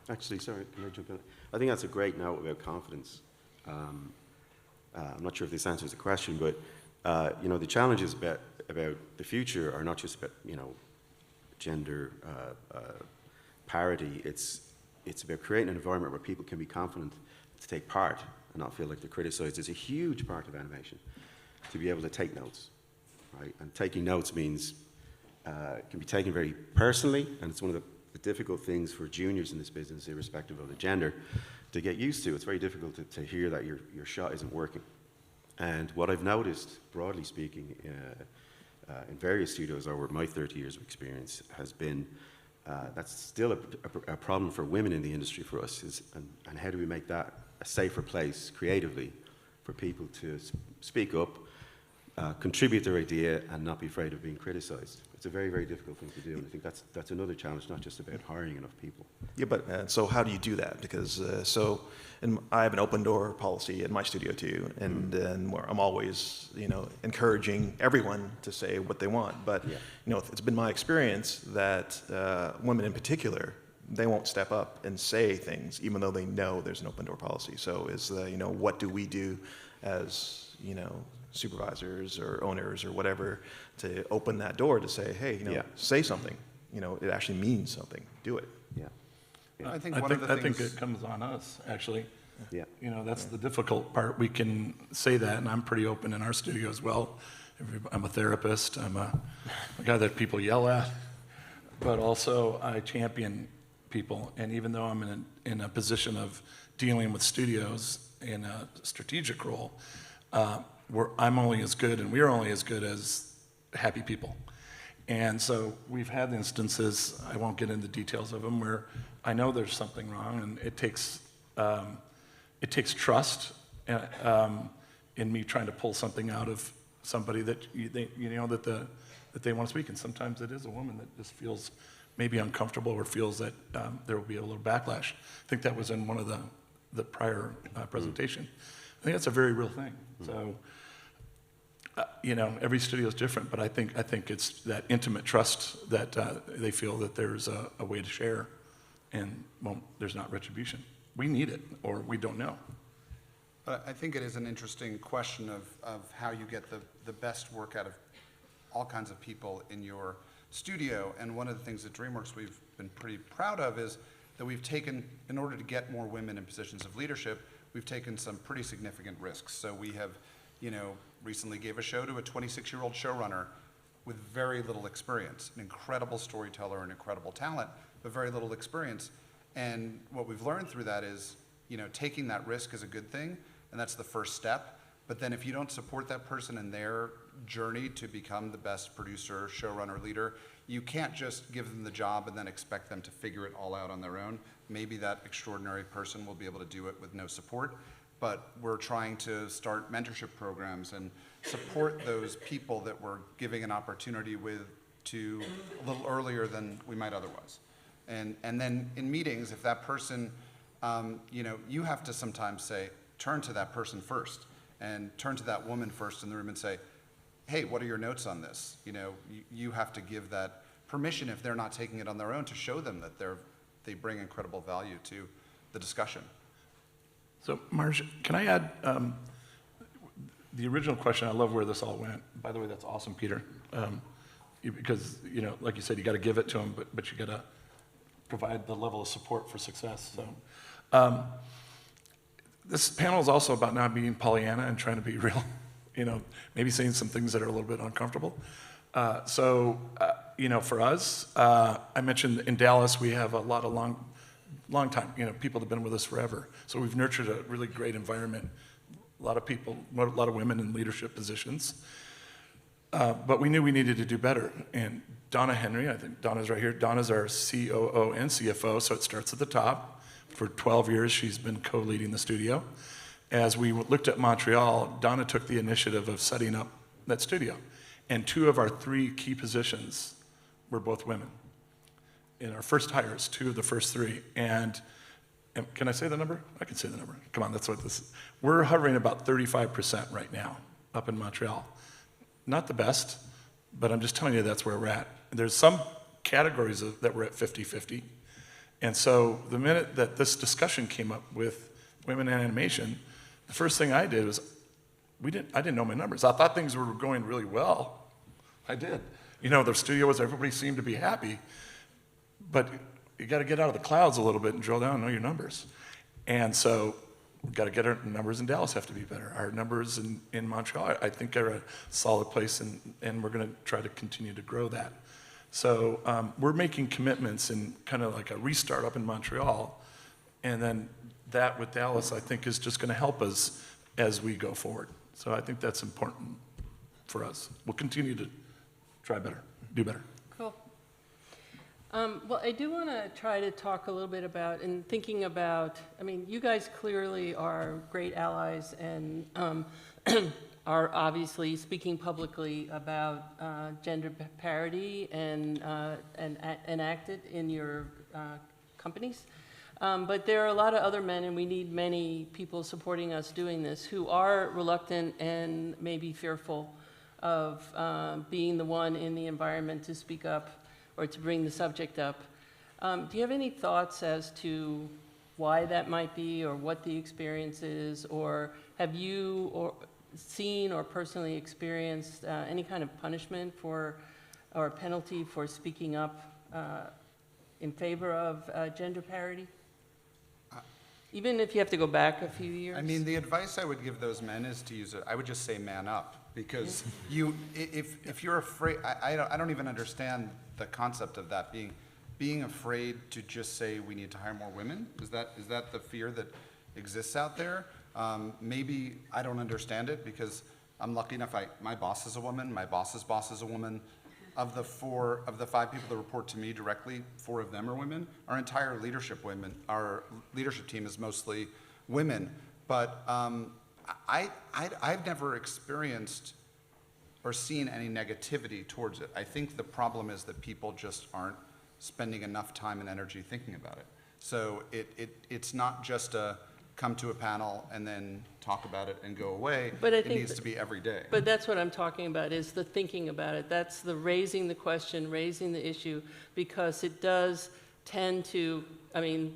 Actually, sorry, can I jump in? I think that's a great note about confidence. I'm not sure if this answers the question, but you know, the challenges about the future are not just about, you know, gender parity. It's about creating an environment where people can be confident to take part and not feel like they're criticized. It's a huge part of animation to be able to take notes, right? And taking notes means it can be taken very personally, and it's one of the difficult things for juniors in this business, irrespective of the gender, to get used to. It's very difficult to hear that your shot isn't working. And what I've noticed, broadly speaking, in various studios over my 30 years of experience has been that's still a problem for women in the industry for us, and how do we make that a safer place creatively for people to speak up, contribute their idea, and not be afraid of being criticized. It's a very, very difficult thing to do, and I think that's another challenge, not just about hiring enough people. Yeah, but so how do you do that? Because I have an open door policy in my studio too, and where I'm always, you know, encouraging everyone to say what they want. But you know, it's been my experience that women in particular, they won't step up and say things, even though they know there's an open door policy. So you know, what do we do as, you know, supervisors or owners or whatever to open that door to say, hey, you know, say something. You know, it actually means something. Do it. Yeah. I think it comes on us, actually. Yeah. You know, that's the difficult part. We can say that, and I'm pretty open in our studio as well. I'm a therapist. I'm a guy that people yell at, but also I champion people. And even though I'm in a position of dealing with studios in a strategic role, I'm only as good, and we're only as good as happy people. And so we've had instances, I won't get into details of them, where I know there's something wrong, and it takes trust in me trying to pull something out of somebody that you know that they want to speak. And sometimes it is a woman that just feels maybe uncomfortable or feels that there will be a little backlash. I think that was in one of the prior presentation. I think that's a very real thing. So. You know, every studio is different, but I think it's that intimate trust that they feel that there's a way to share, and there's not retribution. We need it, or we don't know. I think it is an interesting question of how you get the best work out of all kinds of people in your studio. And one of the things at DreamWorks we've been pretty proud of is that we've taken, in order to get more women in positions of leadership, we've taken some pretty significant risks. So we have, you know, recently gave a show to a 26-year-old showrunner with very little experience, an incredible storyteller and incredible talent, but very little experience. And what we've learned through that is, you know, taking that risk is a good thing, and that's the first step. But then if you don't support that person in their journey to become the best producer, showrunner, leader, you can't just give them the job and then expect them to figure it all out on their own. Maybe that extraordinary person will be able to do it with no support. But we're trying to start mentorship programs and support those people that we're giving an opportunity to a little earlier than we might otherwise. And then in meetings, if that person, you know, you have to sometimes say, turn to that person first, and turn to that woman first in the room and say, hey, what are your notes on this? You know, you have to give that permission if they're not taking it on their own to show them that they bring incredible value to the discussion. So, Marge, can I add the original question? I love where this all went. By the way, that's awesome, Peter, because, you know, like you said, you got to give it to them, but you got to provide the level of support for success. So, this panel is also about not being Pollyanna and trying to be real. You know, maybe saying some things that are a little bit uncomfortable. You know, for us, I mentioned in Dallas we have a lot of long time, people that have been with us forever. So we've nurtured a really great environment. A lot of people, a lot of women in leadership positions. But we knew we needed to do better. And Donna Henry, I think Donna's right here. Donna's our COO and CFO, so it starts at the top. For 12 years, she's been co-leading the studio. As we looked at Montreal, Donna took the initiative of setting up that studio. And 2 of our 3 key positions were both women. In our first hires, 2 of the first 3. And can I say the number? I can say the number. Come on, that's what this is. We're hovering about 35% right now up in Montreal. Not the best, but I'm just telling you that's where we're at. There's some categories that we're at 50-50. And so the minute that this discussion came up with women in animation, the first thing I did was, I didn't know my numbers. I thought things were going really well. I did. The studio everybody seemed to be happy, but you got to get out of the clouds a little bit and drill down and know your numbers. And so we've got to get our numbers in Dallas have to be better. Our numbers in Montreal, I think, are a solid place, and we're going to try to continue to grow that. So we're making commitments and kind of like a restart up in Montreal, and then that with Dallas, I think, is just going to help us as we go forward. So I think that's important for us. We'll continue to try better, do better. Cool. Well, I do want to try to talk a little bit about, and thinking about, you guys clearly are great allies and are obviously speaking publicly about gender parity and enacted in your companies. But there are a lot of other men, and we need many people supporting us doing this, who are reluctant and maybe fearful of being the one in the environment to speak up or to bring the subject up. Do you have any thoughts as to why that might be, or what the experience is, or have you seen or personally experienced any kind of punishment for or penalty for speaking up in favor of gender parity? Even if you have to go back a few years? The advice I would give those men is to use it. I would just say man up, because if you're afraid, I don't even understand the concept of that being afraid to just say we need to hire more women. Is that the fear that exists out there? Maybe I don't understand it, because I'm lucky enough. My boss is a woman. My boss's boss is a woman. Of the 5 people that report to me directly, 4 of them are women. Our entire leadership team is mostly women. But I've never experienced or seen any negativity towards it. I think the problem is that people just aren't spending enough time and energy thinking about it. So it's not just a come to a panel and then talk about it and go away. But it needs to be every day. But that's what I'm talking about, is the thinking about it. That's the raising the question, raising the issue, because it does tend to,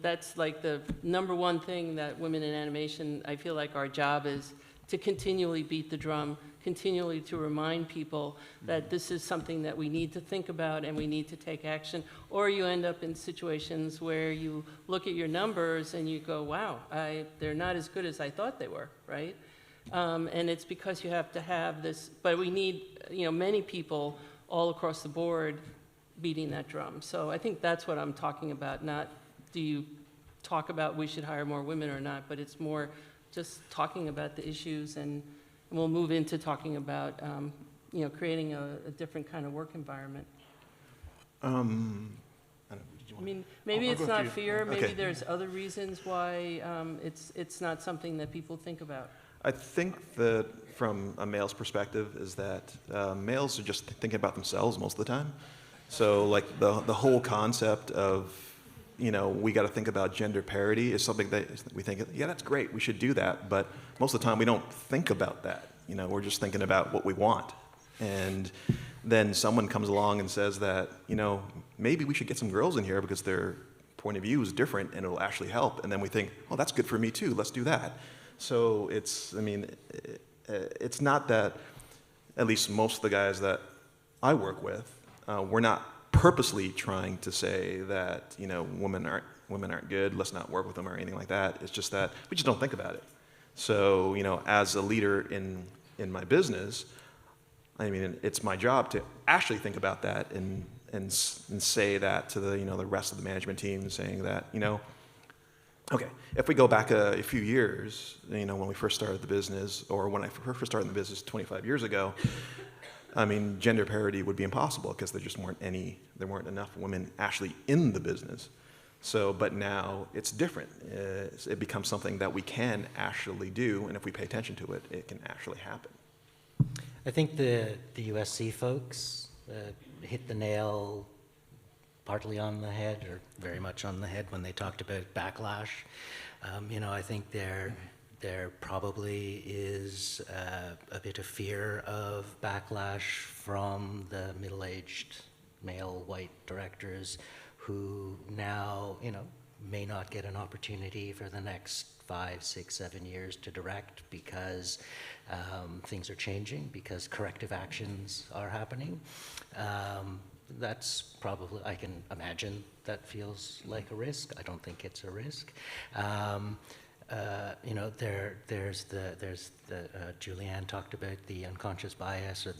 that's like the number one thing that women in animation, I feel like our job is to continually beat the drum, continually to remind people that this is something that we need to think about and we need to take action. Or you end up in situations where you look at your numbers and you go, wow, they're not as good as I thought they were, right? And it's because you have to have this, but we need many people all across the board beating that drum. So I think that's what I'm talking about, not do you talk about we should hire more women or not, but it's more just talking about the issues, and we'll move into talking about creating a different kind of work environment. Maybe it's not fear. Maybe there's other reasons why it's not something that people think about. I think that from a male's perspective is that males are just thinking about themselves most of the time. So like the whole concept of we got to think about gender parity is something that we think, yeah, that's great, we should do that. But most of the time we don't think about that. We're just thinking about what we want. And then someone comes along and says that, maybe we should get some girls in here because their point of view is different and it'll actually help. And then we think, oh, that's good for me too, let's do that. So it's not that, at least most of the guys that I work with, we're not purposely trying to say that women aren't good, let's not work with them or anything like that. It's just that we just don't think about it. So as a leader in my business, it's my job to actually think about that and say that to the the rest of the management team, saying that Okay, if we go back a few years, you know, when we first started the business, or when I first started the business 25 years ago, I mean, gender parity would be impossible because there just weren't enough women actually in the business. So, but now it's different. It becomes something that we can actually do, and if we pay attention to it, it can actually happen. I think the USC folks hit the nail partly on the head, or very much on the head, when they talked about backlash. You know, I think there probably is a bit of fear of backlash from the middle-aged male white directors who now, you know, may not get an opportunity for the next 5, 6, 7 years to direct because things are changing, because corrective actions are happening. That's probably, I can imagine that feels like a risk. I don't think it's a risk. You know, there's the Julianne talked about the unconscious bias, or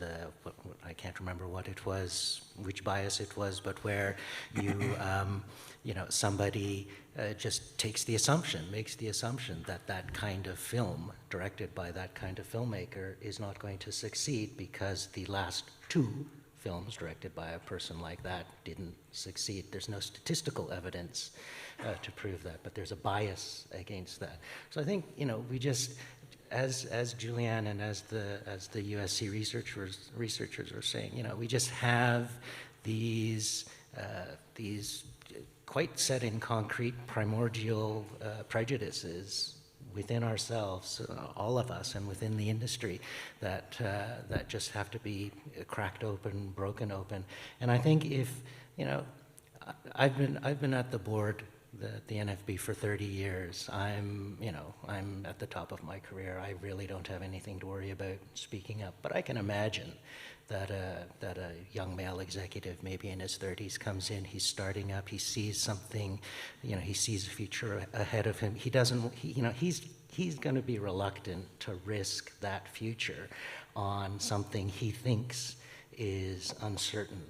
I can't remember what it was, which bias it was, but where you, you know, somebody just makes the assumption that that kind of film, directed by that kind of filmmaker, is not going to succeed because the last 2 films directed by a person like that didn't succeed. There's no statistical evidence to prove that, but there's a bias against that. So I think, you know, we just, as Julianne and as the USC researchers are saying, you know, we just have these quite set in concrete primordial prejudices within ourselves, all of us, and within the industry, that just have to be cracked open, broken open. And I think if, you know, I've been at the board, the NFB, for 30 years. I'm at the top of my career. I really don't have anything to worry about speaking up. But I can imagine that a young male executive, maybe in his 30s, comes in, he's starting up, he sees something, you know, he sees a future ahead of him. He's going to be reluctant to risk that future on something he thinks is uncertain.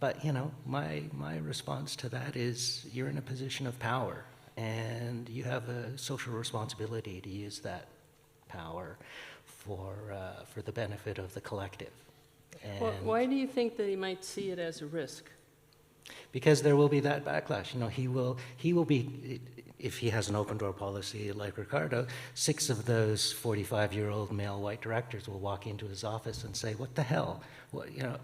But, you know, my response to that is, you're in a position of power, and you have a social responsibility to use that power for the benefit of the collective. And why do you think that he might see it as a risk? because there will be that backlash. You know, he will be, if he has an open door policy like Ricardo, 6 of those 45-year-old male white directors will walk into his office and say, "What the hell? Well, you know,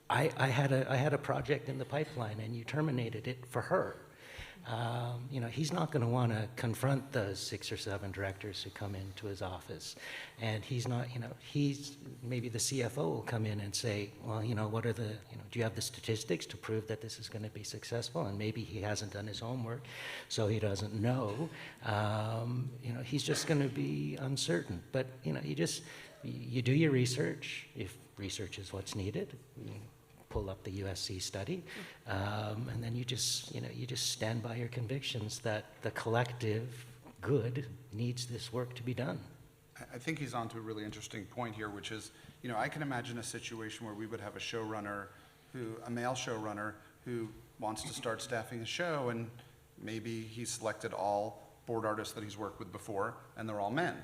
I had a project in the pipeline and you terminated it for her." You know, he's not going to want to confront those 6 or 7 directors who come into his office. And he's not, you know, maybe the CFO will come in and say, "Well, you know, what are the, you know, do you have the statistics to prove that this is going to be successful?" And maybe he hasn't done his homework, so he doesn't know. You know, he's just going to be uncertain. But, you know, you do your research, if research is what's needed. Pull up the USC study, and then you just stand by your convictions that the collective good needs this work to be done. I think he's on to a really interesting point here, which is, you know, I can imagine a situation where we would have a showrunner a male showrunner who wants to start staffing a show, and maybe he's selected all board artists that he's worked with before, and they're all men.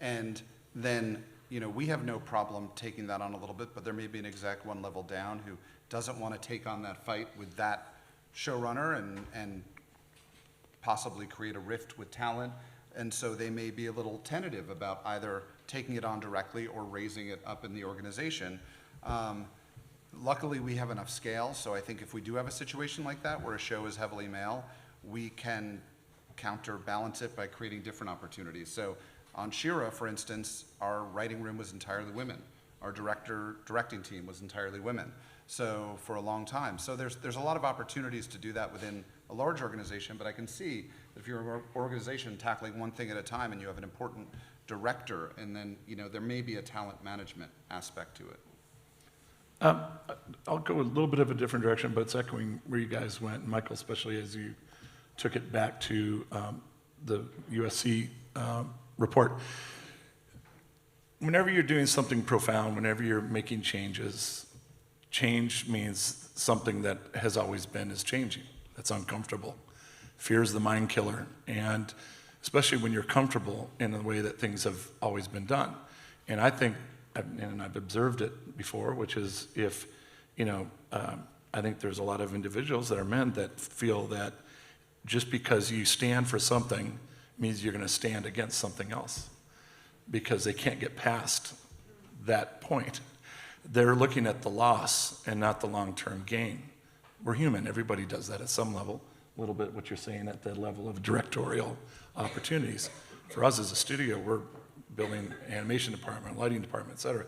And then, you know, we have no problem taking that on a little bit, but there may be an exec one level down who doesn't want to take on that fight with that showrunner and possibly create a rift with talent. And so they may be a little tentative about either taking it on directly or raising it up in the organization. Luckily, we have enough scale, so I think if we do have a situation like that where a show is heavily male, we can counterbalance it by creating different opportunities. So on Shira, for instance, our writing room was entirely women. Our directing team was entirely women. So for a long time. So there's a lot of opportunities to do that within a large organization, but I can see that if you're an organization tackling one thing at a time and you have an important director, and then, you know, there may be a talent management aspect to it. I'll go a little bit of a different direction, but it's echoing where you guys went, Michael, especially as you took it back to the USC report. Whenever you're doing something profound, whenever you're making changes, change means something that has always been is changing. That's uncomfortable. fear is the mind killer, and especially when you're comfortable in the way that things have always been done. And I think, and I've observed it before, which is if, I think there's a lot of individuals that are men that feel that just because you stand for something means you're going to stand against something else, because they can't get past that point. They're looking at the loss and not the long-term gain. We're human. Everybody does that at some level. A little bit what you're saying at the level of directorial opportunities. For us as a studio, we're building animation department, lighting department, et cetera.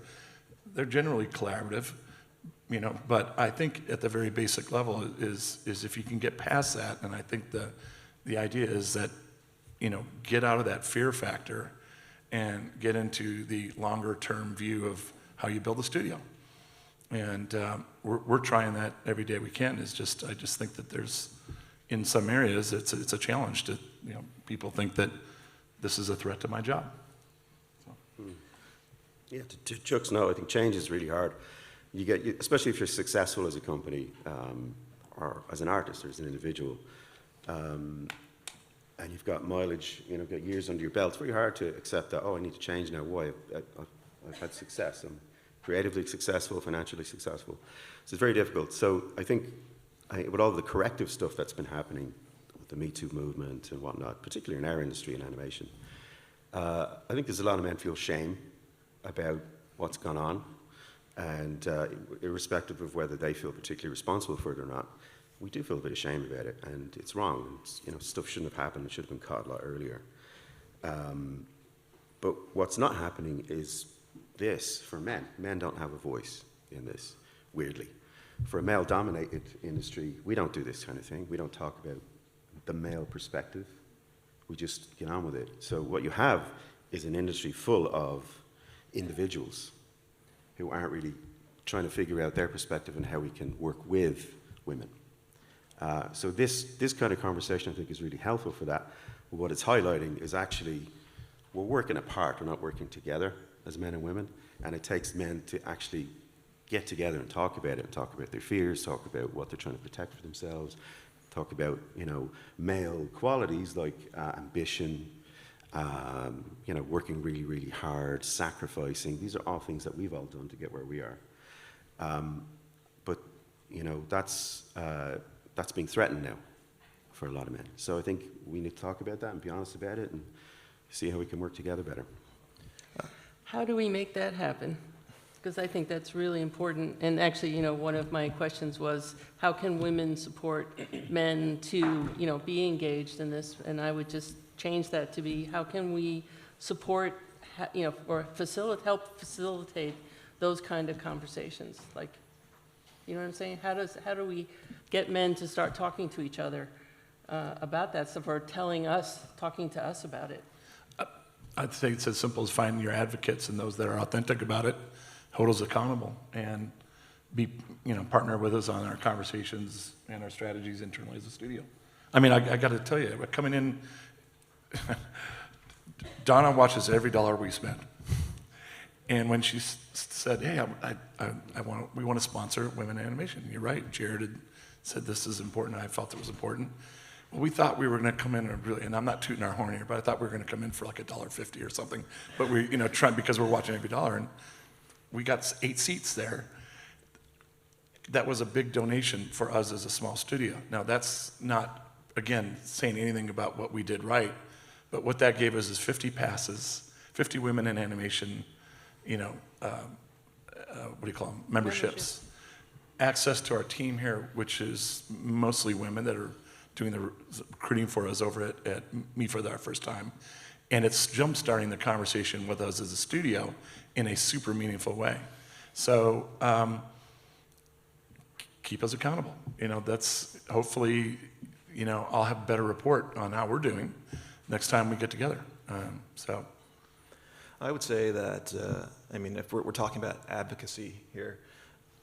They're generally collaborative, but I think at the very basic level is if you can get past that, and I think the idea is that, get out of that fear factor and get into the longer term view of how you build a studio. And we're trying that every day we can. I just think that there's, in some areas, it's a challenge to, people think that this is a threat to my job. So. Yeah, to Chuck's note, I think change is really hard. Especially if you're successful as a company, or as an artist or as an individual, and you've got mileage, got years under your belt, it's very hard to accept that, I need to change now. Why? I've had success. I'm creatively successful, financially successful. So it's very difficult. So I think with all the corrective stuff that's been happening, with the Me Too movement and whatnot, particularly in our industry in animation, I think there's a lot of men feel shame about what's gone on, and irrespective of whether they feel particularly responsible for it or not, we do feel a bit of shame about it, and it's wrong. Stuff shouldn't have happened. It should have been caught a lot earlier. But what's not happening is this for men. Men don't have a voice in this, weirdly. For a male-dominated industry, we don't do this kind of thing. We don't talk about the male perspective. We just get on with it. So what you have is an industry full of individuals who aren't really trying to figure out their perspective and how we can work with women. So this kind of conversation, I think, is really helpful for that. But what it's highlighting is actually we're working apart. We're not working together as men and women. And it takes men to actually get together and talk about it, and talk about their fears, talk about what they're trying to protect for themselves, talk about, male qualities like ambition, working really, really hard, sacrificing. These are all things that we've all done to get where we are. But that's being threatened now for a lot of men. So I think we need to talk about that and be honest about it and see how we can work together better. How do we make that happen? Because I think that's really important. And actually, one of my questions was, how can women support men to, be engaged in this? And I would just change that to be, how can we support, or help facilitate those kind of conversations? Like, you know what I'm saying? How do we get men to start talking to each other about that stuff, or talking to us about it? I'd say it's as simple as finding your advocates and those that are authentic about it, hold us accountable, and be, partner with us on our conversations and our strategies internally as a studio. I mean, I got to tell you, coming in, Donna watches every dollar we spend. And when she said, hey, we want to sponsor women in animation. You're right, Jared had said this is important, I felt it was important. Well, we thought we were going to come in and I'm not tooting our horn here, but I thought we were going to come in for like $1.50 or something. But we, because we're watching every dollar, and we got 8 seats there. That was a big donation for us as a small studio. Now, that's not, again, saying anything about what we did right, but what that gave us is 50 passes, 50 women in animation, memberships. Access to our team here, which is mostly women that are doing the recruiting for us over at Meet for our first time. And it's jump-starting the conversation with us as a studio in a super meaningful way. So keep us accountable. That's hopefully, I'll have a better report on how we're doing next time we get together. I would say that, if we're talking about advocacy here,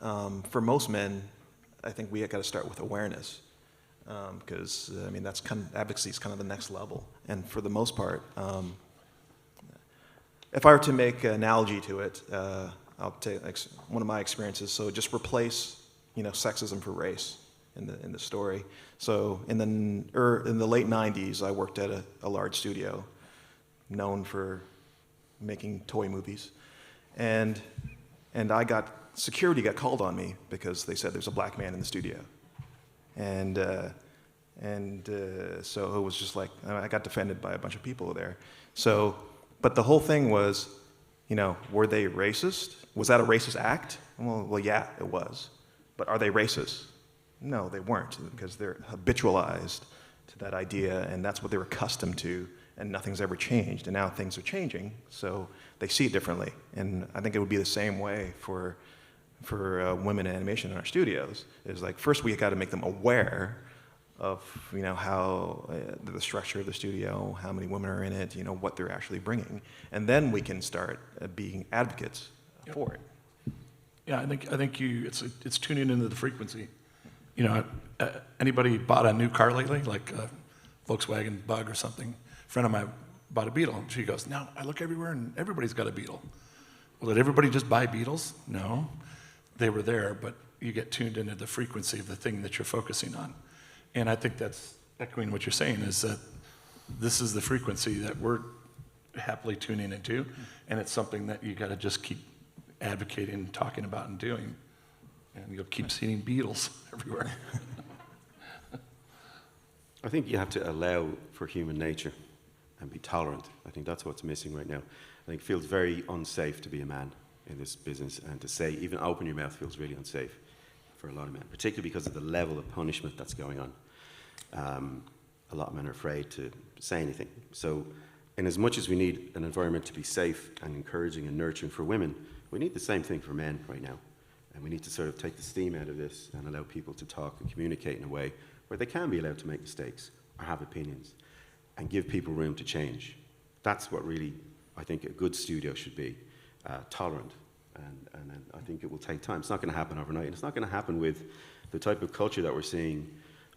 for most men, I think we got to start with awareness, because that's advocacy is kind of the next level. And for the most part, if I were to make an analogy to it, I'll take one of my experiences. So just replace, sexism for race. in the story. So in the late 90s, I worked at a large studio known for making toy movies. And security got called on me because they said there's a black man in the studio. And so it was just like, I got defended by a bunch of people there. So, but the whole thing was, you know, were they racist? Was that a racist act? Well, yeah, it was. But are they racist? No, they weren't, because they're habitualized to that idea, and that's what they're accustomed to, and nothing's ever changed. And now things are changing, so they see it differently. And I think it would be the same way for women in animation in our studios. Is like, first we got to make them aware of, you know, how the structure of the studio, how many women are in it, you know, what they're actually bringing, and then we can start being advocates for it. Yeah, I think it's tuning into the frequency. You know, anybody bought a new car lately, like a Volkswagen Bug or something? A friend of mine bought a Beetle, and she goes, "Now I look everywhere, and everybody's got a Beetle." Well, did everybody just buy Beetles? No, they were there, but you get tuned into the frequency of the thing that you're focusing on. And I think that's echoing what you're saying, is that this is the frequency that we're happily tuning into, and it's something that you got to just keep advocating, talking about, and doing. And you'll keep seeing beetles everywhere. I think you have to allow for human nature and be tolerant. I think that's what's missing right now. I think it feels very unsafe to be a man in this business, and to say, even open your mouth feels really unsafe for a lot of men, particularly because of the level of punishment that's going on. A lot of men are afraid to say anything. So, in as much as we need an environment to be safe and encouraging and nurturing for women, we need the same thing for men right now. And we need to sort of take the steam out of this and allow people to talk and communicate in a way where they can be allowed to make mistakes or have opinions, and give people room to change. That's what really, I think, a good studio should be, tolerant. And I think it will take time. It's not going to happen overnight. And it's not going to happen with the type of culture that we're seeing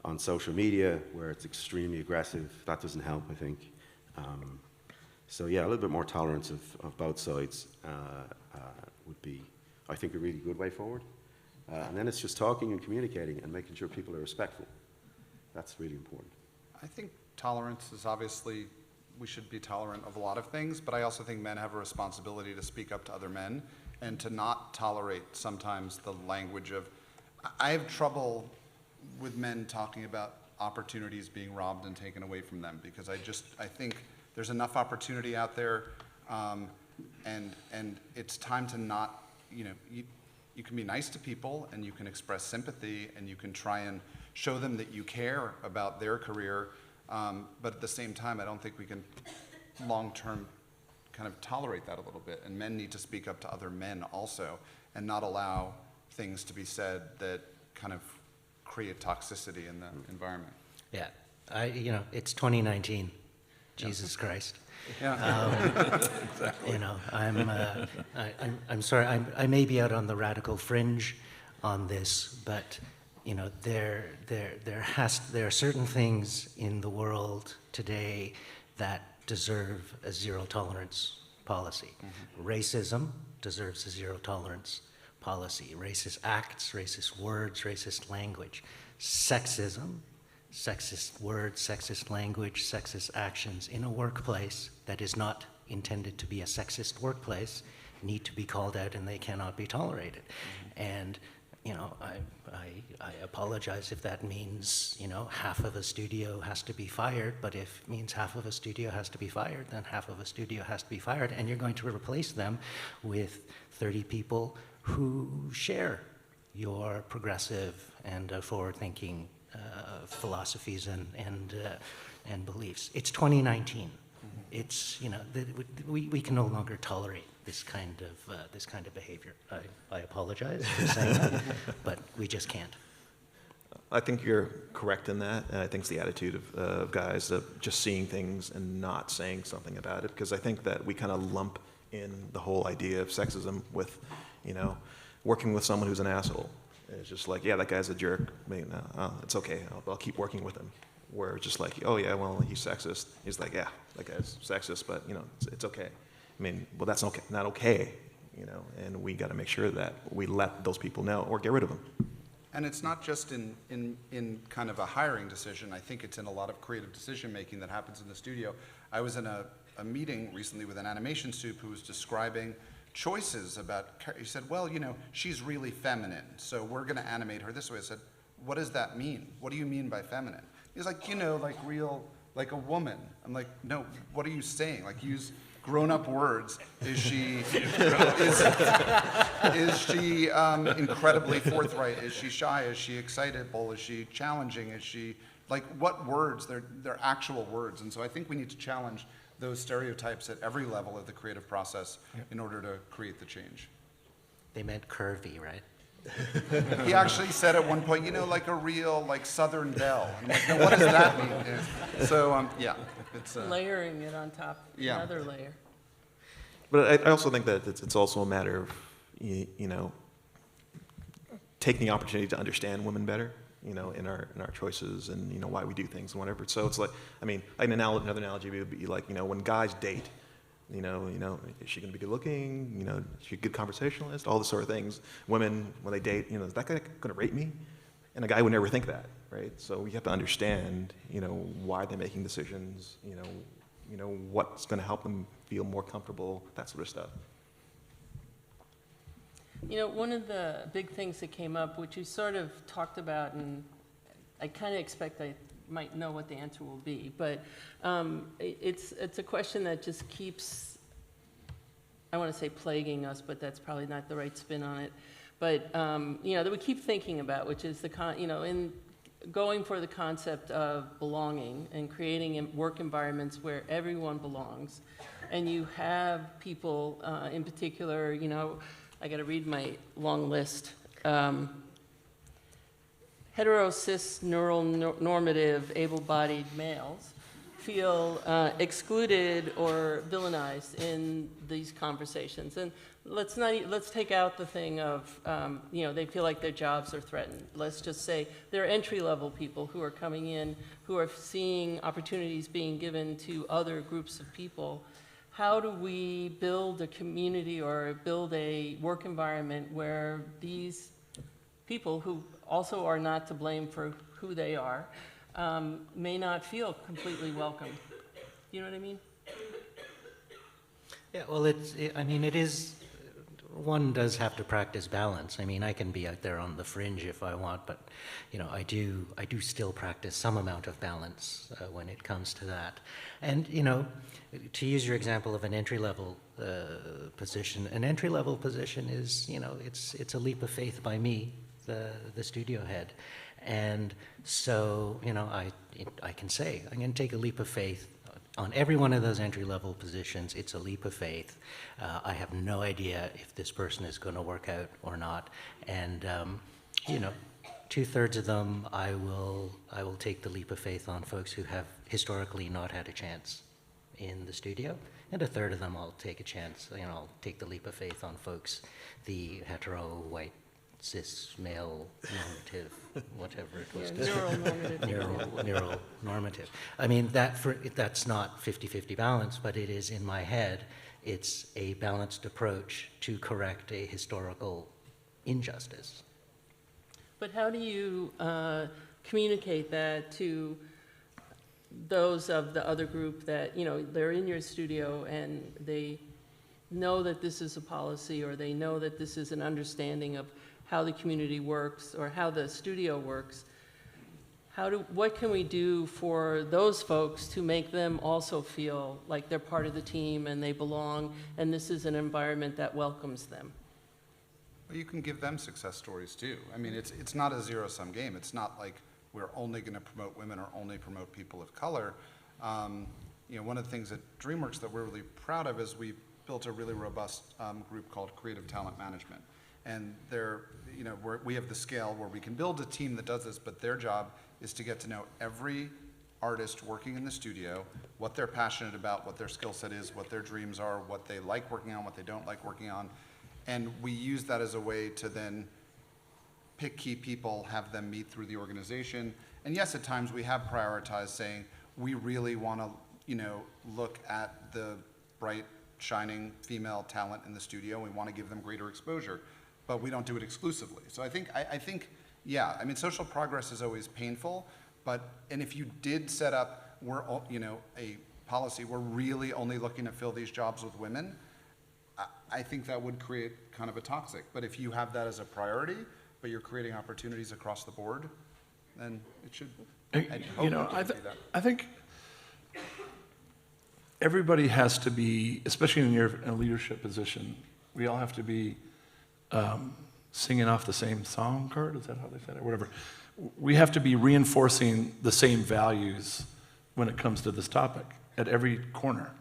on social media, where it's extremely aggressive. That doesn't help, I think. So yeah, a little bit more tolerance of both sides would be, I think, a really good way forward. And then it's just talking and communicating and making sure people are respectful. That's really important. I think tolerance is obviously, we should be tolerant of a lot of things, but I also think men have a responsibility to speak up to other men and to not tolerate sometimes the language of, I have trouble with men talking about opportunities being robbed and taken away from them, because I think there's enough opportunity out there, and it's time to not, you know, you can be nice to people, and you can express sympathy, and you can try and show them that you care about their career, but at the same time, I don't think we can long-term kind of tolerate that a little bit, and men need to speak up to other men also, and not allow things to be said that kind of create toxicity in the environment. Yeah, you know, it's 2019. Jesus Christ. Yeah. Exactly. You know, I'm sorry. I may be out on the radical fringe on this, but you know, there are certain things in the world today that deserve a zero tolerance policy. Mm-hmm. Racism deserves a zero tolerance policy. Racist acts, racist words, racist language. Sexism, sexist words, sexist language, sexist actions in a workplace that is not intended to be a sexist workplace need to be called out, and they cannot be tolerated. Mm-hmm. And you know, I apologize if that means, you know, half of a studio has to be fired, but if it means half of a studio has to be fired, then half of a studio has to be fired, and you're going to replace them with 30 people who share your progressive and forward-thinking philosophies and beliefs. It's 2019. Mm-hmm. It's, you know, we can no longer tolerate this kind of behavior. I apologize for saying that, but we just can't. I think you're correct in that, and I think it's the attitude of guys of just seeing things and not saying something about it, because I think that we kind of lump in the whole idea of sexism with, you know, working with someone who's an asshole. It's just like, yeah, that guy's a jerk. I mean, it's okay. I'll keep working with him. Where it's just like, oh yeah, well, he's sexist. He's like, yeah, that guy's sexist, but you know, it's okay. I mean, well, that's not okay, you know, and we got to make sure that we let those people know or get rid of them. And it's not just in kind of a hiring decision. I think it's in a lot of creative decision making that happens in the studio. I was in a meeting recently with an animation soup who was describing choices about, he said, well, you know, she's really feminine, so we're going to animate her this way. I said, what does that mean? What do you mean by feminine? He's like, you know, like real, like a woman. I'm like, no, what are you saying? Like, use grown-up words. Is she incredibly forthright? Is she shy? Is she excitable? Is she challenging? Is she, like, what words? They're actual words. And so I think we need to challenge those stereotypes at every level of the creative process in order to create the change. They meant curvy, right? He actually said at one point, you know, like a real, like, Southern belle. I'm like, no, what does that mean? So, yeah. It's, layering it on top, another layer. But I also think that it's also a matter of, you know, taking the opportunity to understand women better, you know, in our choices and, you know, why we do things and whatever. So it's like, I mean, another analogy would be like, you know, when guys date, you know, is she going to be good looking? You know, is she a good conversationalist? All this sort of things. Women, when they date, you know, is that guy going to rate me? And a guy would never think that, right? So we have to understand, you know, why they're making decisions, you know, what's going to help them feel more comfortable, that sort of stuff. You know, one of the big things that came up, which you sort of talked about, and I kind of expect I might know what the answer will be, but it's a question that just keeps, I want to say plaguing us, but that's probably not the right spin on it. But, you know, that we keep thinking about, which is in going for the concept of belonging and creating work environments where everyone belongs. And you have people, in particular, you know, I got to read my long list. Hetero, cis, normative, able-bodied males feel excluded or villainized in these conversations. And let's take out the thing of, you know, they feel like their jobs are threatened. Let's just say they're entry-level people who are coming in, who are seeing opportunities being given to other groups of people. How do we build a community or build a work environment where these people, who also are not to blame for who they are, may not feel completely welcome? You know what I mean? Yeah, well, one does have to practice balance. I mean, I can be out there on the fringe if I want, but, you know, I do still practice some amount of balance when it comes to that. And, you know, to use your example of an entry-level position, an entry-level position is, you know, it's a leap of faith by me, the studio head. And so, you know, I can say, I'm going to take a leap of faith. On every one of those entry-level positions, it's a leap of faith. I have no idea if this person is going to work out or not. And, you know, 2/3 of them, I will take the leap of faith on folks who have historically not had a chance in the studio. And 1/3 of them, I'll take a chance, you know, I'll take the leap of faith on folks, the hetero, white, cis, male, normative, whatever it was. Neural normative. I mean, that's not 50-50 balance, but it is, in my head, it's a balanced approach to correct a historical injustice. But how do you communicate that to those of the other group that, you know, they're in your studio and they know that this is a policy, or they know that this is an understanding of how the community works or how the studio works? What can we do for those folks to make them also feel like they're part of the team and they belong, and this is an environment that welcomes them? Well, you can give them success stories too. I mean, it's not a zero-sum game. It's not like we're only going to promote women or only promote people of color. You know, one of the things at DreamWorks that we're really proud of is we built a really robust group called Creative Talent Management. And you know, we have the scale where we can build a team that does this, but their job is to get to know every artist working in the studio, what they're passionate about, what their skill set is, what their dreams are, what they like working on, what they don't like working on. And we use that as a way to then pick key people, have them meet through the organization. And yes, at times we have prioritized saying, we really want to, you know, look at the bright, shining female talent in the studio. We want to give them greater exposure, but we don't do it exclusively. So I think, yeah, I mean, social progress is always painful, and if you did set up, a policy, we're really only looking to fill these jobs with women, I think that would create kind of a toxic. But if you have that as a priority, but you're creating opportunities across the board, then it should. I think everybody has to be, especially in a leadership position, we all have to be singing off the same song card. Is that how they said it? Whatever. We have to be reinforcing the same values when it comes to this topic at every corner.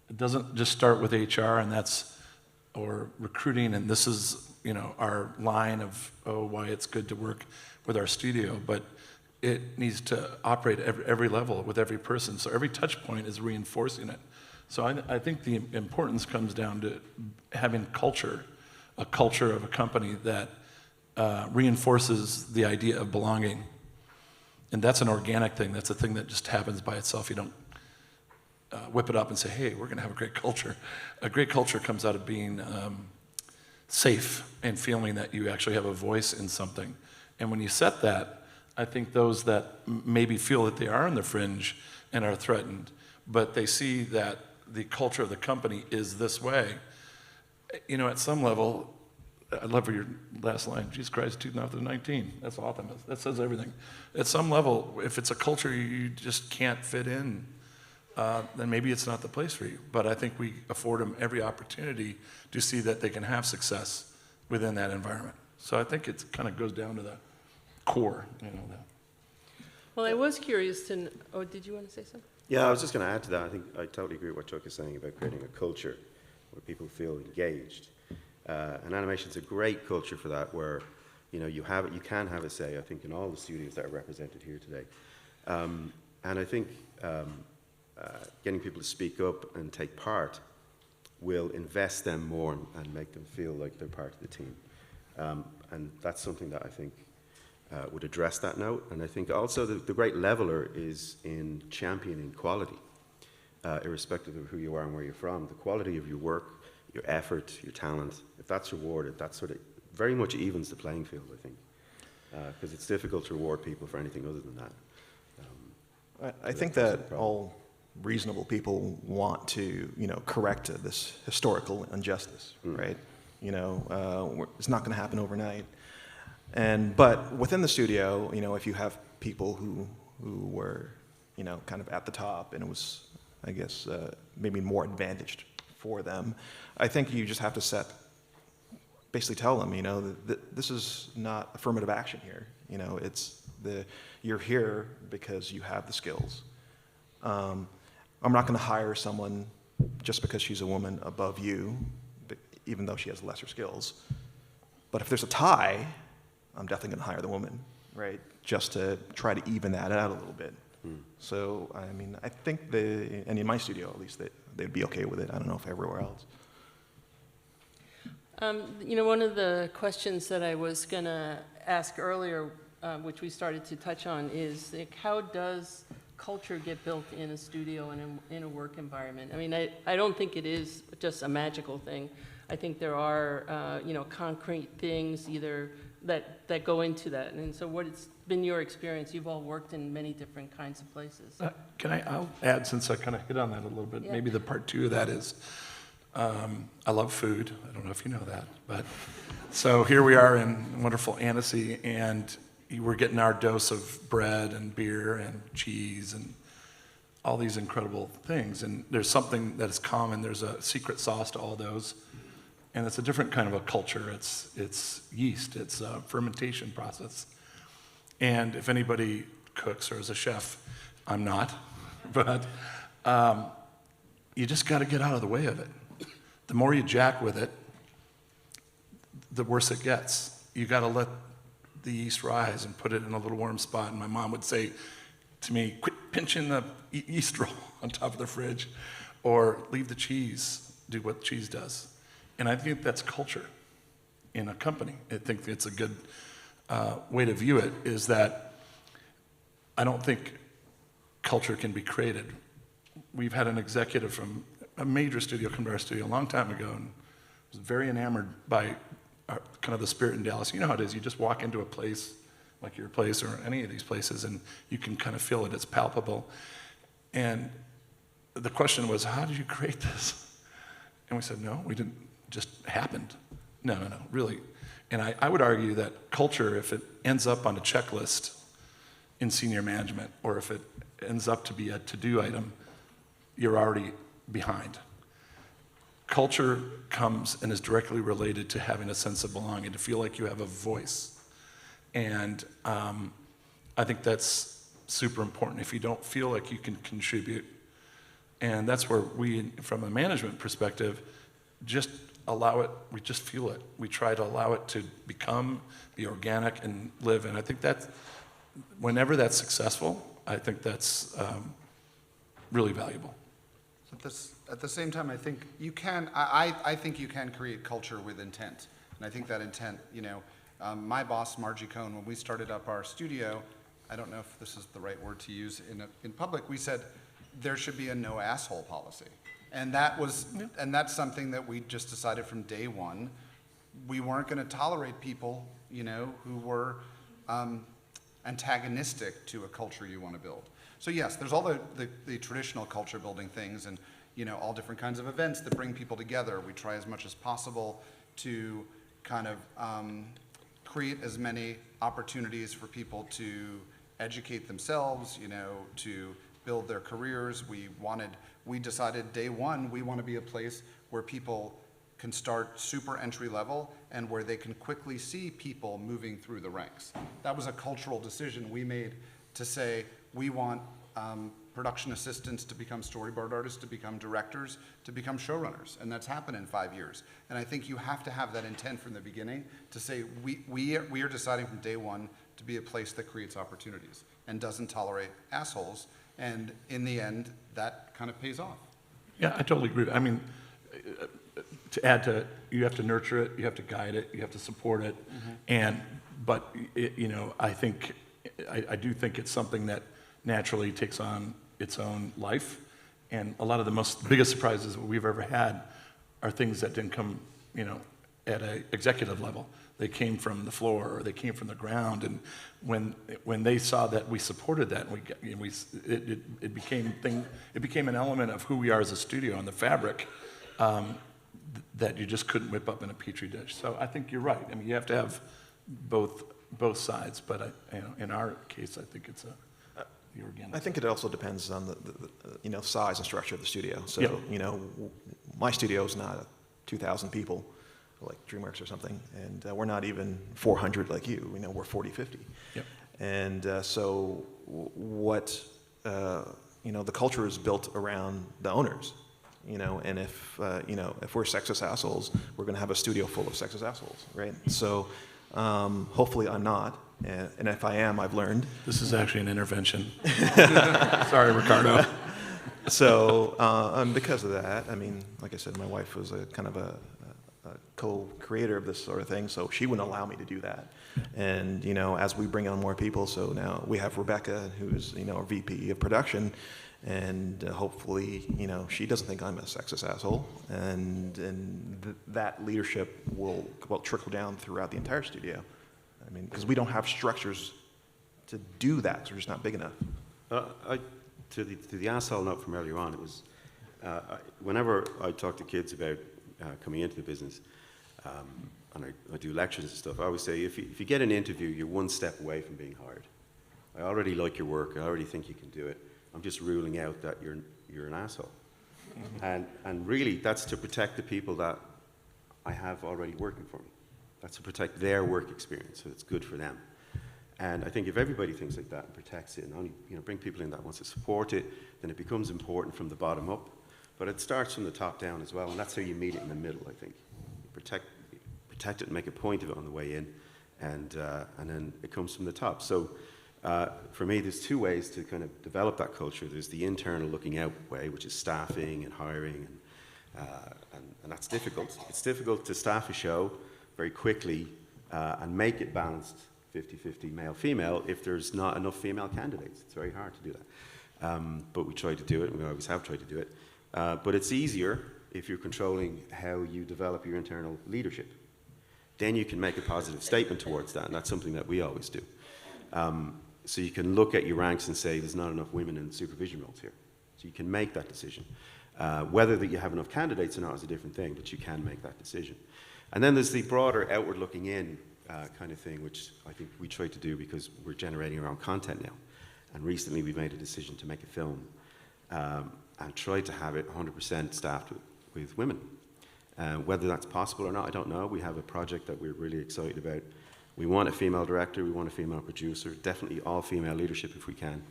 It doesn't just start with HR or recruiting, and this is, our line of, why it's good to work with our studio, but it needs to operate at every level with every person. So every touch point is reinforcing it. So I think the importance comes down to having a culture of a company that reinforces the idea of belonging. And that's an organic thing. That's a thing that just happens by itself. You don't whip it up and say, hey, we're going to have a great culture. A great culture comes out of being safe and feeling that you actually have a voice in something. And when you set that, I think those that maybe feel that they are on the fringe and are threatened, but they see that the culture of the company is this way, at some level, I love your last line, Jesus Christ, 2019. That's awesome. That says everything. At some level, if it's a culture you just can't fit in, then maybe it's not the place for you. But I think we afford them every opportunity to see that they can have success within that environment. So I think it kind of goes down to the core, Well, I was curious to did you want to say something? Yeah, I was just going to add to that. I think I totally agree with what Chuck is saying about creating a culture where people feel engaged. And animation's a great culture for that, where you can have a say, I think, in all the studios that are represented here today. And I think getting people to speak up and take part will invest them more and make them feel like they're part of the team. And that's something that I think would address that note. And I think also the great leveler is in championing quality, irrespective of who you are and where you're from. The quality of your work, your effort, your talent, if that's rewarded, that sort of very much evens the playing field, I think. Because it's difficult to reward people for anything other than that. I think that all reasonable people want to, correct this historical injustice, right? It's not going to happen overnight. But within the studio, if you have people who were, kind of at the top, and it was, I guess, maybe more advantaged for them, I think you just have to basically tell them, that this is not affirmative action here. You're here because you have the skills. I'm not going to hire someone just because she's a woman above you, even though she has lesser skills. But if there's a tie, I'm definitely going to hire the woman, right? Just to try to even that out a little bit. So, I mean, I think and in my studio at least, they'd be okay with it. I don't know if everywhere else. One of the questions that I was going to ask earlier, which we started to touch on, is how does culture get built in a studio and in a work environment? I mean, I don't think it is just a magical thing. I think there are, concrete things either that go into that. And so what's been your experience? You've all worked in many different kinds of places. I'll add, since I kind of hit on that a little bit, maybe the part two of that is, I love food. I don't know if you know that, but so here we are in wonderful Annecy, and we're getting our dose of bread and beer and cheese and all these incredible things. And there's something that is common. There's a secret sauce to all those. And it's a different kind of a culture. It's yeast. It's a fermentation process. And if anybody cooks or is a chef, I'm not, but you just got to get out of the way of it. The more you jack with it, the worse it gets. You got to let the yeast rise and put it in a little warm spot. And my mom would say to me, quit pinching the yeast roll on top of the fridge, or leave the cheese, do what cheese does. And I think that's culture in a company. I think it's a good way to view it, is that I don't think culture can be created. We've had an executive from a major studio come to our studio a long time ago and was very enamored by kind of the spirit in Dallas. You know how it is. You just walk into a place like your place or any of these places, and you can kind of feel it, it's palpable. And the question was, how did you create this? And we said, no, we didn't, just happened. No, really. And I would argue that culture, if it ends up on a checklist in senior management, or if it ends up to be a to-do item, you're already behind. Culture comes and is directly related to having a sense of belonging, to feel like you have a voice. And I think that's super important. If you don't feel like you can contribute, and that's where we, from a management perspective, just allow it, we just feel it. We try to allow it to be organic and live. And I think that whenever that's successful, I think that's really valuable. At the same time, I think you can, I think you can create culture with intent. And I think that intent, my boss, Margie Cohn, when we started up our studio, I don't know if this is the right word to use in public, we said there should be a no asshole policy. And that's something that we just decided from day one. We weren't going to tolerate people, who were antagonistic to a culture you want to build. So yes, there's all the traditional culture building things and all different kinds of events that bring people together. We try as much as possible to kind of create as many opportunities for people to educate themselves, to build their careers. We decided day one, we want to be a place where people can start super entry level and where they can quickly see people moving through the ranks. That was a cultural decision we made to say we want production assistants to become storyboard artists, to become directors, to become showrunners, and that's happened in 5 years. And I think you have to have that intent from the beginning to say we are deciding from day one to be a place that creates opportunities and doesn't tolerate assholes, and in the end, that kind of pays off. Yeah, I totally agree. I mean, to add to, you have to nurture it, you have to guide it, you have to support it, but I do think it's something that naturally takes on its own life, and a lot of the biggest surprises that we've ever had are things that didn't come, at an executive level. They came from the floor, or they came from the ground, and when they saw that we supported that, it became an element of who we are as a studio and the fabric that you just couldn't whip up in a petri dish. So I think you're right. I mean, you have to have both sides, but in our case, I think it's I think it also depends on the size and structure of the studio. So my studio is not 2,000 people like DreamWorks or something, and we're not even 400 like you. We're 40, 50. Yep. And so what the culture is built around the owners. And if we're sexist assholes, we're going to have a studio full of sexist assholes, right? So hopefully I'm not. And if I am, I've learned. This is actually an intervention. Sorry, Ricardo. So because of that, I mean, like I said, my wife was a kind of a co-creator of this sort of thing, so she wouldn't allow me to do that. And as we bring on more people, so now we have Rebecca, who's our VP of production, and hopefully she doesn't think I'm a sexist asshole, and that leadership will trickle down throughout the entire studio. I mean, because we don't have structures to do that, so we're just not big enough. To the asshole note from earlier on, it was whenever I talk to kids about coming into the business, and I do lectures and stuff, I always say, if you get an interview, you're one step away from being hired. I already like your work, I already think you can do it. I'm just ruling out that you're an asshole. And really, that's to protect the people that I have already working for me. That's to protect their work experience, so it's good for them. And I think if everybody thinks like that and protects it, and only bring people in that wants to support it, then it becomes important from the bottom up. But it starts from the top down as well, and that's how you meet it in the middle, I think. You protect it and make a point of it on the way in, and then it comes from the top. So for me, there's two ways to kind of develop that culture. There's the internal looking out way, which is staffing and hiring, and that's difficult. It's difficult to staff a show very quickly and make it balanced 50-50 male-female if there's not enough female candidates. It's very hard to do that. But we try to do it, and we always have tried to do it. But it's easier if you're controlling how you develop your internal leadership. Then you can make a positive statement towards that, and that's something that we always do. So you can look at your ranks and say there's not enough women in supervision roles here. So you can make that decision. Whether that you have enough candidates or not is a different thing, but you can make that decision. And then there's the broader outward looking in kind of thing, which I think we try to do because we're generating our own content now. And recently we made a decision to make a film and try to have it 100% staffed with women. Whether that's possible or not, I don't know. We have a project that we're really excited about. We want a female director, we want a female producer, definitely all female leadership if we can.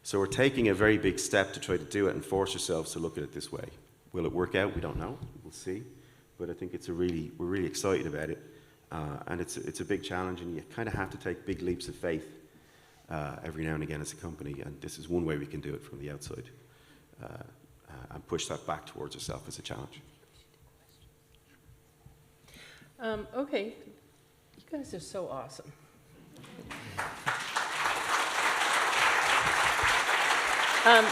So we're taking a very big step to try to do it and force ourselves to look at it this way. Will it work out? We don't know. We'll see. But I think we're really excited about it. And it's a big challenge, and you kind of have to take big leaps of faith every now and again as a company. And this is one way we can do it from the outside and push that back towards ourselves as a challenge. Okay, you guys are so awesome.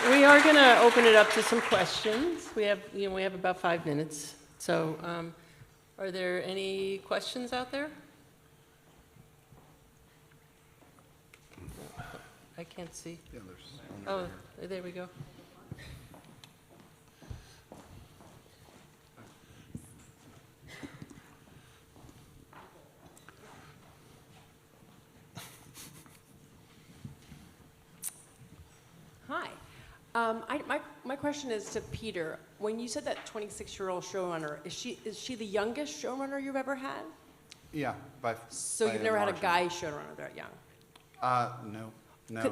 We are going to open it up to some questions. We have about 5 minutes. So, are there any questions out there? I can't see. Yeah, there's oh, there we go. Hi. My question is to Peter. When you said that 26-year-old showrunner, is she the youngest showrunner you've ever had? Yeah. So you've never had a guy showrunner that young? No.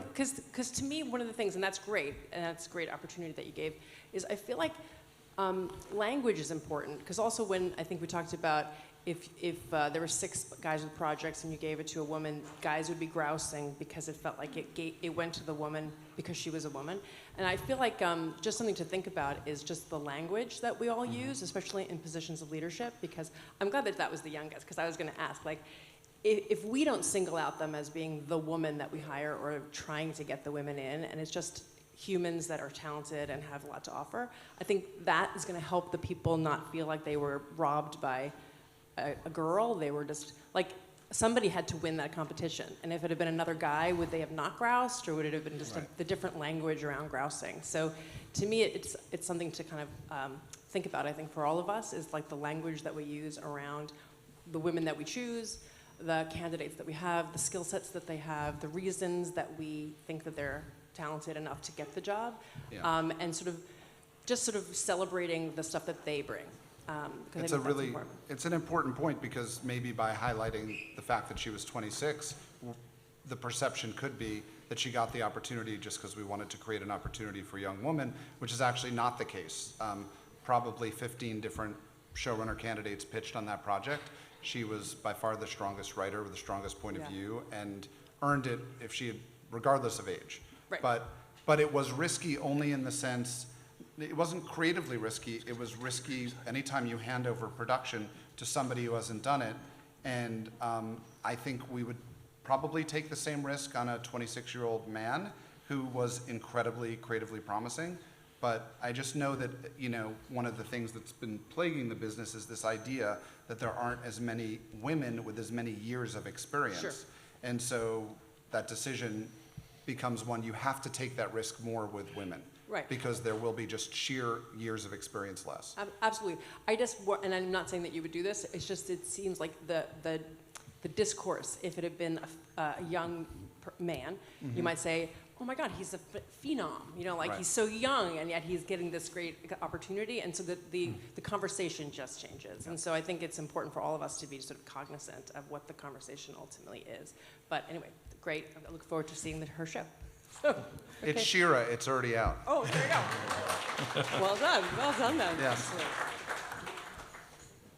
Because to me, one of the things, and that's great, and that's a great opportunity that you gave, is I feel like language is important. Because also when I think we talked about if there were 6 guys with projects and you gave it to a woman, guys would be grousing because it felt like it went to the woman because she was a woman. And I feel like just something to think about is just the language that we all use, especially in positions of leadership, because I'm glad that was the youngest, because I was going to ask, like, if we don't single out them as being the woman that we hire or trying to get the women in, and it's just humans that are talented and have a lot to offer, I think that is going to help the people not feel like they were robbed by a girl. They were just, like, somebody had to win that competition. And if it had been another guy, would they have not groused, or would it have been just the different language around grousing? So to me, it's something to kind of think about, I think, for all of us, is like the language that we use around the women that we choose, the candidates that we have, the skill sets that they have, the reasons that we think that they're talented enough to get the job, and sort of celebrating the stuff that they bring. It's an important point, because maybe by highlighting the fact that she was 26, the perception could be that she got the opportunity just because we wanted to create an opportunity for young women, which is actually not the case. Probably 15 different showrunner candidates pitched on that project. She was by far the strongest writer with the strongest point of view, and earned it if she had, regardless of age. Right. But it was risky only in the sense, it wasn't creatively risky, it was risky anytime you hand over production to somebody who hasn't done it. And I think we would probably take the same risk on a 26-year-old man who was incredibly creatively promising. But I just know that, one of the things that's been plaguing the business is this idea that there aren't as many women with as many years of experience. Sure. And so that decision becomes one, you have to take that risk more with women. Right. Because there will be just sheer years of experience less. Absolutely. And I'm not saying that you would do this, it's just, it seems like the discourse, if it had been a young man, you might say, oh my God, he's a phenom, he's so young, and yet he's getting this great opportunity, and so the conversation just changes. And so I think it's important for all of us to be sort of cognizant of what the conversation ultimately is. But anyway, great. I look forward to seeing her show. Okay. It's Shira, it's already out. Oh, there you go. Well done then. Yes.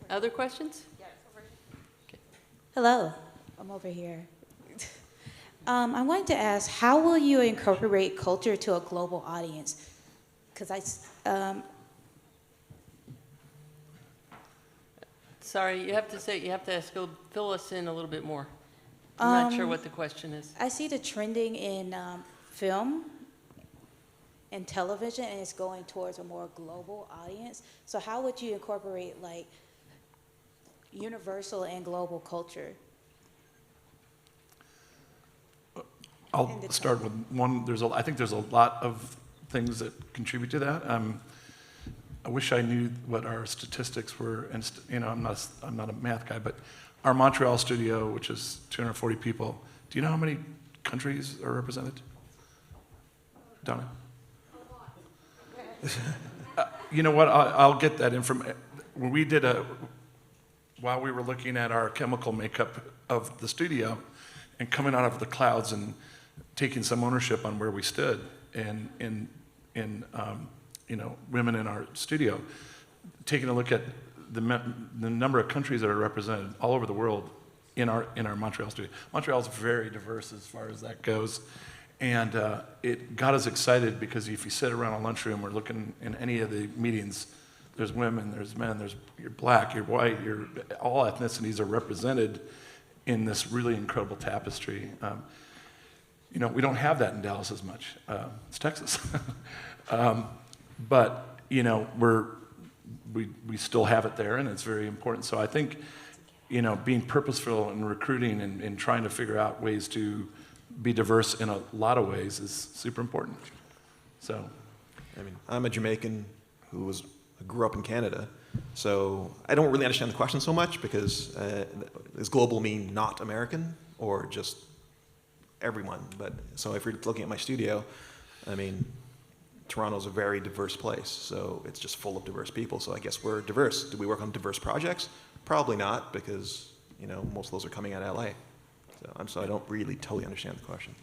Other questions? Hello, I'm over here. I wanted to ask, how will you incorporate culture to a global audience? Because Sorry, you have to fill us in a little bit more. I'm not sure what the question is. I see the trending in film and television, and it's going towards a more global audience. So how would you incorporate, like, universal and global culture? I'll start with one. I think there's a lot of things that contribute to that. I wish I knew what our statistics were, and I'm not a math guy, but our Montreal studio, which is 240 people, do you know how many countries are represented? Donna? You know what? I'll get that information. When we did while we were looking at our chemical makeup of the studio, and coming out of the clouds and taking some ownership on where we stood, and in women in our studio, taking a look at the number of countries that are represented all over the world in our Montreal studio. Montreal is very diverse as far as that goes, and it got us excited because if you sit around a lunchroom or looking in any of the meetings, there's women, there's men, you're black, you're white, all ethnicities are represented in this really incredible tapestry. We don't have that in Dallas as much. It's Texas. But we still have it there, and it's very important. So I think, being purposeful in recruiting and trying to figure out ways to be diverse in a lot of ways is super important. So, I'm a Jamaican who grew up in Canada, so I don't really understand the question so much because does global mean not American or just everyone? But so if you're looking at my studio, Toronto's a very diverse place, so it's just full of diverse people. So I guess we're diverse. Do we work on diverse projects? Probably not, because most of those are coming out of LA. So I don't really totally understand the question.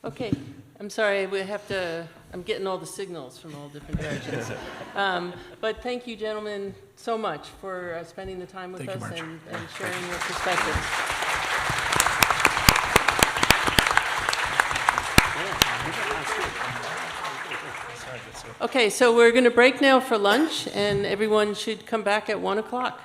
Okay, I'm sorry, I'm getting all the signals from all different directions. But thank you, gentlemen, so much for spending the time with us and sharing your perspectives. Okay, so we're going to break now for lunch, and everyone should come back at 1 o'clock.